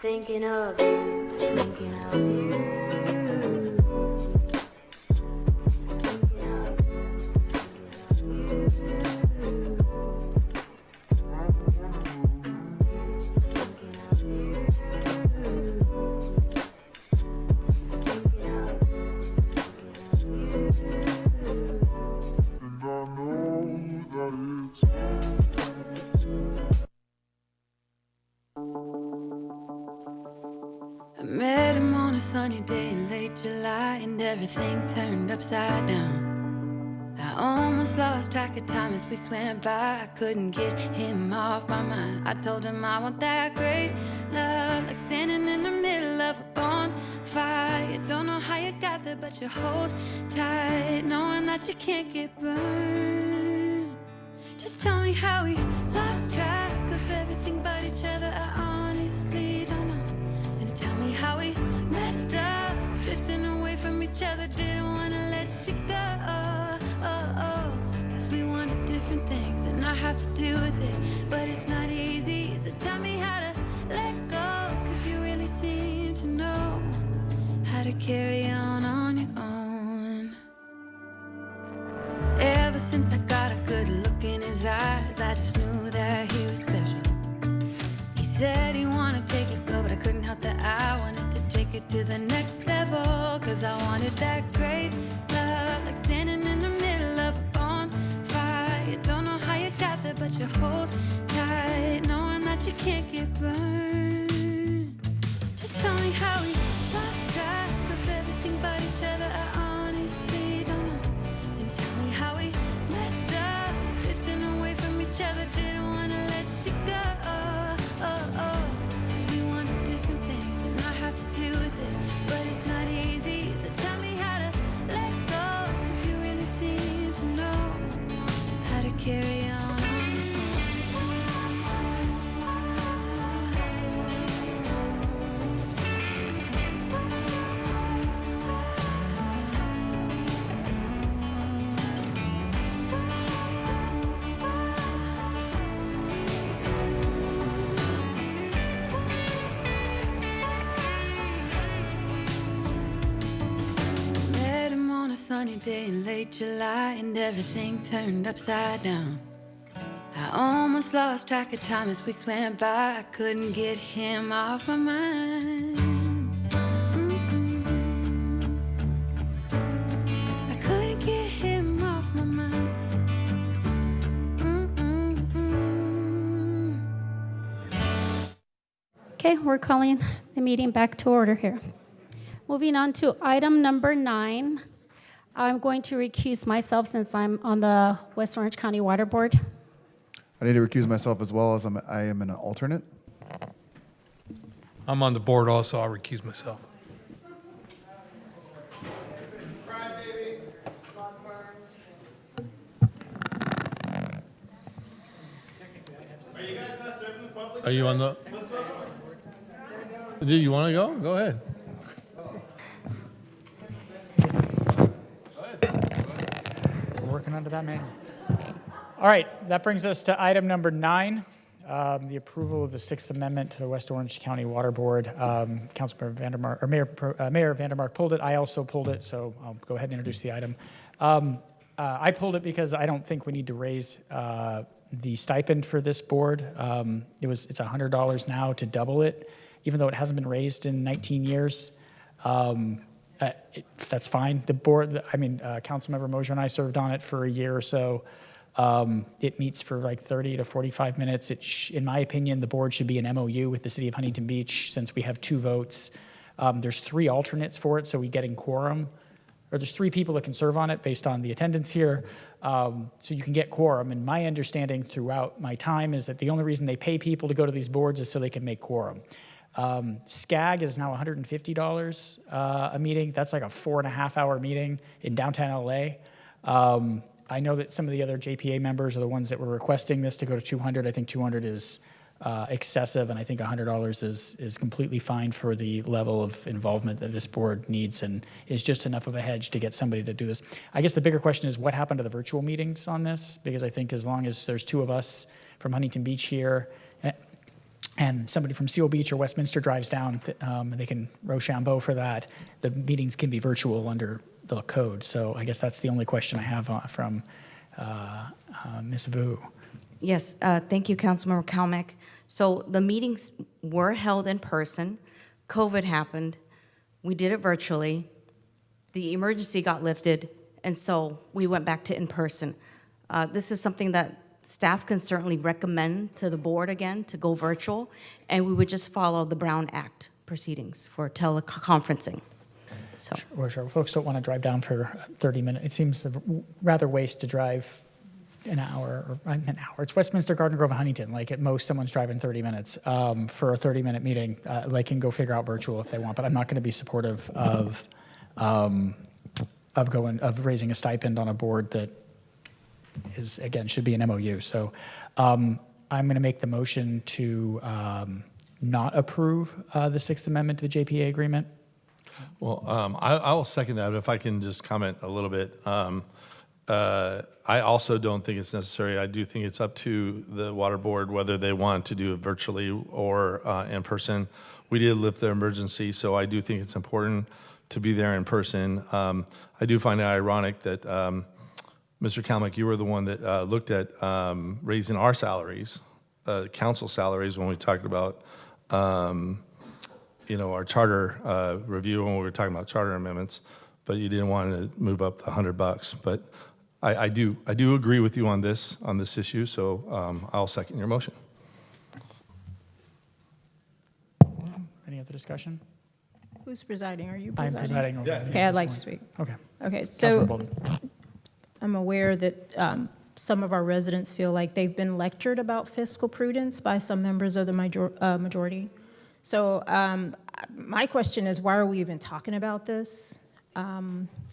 Thinking of you, thinking of you. I met him on a sunny day in late July, and everything turned upside down. I almost lost track of time as weeks went by. I couldn't get him off my mind. I told him I want that great love, like standing in the middle of a bonfire. You don't know how you got there, but you hold tight, knowing that you can't get burned. Just tell me how we lost track of everything but each other. I honestly don't know. And tell me how we messed up, drifting away from each other. Didn't want to let you go. Cause we wanted different things, and I have to deal with it, but it's not easy. So tell me how to let go, cause you really seem to know how to carry on your own. Ever since I got a good look in his eyes, I just knew that he was special. He said he wanted to take it slow, but I couldn't help that I wanted to take it to the next level. Cause I wanted that great love, like standing in the middle of a bonfire. You don't know how you got there, but you hold tight, knowing that you can't get burned. Just tell me how we lost track of everything but each other. I honestly don't know. And sunny day in late July and everything turned upside down. I almost lost track of time as weeks went by. I couldn't get him off my mind. I couldn't get him off my mind. Okay, we're calling the meeting back to order here. Moving on to item number 9. I'm going to recuse myself since I'm on the West Orange County Water Board. I need to recuse myself as well as I am an alternate. I'm on the board also. I'll recuse myself. Are you on the? Do you want to go? Go ahead. We're working under that manual. All right, that brings us to item number 9, the approval of the 6th Amendment to the West Orange County Water Board. Councilmember Van Der Mark, or Mayor Van Der Mark pulled it. I also pulled it, so I'll go ahead and introduce the item. I pulled it because I don't think we need to raise the stipend for this board. It's $100 now to double it, even though it hasn't been raised in 19 years. That's fine. The board, Councilmember Mosier and I served on it for a year or so. It meets for like 30 to 45 minutes. In my opinion, the board should be an MOU with the city of Huntington Beach since we have 2 votes. There's 3 alternates for it, so we get in quorum. Or there's 3 people that can serve on it based on the attendance here. So you can get quorum. And my understanding throughout my time is that the only reason they pay people to go to these boards is so they can make quorum. SCAG is now $150 a meeting. That's like a 4.5-hour meeting in downtown LA. I know that some of the other JPA members are the ones that were requesting this to go to 200. I think 200 is excessive, and I think $100 is completely fine for the level of involvement that this board needs and is just enough of a hedge to get somebody to do this. I guess the bigger question is what happened to the virtual meetings on this? Because I think as long as there's 2 of us from Huntington Beach here, and somebody from Seal Beach or Westminster drives down, and they can Rochambeau for that, the meetings can be virtual under the code. So I guess that's the only question I have from Ms. Vu. Yes, thank you, Councilmember Kalmek. So the meetings were held in person. COVID happened. We did it virtually. The emergency got lifted, and so we went back to in person. This is something that staff can certainly recommend to the board again to go virtual, and we would just follow the Brown Act proceedings for teleconferencing. So, sure. Folks don't want to drive down for 30 minutes. It seems rather waste to drive an hour. It's Westminster, Garden Grove, and Huntington. Like at most, someone's driving 30 minutes for a 30-minute meeting. They can go figure out virtual if they want, but I'm not going to be supportive of raising a stipend on a board that is, again, should be an MOU. So I'm going to make the motion to not approve the 6th Amendment to the JPA agreement. Well, I will second that, but if I can just comment a little bit. I also don't think it's necessary. I do think it's up to the water board whether they want to do it virtually or in person. We did lift the emergency, so I do think it's important to be there in person. I do find it ironic that Mr. Kalmek, you were the one that looked at raising our salaries, council salaries, when we talked about our charter review when we were talking about charter amendments, but you didn't want to move up the $100. But I do agree with you on this issue, so I'll second your motion. Any other discussion? Who's presiding? Are you I'm presiding? presiding over the Okay, I'd like to this speak. morning. Okay, Councilmember so Bolden. I'm aware that some of our residents feel like they've been lectured about fiscal prudence by some members of the majority. So my question is, why are we even talking about this?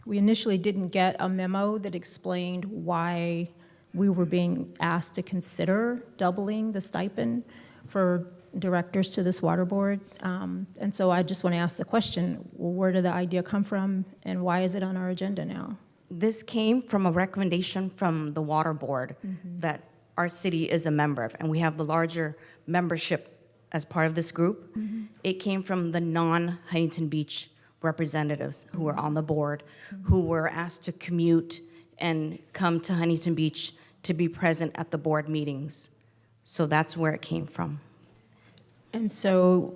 We initially didn't get a memo that explained why we were being asked to consider doubling the stipend for directors to this water board. And so I just want to ask the question, well, where did the idea come from and why is it on our agenda now? This came from a recommendation from the water board that our city is a member of, and we have the larger membership as part of this group. It came from the non-Huntington Beach representatives who were on the board, who were asked to commute and come to Huntington Beach to be present at the board meetings. So that's where it came from. And so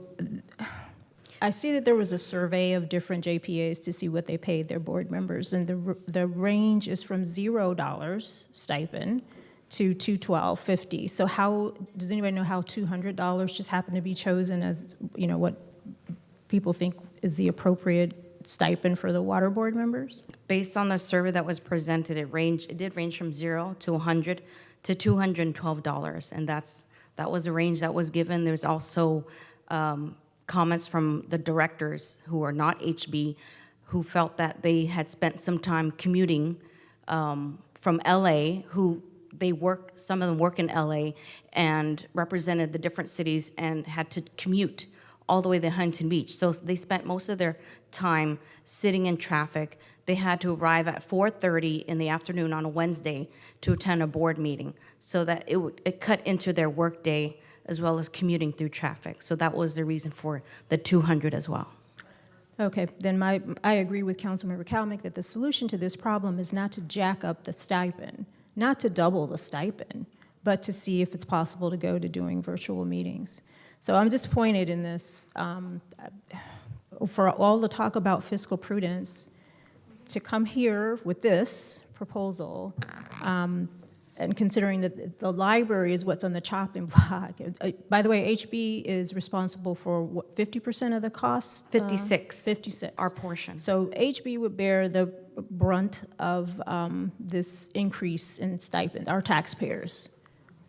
I see that there was a survey of different JPAs to see what they paid their board members, and the range is from $0 stipend to $212.50. So how, does anybody know how $200 just happened to be chosen as, you know, what people think is the appropriate stipend for the water board members? Based on the survey that was presented, it did range from 0 to 100 to $212, and that was the range that was given. There's also comments from the directors who are not HB, who felt that they had spent some time commuting from LA, some of them work in LA and represented the different cities and had to commute all the way to Huntington Beach. So they spent most of their time sitting in traffic. They had to arrive at 4:30 in the afternoon on a Wednesday to attend a board meeting, so that it cut into their workday as well as commuting through traffic. So that was the reason for the 200 as well. Okay, then I agree with Councilmember Kalmick that the solution to this problem is not to jack up the stipend, not to double the stipend, but to see if it's possible to go to doing virtual meetings. So I'm disappointed in this. For all the talk about fiscal prudence, to come here with this proposal, and considering that the library is what's on the chopping block. By the way, HB is responsible for what, 50% of the cost? 56. 56. Our portion. So HB would bear the brunt of this increase in stipend. Our taxpayers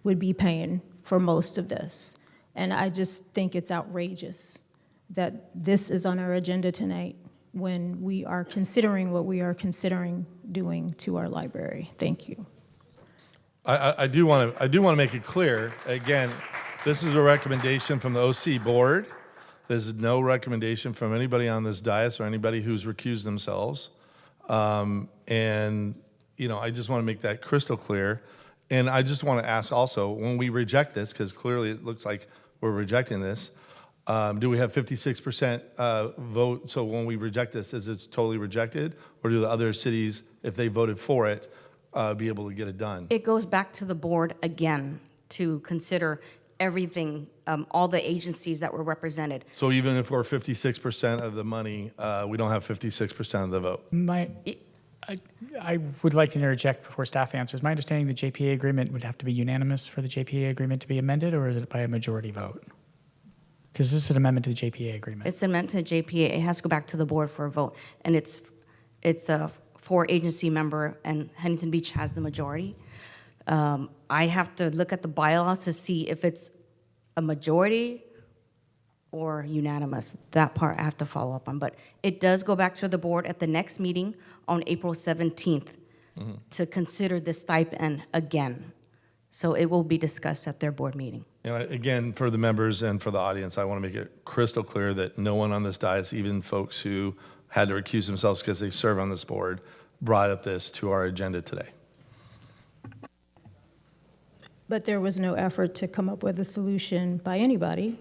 would be paying for most of this. And I just think it's outrageous that this is on our agenda tonight when we are considering what we are considering doing to our library. Thank you. I do want to make it clear, again, this is a recommendation from the OC board. There's no recommendation from anybody on this dais or anybody who's recused themselves. And, you know, I just want to make that crystal clear. And I just want to ask also, when we reject this, because clearly it looks like we're rejecting this, do we have 56% vote? So when we reject this, is it totally rejected? Or do the other cities, if they voted for it, be able to get it done? It goes back to the board again to consider everything, all the agencies that were represented. So even if we're 56% of the money, we don't have 56% of the vote? I would like to interject before staff answers. My understanding the JPA agreement would have to be unanimous for the JPA agreement to be amended, or is it by a majority vote? Because this is an amendment to the JPA agreement. It's an amendment to JPA. It has to go back to the board for a vote. And it's a 4-agency member, and Huntington Beach has the majority. I have to look at the bylaws to see if it's a majority or unanimous. That part I have to follow up on. But it does go back to the board at the next meeting on April 17th to consider the stipend again. So it will be discussed at their board meeting. And again, for the members and for the audience, I want to make it crystal clear that no one on this dais, even folks who had to recuse themselves because they serve on this board, brought up this to our agenda today. But there was no effort to come up with a solution by anybody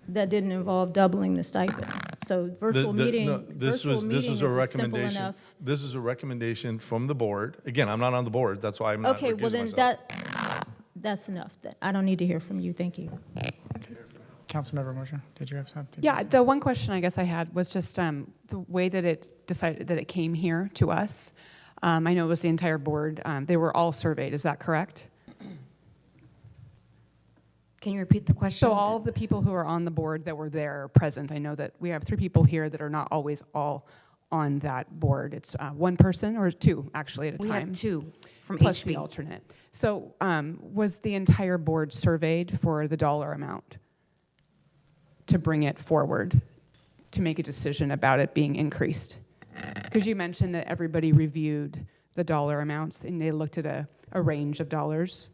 that didn't involve doubling the stipend. So virtual meeting, this was a recommendation. Simple enough. This is a recommendation from the board. Again, I'm not on the board. That's why I'm not Okay, well then myself. that's enough. I don't need to hear from you. Thank you. Councilmember Mosher, did you have something? Yeah, the one question I guess I had was just the way that it decided that it came here to us. I know it was the entire board. They were all surveyed. Is that correct? Can you repeat the question? So all of the people who are on the board that were there present, I know that we have 3 people here that are not always all on that board. It's one person or 2 actually at a time. We have 2 from plus HB. the alternate. So was the entire board surveyed for the dollar amount to bring it forward, to make a decision about it being increased? Because you mentioned that everybody reviewed the dollar amounts and they looked at a range of dollars.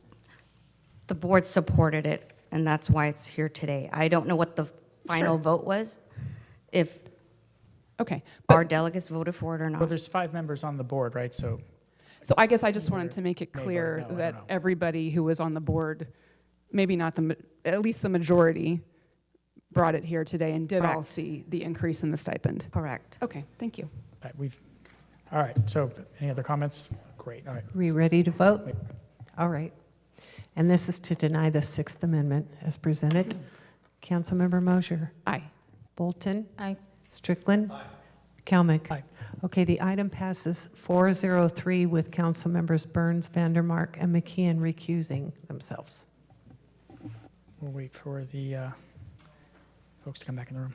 The board supported it, and that's why it's here today. I don't know what the final vote was, if our delegates voted for it or not. Well, there's 5 members on the board, right? So I guess I just wanted to make it May clear vote no, I that don't know. everybody who was on the board, maybe not at least the majority, brought it here today and did all Correct. see the increase in the stipend. Correct. Okay, thank you. All right, so any other comments? Great, all right. We ready to vote? All right. And this is to deny the Sixth Amendment as presented. Councilmember Mosier? Aye. Bolton? Aye. Strickland? Aye. Kalmick? Aye. Okay, the item passes 403 with Councilmembers Burns, Van Der Mark, and McKeon recusing themselves. We'll wait for the folks to come back in the room.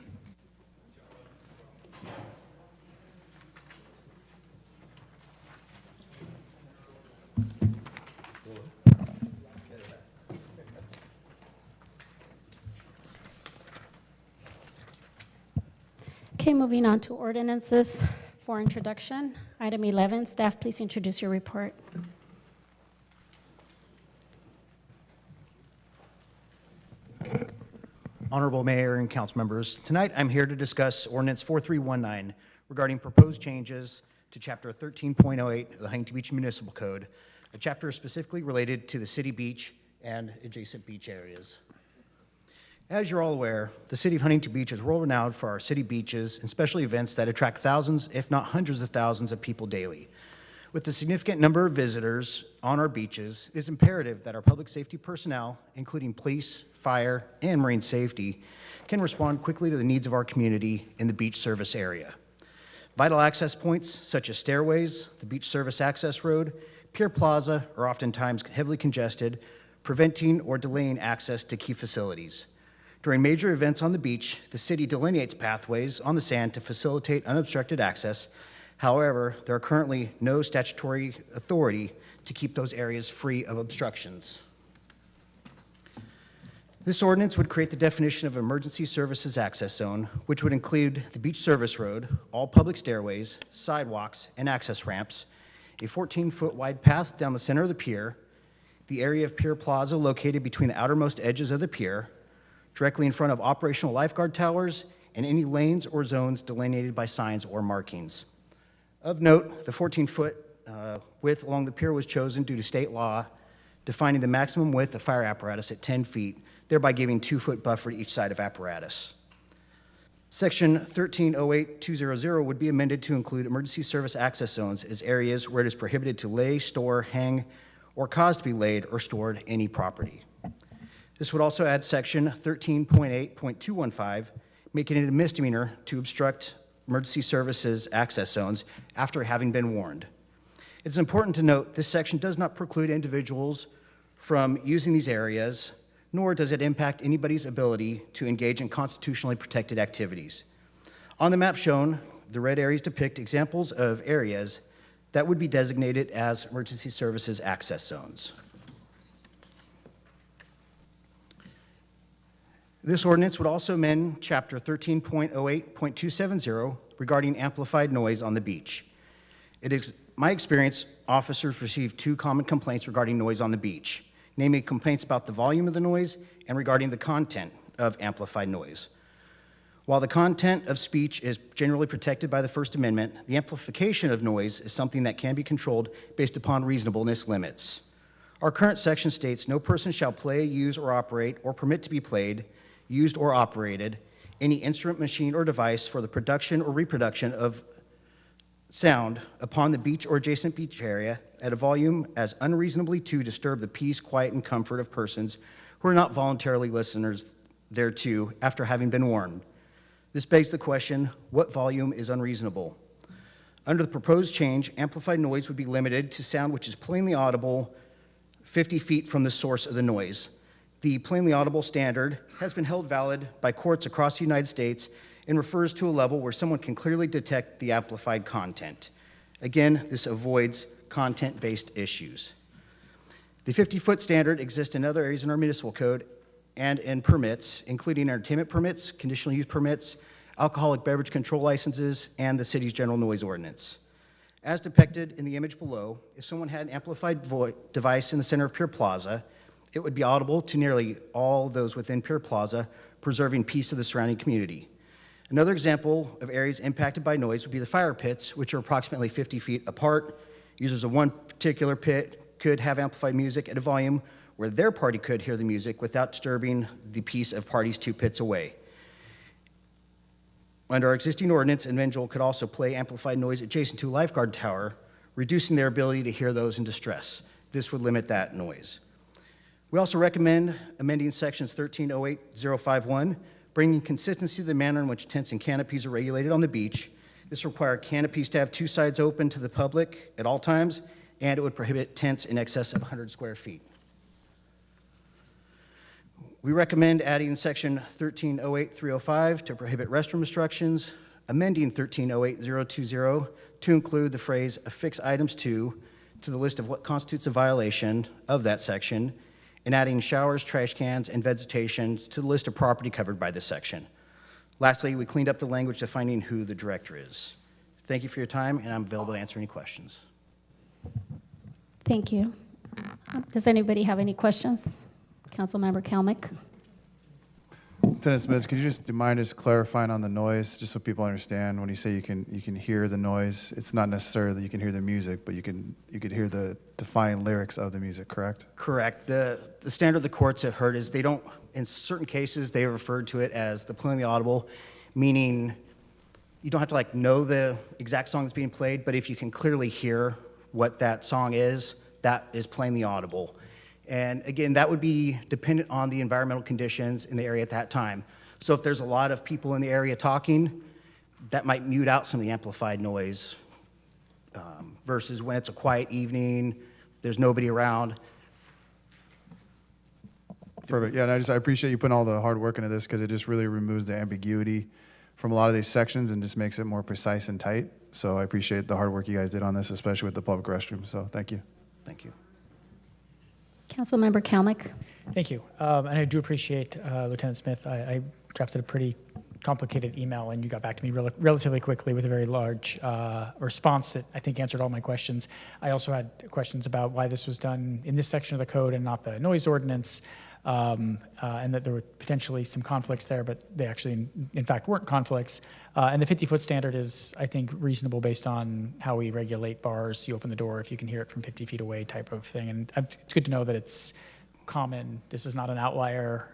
Okay, moving on to ordinances for introduction. Item 11, staff, please introduce your report. Honorable Mayor and council members, tonight I'm here to discuss Ordinance 4319 regarding proposed changes to Chapter 13.08 of the Huntington Beach Municipal Code, a chapter specifically related to the city beach and adjacent beach areas. As you're all aware, the city of Huntington Beach is world-renowned for our city beaches and special events that attract thousands, if not hundreds of thousands of people daily. With the significant number of visitors on our beaches, it is imperative that our public safety personnel, including police, fire, and marine safety, can respond quickly to the needs of our community in the beach service area. Vital access points such as stairways, the beach service access road, pier plaza are oftentimes heavily congested, preventing or delaying access to key facilities. During major events on the beach, the city delineates pathways on the sand to facilitate unobstructed access. However, there are currently no statutory authority to keep those areas free of obstructions. This ordinance would create the definition of emergency services access zone, which would include the beach service road, all public stairways, sidewalks, and access ramps, a 14-foot wide path down the center of the pier, the area of pier plaza located between the outermost edges of the pier, directly in front of operational lifeguard towers, and any lanes or zones delineated by signs or markings. Of note, the 14-foot width along the pier was chosen due to state law, defining the maximum width of fire apparatus at 10 feet, thereby giving 2-foot buffer to each side of apparatus. Section 1308-200 would be amended to include emergency service access zones as areas where it is prohibited to lay, store, hang, or cause to be laid or stored any property. This would also add section 13.8.215, making it a misdemeanor to obstruct emergency services access zones after having been warned. It's important to note this section does not preclude individuals from using these areas, nor does it impact anybody's ability to engage in constitutionally protected activities. On the map shown, the red areas depict examples of areas that would be designated as emergency services access zones. This ordinance would also amend Chapter 13.08.270 regarding amplified noise on the beach. It is my experience, officers receive 2 common complaints regarding noise on the beach, namely complaints about the volume of the noise and regarding the content of amplified noise. While the content of speech is generally protected by the First Amendment, the amplification of noise is something that can be controlled based upon reasonableness limits. Our current section states, "No person shall play, use, or operate, or permit to be played, used, or operated any instrument, machine, or device for the production or reproduction of sound upon the beach or adjacent beach area at a volume as unreasonably to disturb the peace, quiet, and comfort of persons who are not voluntarily listeners thereto after having been warned." This begs the question, what volume is unreasonable? Under the proposed change, amplified noise would be limited to sound which is plainly audible 50 feet from the source of the noise. The plainly audible standard has been held valid by courts across the United States and refers to a level where someone can clearly detect the amplified content. Again, this avoids content-based issues. The 50-foot standard exists in other areas in our municipal code and in permits, including entertainment permits, conditional use permits, alcoholic beverage control licenses, and the city's general noise ordinance. As depicted in the image below, if someone had an amplified device in the center of Pier Plaza, it would be audible to nearly all those within Pier Plaza, preserving peace of the surrounding community. Another example of areas impacted by noise would be the fire pits, which are approximately 50 feet apart. Users of one particular pit could have amplified music at a volume where their party could hear the music without disturbing the peace of parties 2 pits away. Under our existing ordinance, an individual could also play amplified noise adjacent to a lifeguard tower, reducing their ability to hear those in distress. This would limit that noise. We also recommend amending sections 1308.051, bringing consistency to the manner in which tents and canopies are regulated on the beach. This requires canopies to have two sides open to the public at all times, and it would prohibit tents in excess of 100 square feet. We recommend adding section 1308.305 to prohibit restroom obstructions, amending 1308.020 to include the phrase affix items to the list of what constitutes a violation of that section, and adding showers, trash cans, and vegetation to the list of property covered by this section. Lastly, we cleaned up the language defining who the director is. Thank you for your time, and I'm available to answer any questions. Thank you. Does anybody have any questions? Councilmember Kalmick. Lieutenant Smith, could you just mind just clarifying on the noise, just so people understand? When you say you can hear the noise, it's not necessarily that you can hear the music, but you could hear the defined lyrics of the music, correct? Correct. The standard the courts have heard is they don't, in certain cases, they referred to it as the plainly audible, meaning you don't have to like know the exact song that's being played, but if you can clearly hear what that song is, that is plainly audible. And again, that would be dependent on the environmental conditions in the area at that time. So if there's a lot of people in the area talking, that might mute out some of the amplified noise versus when it's a quiet evening, there's nobody around. Perfect. Yeah, and I appreciate you putting all the hard work into this because it just really removes the ambiguity from a lot of these sections and just makes it more precise and tight. So I appreciate the hard work you guys did on this, especially with the public restrooms. So thank you. Thank you. Councilmember Kalmick. Thank you. And I do appreciate Lieutenant Smith. I drafted a pretty complicated email, and you got back to me relatively quickly with a very large response that I think answered all my questions. I also had questions about why this was done in this section of the code and not the noise ordinance, and that there were potentially some conflicts there, but they actually, in fact, weren't conflicts. And the 50-foot standard is, I think, reasonable based on how we regulate bars. You open the door if you can hear it from 50 feet away type of thing. And it's good to know that it's common. This is not an outlier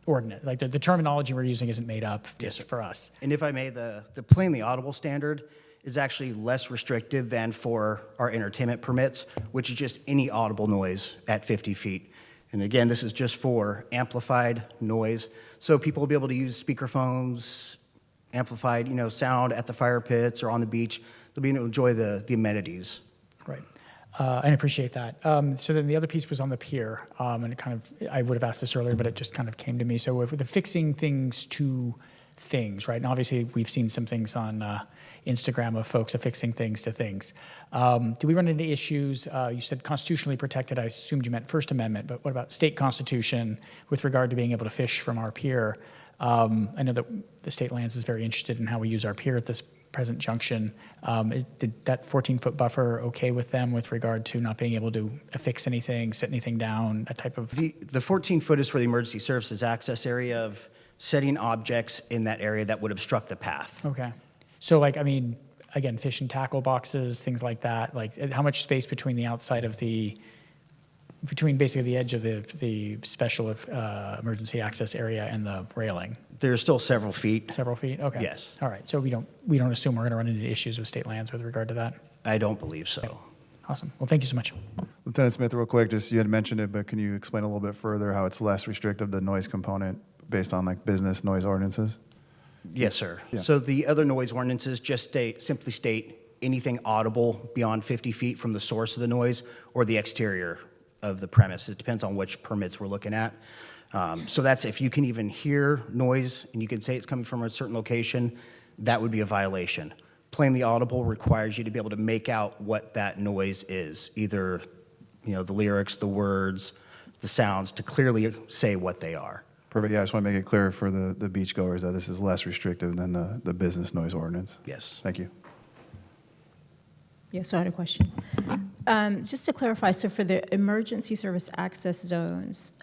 ordinance. Like the terminology we're using isn't made up just for us. And if I may, the plainly audible standard is actually less restrictive than for our entertainment permits, which is just any audible noise at 50 feet. And again, this is just for amplified noise. So people will be able to use speakerphones, amplified, sound at the fire pits or on the beach. They'll be able to enjoy the amenities. Right. I appreciate that. So then the other piece was on the pier, and it kind of, I would have asked this earlier, but it just kind of came to me. So with the fixing things to things, right? And obviously we've seen some things on Instagram of folks affixing things to things. Do we run into issues? You said constitutionally protected. I assumed you meant First Amendment, but what about state constitution with regard to being able to fish from our pier? I know that the state lands is very interested in how we use our pier at this present junction. Did that 14-foot buffer okay with them with regard to not being able to affix anything, set anything down, that type of? The 14-foot is for the emergency services access area of setting objects in that area that would obstruct the path. Okay. So again, fish and tackle boxes, things like that, like how much space between the outside of between basically the edge of the special emergency access area and the railing? There's still several feet. Several feet? Okay. Yes. All right. So we don't assume we're going to run into issues with state lands with regard to that? I don't believe so. Okay. Awesome. Well, thank you so much. Lieutenant Smith, real quick, just you had mentioned it, but can you explain a little bit further how it's less restrictive, the noise component, based on business noise ordinances? Yes, sir. Yeah. So the other noise ordinances just simply state anything audible beyond 50 feet from the source of the noise or the exterior of the premise. It depends on which permits we're looking at. So that's if you can even hear noise and you can say it's coming from a certain location, that would be a violation. Plainly audible requires you to be able to make out what that noise is, either the lyrics, the words, the sounds, to clearly say what they are. Perfect. Yeah, I just want to make it clear for the beachgoers that this is less restrictive than the business noise ordinance. Yes. Thank you. Yes, so I had a question. Just to clarify, so for the emergency service access zones,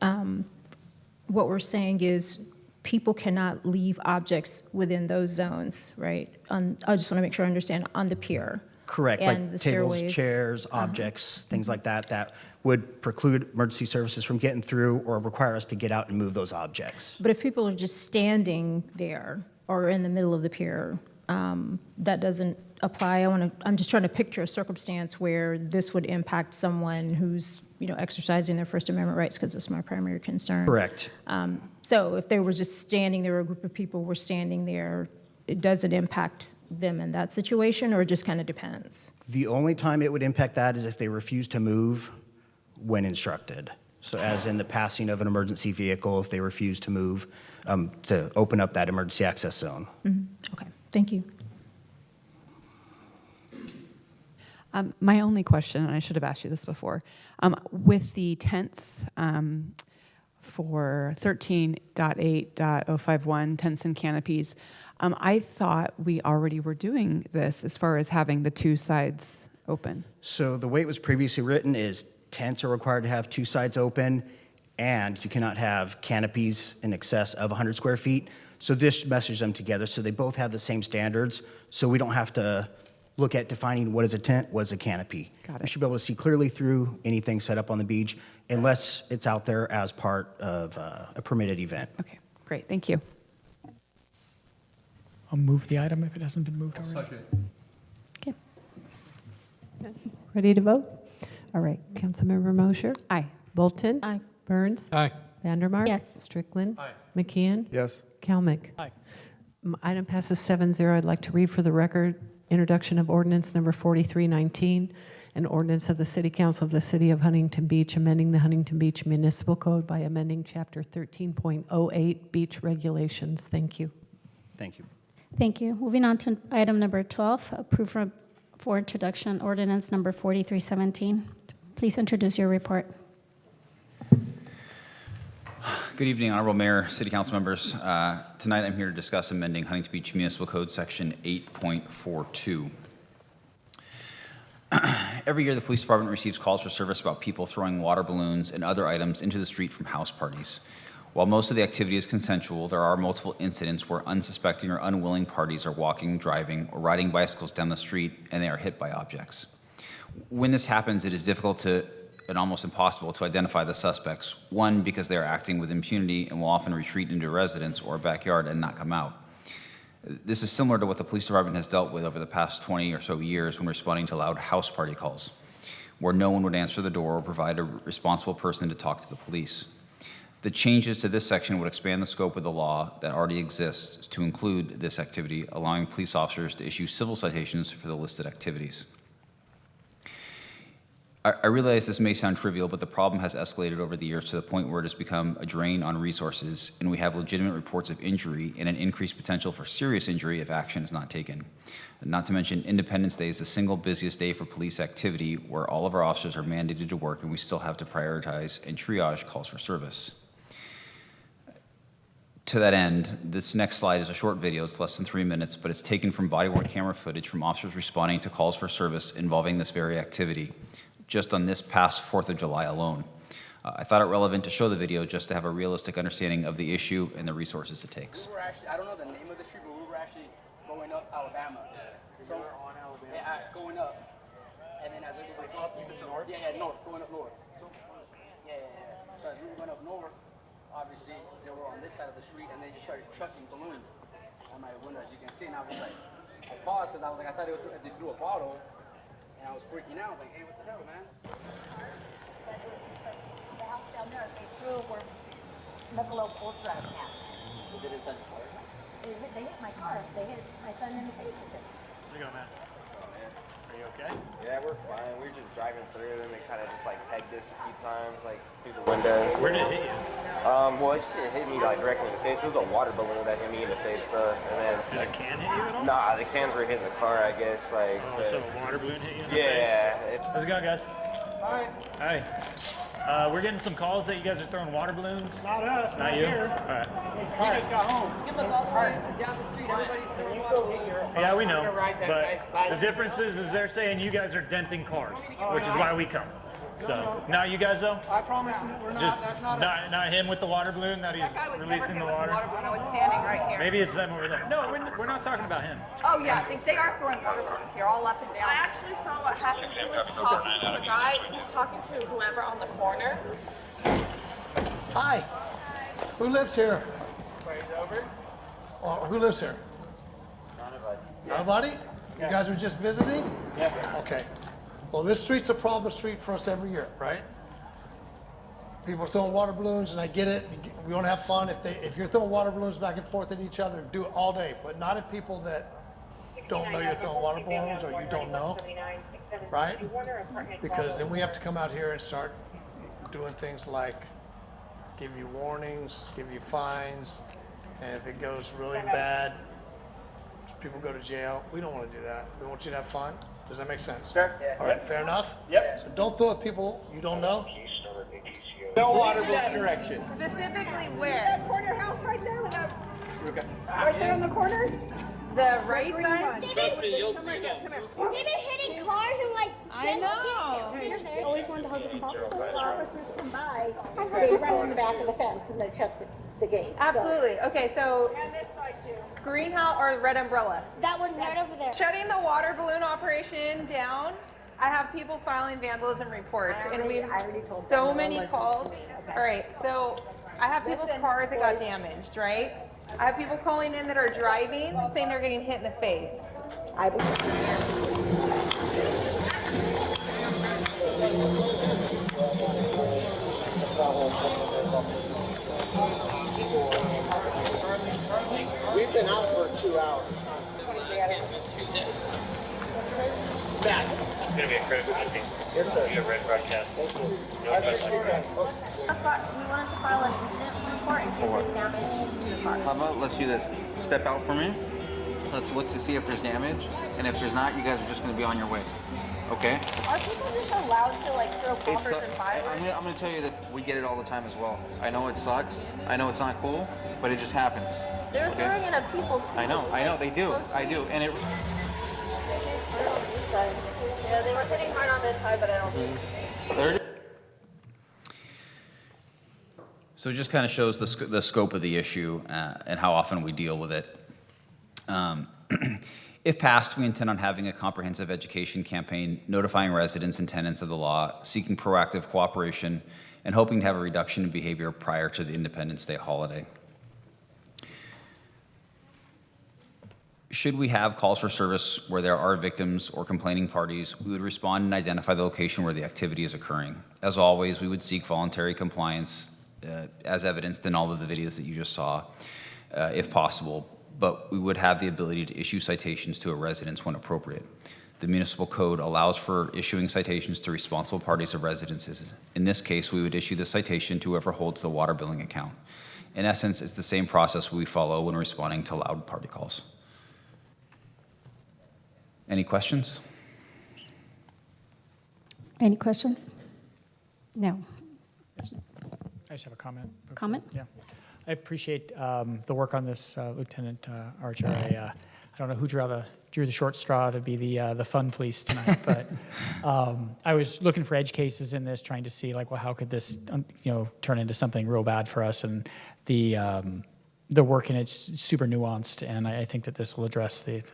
what we're saying is people cannot leave objects within those zones, right? I just want to make sure I understand, on the pier. Correct, And like the tables, stairways. chairs, objects, things like that, that would preclude emergency services from getting through or require us to get out and move those objects. But if people are just standing there or in the middle of the pier, that doesn't apply. I'm just trying to picture a circumstance where this would impact someone who's, exercising their First Amendment rights, because it's my primary concern. Correct. So if they were just standing there, a group of people were standing there, it doesn't impact them in that situation, or it just kind of depends? The only time it would impact that is if they refuse to move when instructed. So as in the passing of an emergency vehicle, if they refuse to move to open up that emergency access zone. Okay, thank you. My only question, and I should have asked you this before, with the tents for 13.8.051, tents and canopies, I thought we already were doing this as far as having the two sides open. So the way it was previously written is tents are required to have two sides open, and you cannot have canopies in excess of 100 square feet. So this meshes them together, so they both have the same standards, so we don't have to look at defining what is a tent, what is a canopy. Got it. We should be able to see clearly through anything set up on the beach, unless it's out there as part of a permitted event. Okay, great, thank you. I'll move the item if it hasn't been moved already. Okay. Ready to vote? All right. Councilmember Mosher? Aye. Bolton? Aye. Burns? Aye. Vandermark? Yes. Strickland? McKeon? Yes. Kalmick? Aye. Item passes 7-0. I'd like to read for the record introduction of ordinance number 4319, an ordinance of the City Council of the City of Huntington Beach, amending the Huntington Beach Municipal Code by amending Chapter 13.08 Beach Regulations. Thank you. Thank you. Thank you. Moving on to item number 12, approve for introduction ordinance number 4317. Please introduce your report. Good evening, Honorable Mayor, City Council members. Tonight I'm here to discuss amending Huntington Beach Municipal Code Section 8.42. Every year, the police department receives calls for service about people throwing water balloons and other items into the street from house parties. While most of the activity is consensual, there are multiple incidents where unsuspecting or unwilling parties are walking, driving, or riding bicycles down the street and they are hit by objects. When this happens, it is difficult and almost impossible to identify the suspects. One, because they are acting with impunity and will often retreat into a residence or a backyard and not come out. This is similar to what the police department has dealt with over the past 20 or so years when responding to loud house party calls, where no one would answer the door or provide a responsible person to talk to the police. The changes to this section would expand the scope of the law that already exists to include this activity, allowing police officers to issue civil citations for the listed activities. I realize this may sound trivial, but the problem has escalated over the years to the point where it has become a drain on resources, and we have legitimate reports of injury and an increased potential for serious injury if action is not taken. Not to mention, Independence Day is the single busiest day for police activity where all of our officers are mandated to work, and we still have to prioritize and triage calls for service. To that end, this next slide is a short video. It's less than 3 minutes, but it's taken from body-worn camera footage from officers responding to calls for service involving this very activity, just on this past 4th of July alone. I thought it relevant to show the video just to have a realistic understanding of the issue and the resources it takes. We were actually, I don't know the name of the street, but we were actually going up Alabama. So, yeah, going up. And then as we were going up, north? Yeah, north, going up north. So, yeah. So as we were going up north, obviously, they were on this side of the street, and they just started chucking balloons on my window, as you can see. And I was like, I paused, because I was like, I thought they threw a bottle. And I was freaking out. I was like, hey, what the hell, man? The house down there, they threw where Michelob Ultra at. They did it in car? They hit my car. They hit my son in the face with it. Where you go, man? Are you okay? Yeah, we're fine. We were just driving through, and they kind of just like pegged us a few times, like through the windows. Where did it hit you? Well, it hit me like directly in the face. It was a water balloon that hit me in the face, though. And then did a can hit you at all? Nah, the cans were hitting the car, I guess. Like, So a water balloon hit you in the yeah. face? How's it going, guys? Hi. Hi. We're getting some calls that you guys are throwing water balloons. Not us. Not you. Here. All right. We just got home. You look all the way down the street. Everybody's throwing water balloons. Yeah, we know. But the difference is they're saying you guys are denting cars, which is why we come. So, not you guys though? I promise you, we're not. Just That's not. not him with the water balloon that he's releasing the water? I was standing right here. Maybe it's them over there. No, we're not talking about him. Oh yeah, they are throwing water balloons here, all up and down. I actually saw what happened. He was talking to the guy. He was talking to whoever on the corner. Hi. Who lives here? Who lives here? None of us. Nobody? You guys are just visiting? Yeah. Okay. Well, this street's a problem street for us every year, right? People are throwing water balloons, and I get it. We want to have fun. If you're throwing water balloons back and forth at each other, do it all day, but not at people that don't know you're throwing water balloons or you don't know, right? Because then we have to come out here and start doing things like give you warnings, give you fines, and if it goes really bad, people go to jail. We don't want to do that. We want you to have fun. Does that make sense? Sure. All right, fair enough? Yep. So don't throw at people you don't know. No water balloon direction. Specifically where? That corner house right there. Right there in the corner? The right side? Trust me, you'll see them. They've been hitting cars and like. I know. Always wanted to hold the call. Officers come by, they run in the back of the fence and they shut the gate. Absolutely. Okay, so. And this side too. Greenhouse or red umbrella? That one right over there. Shutting the water balloon operation down. I have people filing vandalism reports, and we've so many calls. All right, so I have people's cars that got damaged, right? I have people calling in that are driving, saying they're getting hit in the face. We've been out for 2 hours. Back. It's going to be a critical meeting. Yes, sir. You have red broadcast. We wanted to file an incident report in case there's damage to the car. How about let's do this. Step out for me. Let's look to see if there's damage, and if there's not, you guys are just going to be on your way. Okay? Are people just allowed to like throw poppers and fireworks? I'm going to tell you that we get it all the time as well. I know it sucks. I know it's not cool, but it just happens. They're throwing it at people too. I know. They do. I do. And it. They're on this side. Yeah, they were hitting hard on this side, but I don't think. So it just kind of shows the scope of the issue and how often we deal with it. If passed, we intend on having a comprehensive education campaign, notifying residents and tenants of the law, seeking proactive cooperation, and hoping to have a reduction in behavior prior to the Independence Day holiday. Should we have calls for service where there are victims or complaining parties, we would respond and identify the location where the activity is occurring. As always, we would seek voluntary compliance, as evidenced in all of the videos that you just saw, if possible, but we would have the ability to issue citations to a residence when appropriate. The municipal code allows for issuing citations to responsible parties of residences. In this case, we would issue the citation to whoever holds the water billing account. In essence, it's the same process we follow when responding to loud party calls. Any questions? Any questions? No. I just have a comment. Comment? Yeah. I appreciate the work on this, Lieutenant Archer. I don't know who drew the short straw to be the fun police tonight, but I was looking for edge cases in this, trying to see like, well, how could this, turn into something real bad for us? And the work in it's super nuanced, and I think that this will address it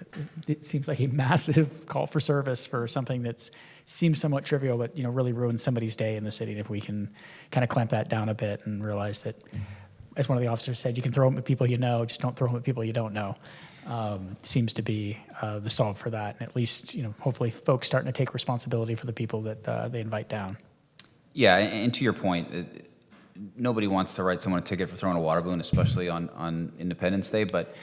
seems like a massive call for service for something that seems somewhat trivial, but really ruins somebody's day in the city. And if we can kind of clamp that down a bit and realize that, as one of the officers said, you can throw them at people you know, just don't throw them at people you don't know. Seems to be the solve for that, and at least hopefully folks starting to take responsibility for the people that they invite down. Yeah, and to your point, nobody wants to write someone a ticket for throwing a water balloon, especially on Independence Day, but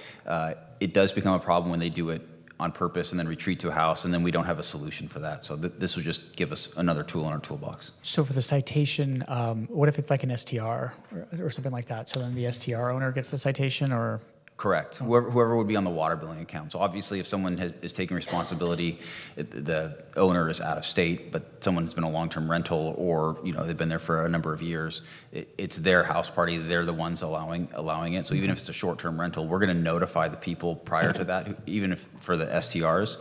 it does become a problem when they do it on purpose and then retreat to a house, and then we don't have a solution for that. So this would just give us another tool in our toolbox. So for the citation, what if it's like an STR or something like that? So then the STR owner gets the citation, or? Correct. Whoever would be on the water billing account. So obviously, if someone is taking responsibility, the owner is out of state, but someone's been a long-term rental, or they've been there for a number of years, it's their house party. They're the ones allowing it. So even if it's a short-term rental, we're going to notify the people prior to that, even if for the STRs.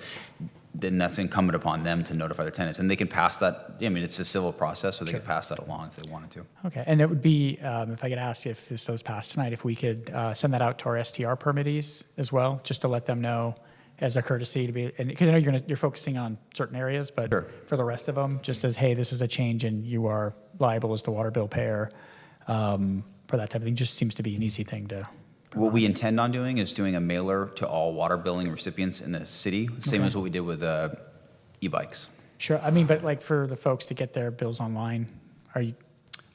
then that's incumbent upon them to notify their tenants. And they can pass that, I mean, it's a civil process, so they can pass that along if they wanted to. Okay, and it would be, if I could ask if this was passed tonight, if we could send that out to our STR permittees as well, just to let them know as a courtesy to be, and because I know you're focusing on certain areas, but for the rest of them, just as, hey, this is a change and you are liable as the water bill payer for that type of thing, just seems to be an easy thing to. What we intend on doing is doing a mailer to all water billing recipients in the city, same as what we did with e-bikes. Sure, I mean, but like for the folks to get their bills online, are you?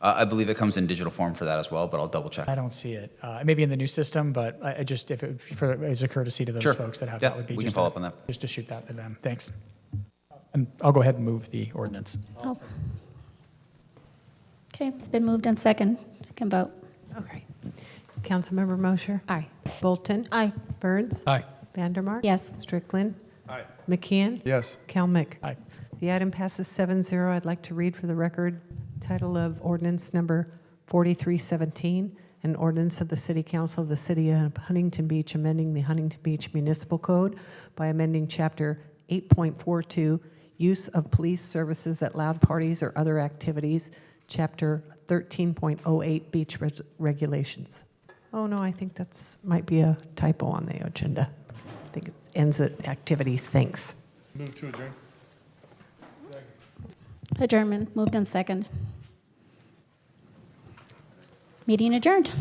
I believe it comes in digital form for that as well, but I'll double check. I don't see it. Maybe in the new system, but I just, if it, as a courtesy to those folks that have that would be we just can follow up on that. Just to shoot that to them. Thanks. And I'll go ahead and move the ordinance. Oh. Okay, it's been moved and second. You can vote. Okay. Councilmember Mosher? Aye. Bolton? Aye. Burns? Aye. Van Der Mark? Yes. Strickland? Aye. McKeon? Yes. Kalmick? Aye. The item passes 7-0. I'd like to read for the record title of ordinance number 4317, an ordinance of the City Council of the City of Huntington Beach amending the Huntington Beach Municipal Code by amending Chapter 8.42, Use of Police Services at Loud Parties or Other Activities, Chapter 13.08, Beach Regulations. Oh, no, I think that's might be a typo on the agenda. I think it ends at activities. Thanks. Move to adjourn. Adjournment, moved and second. Meeting adjourned.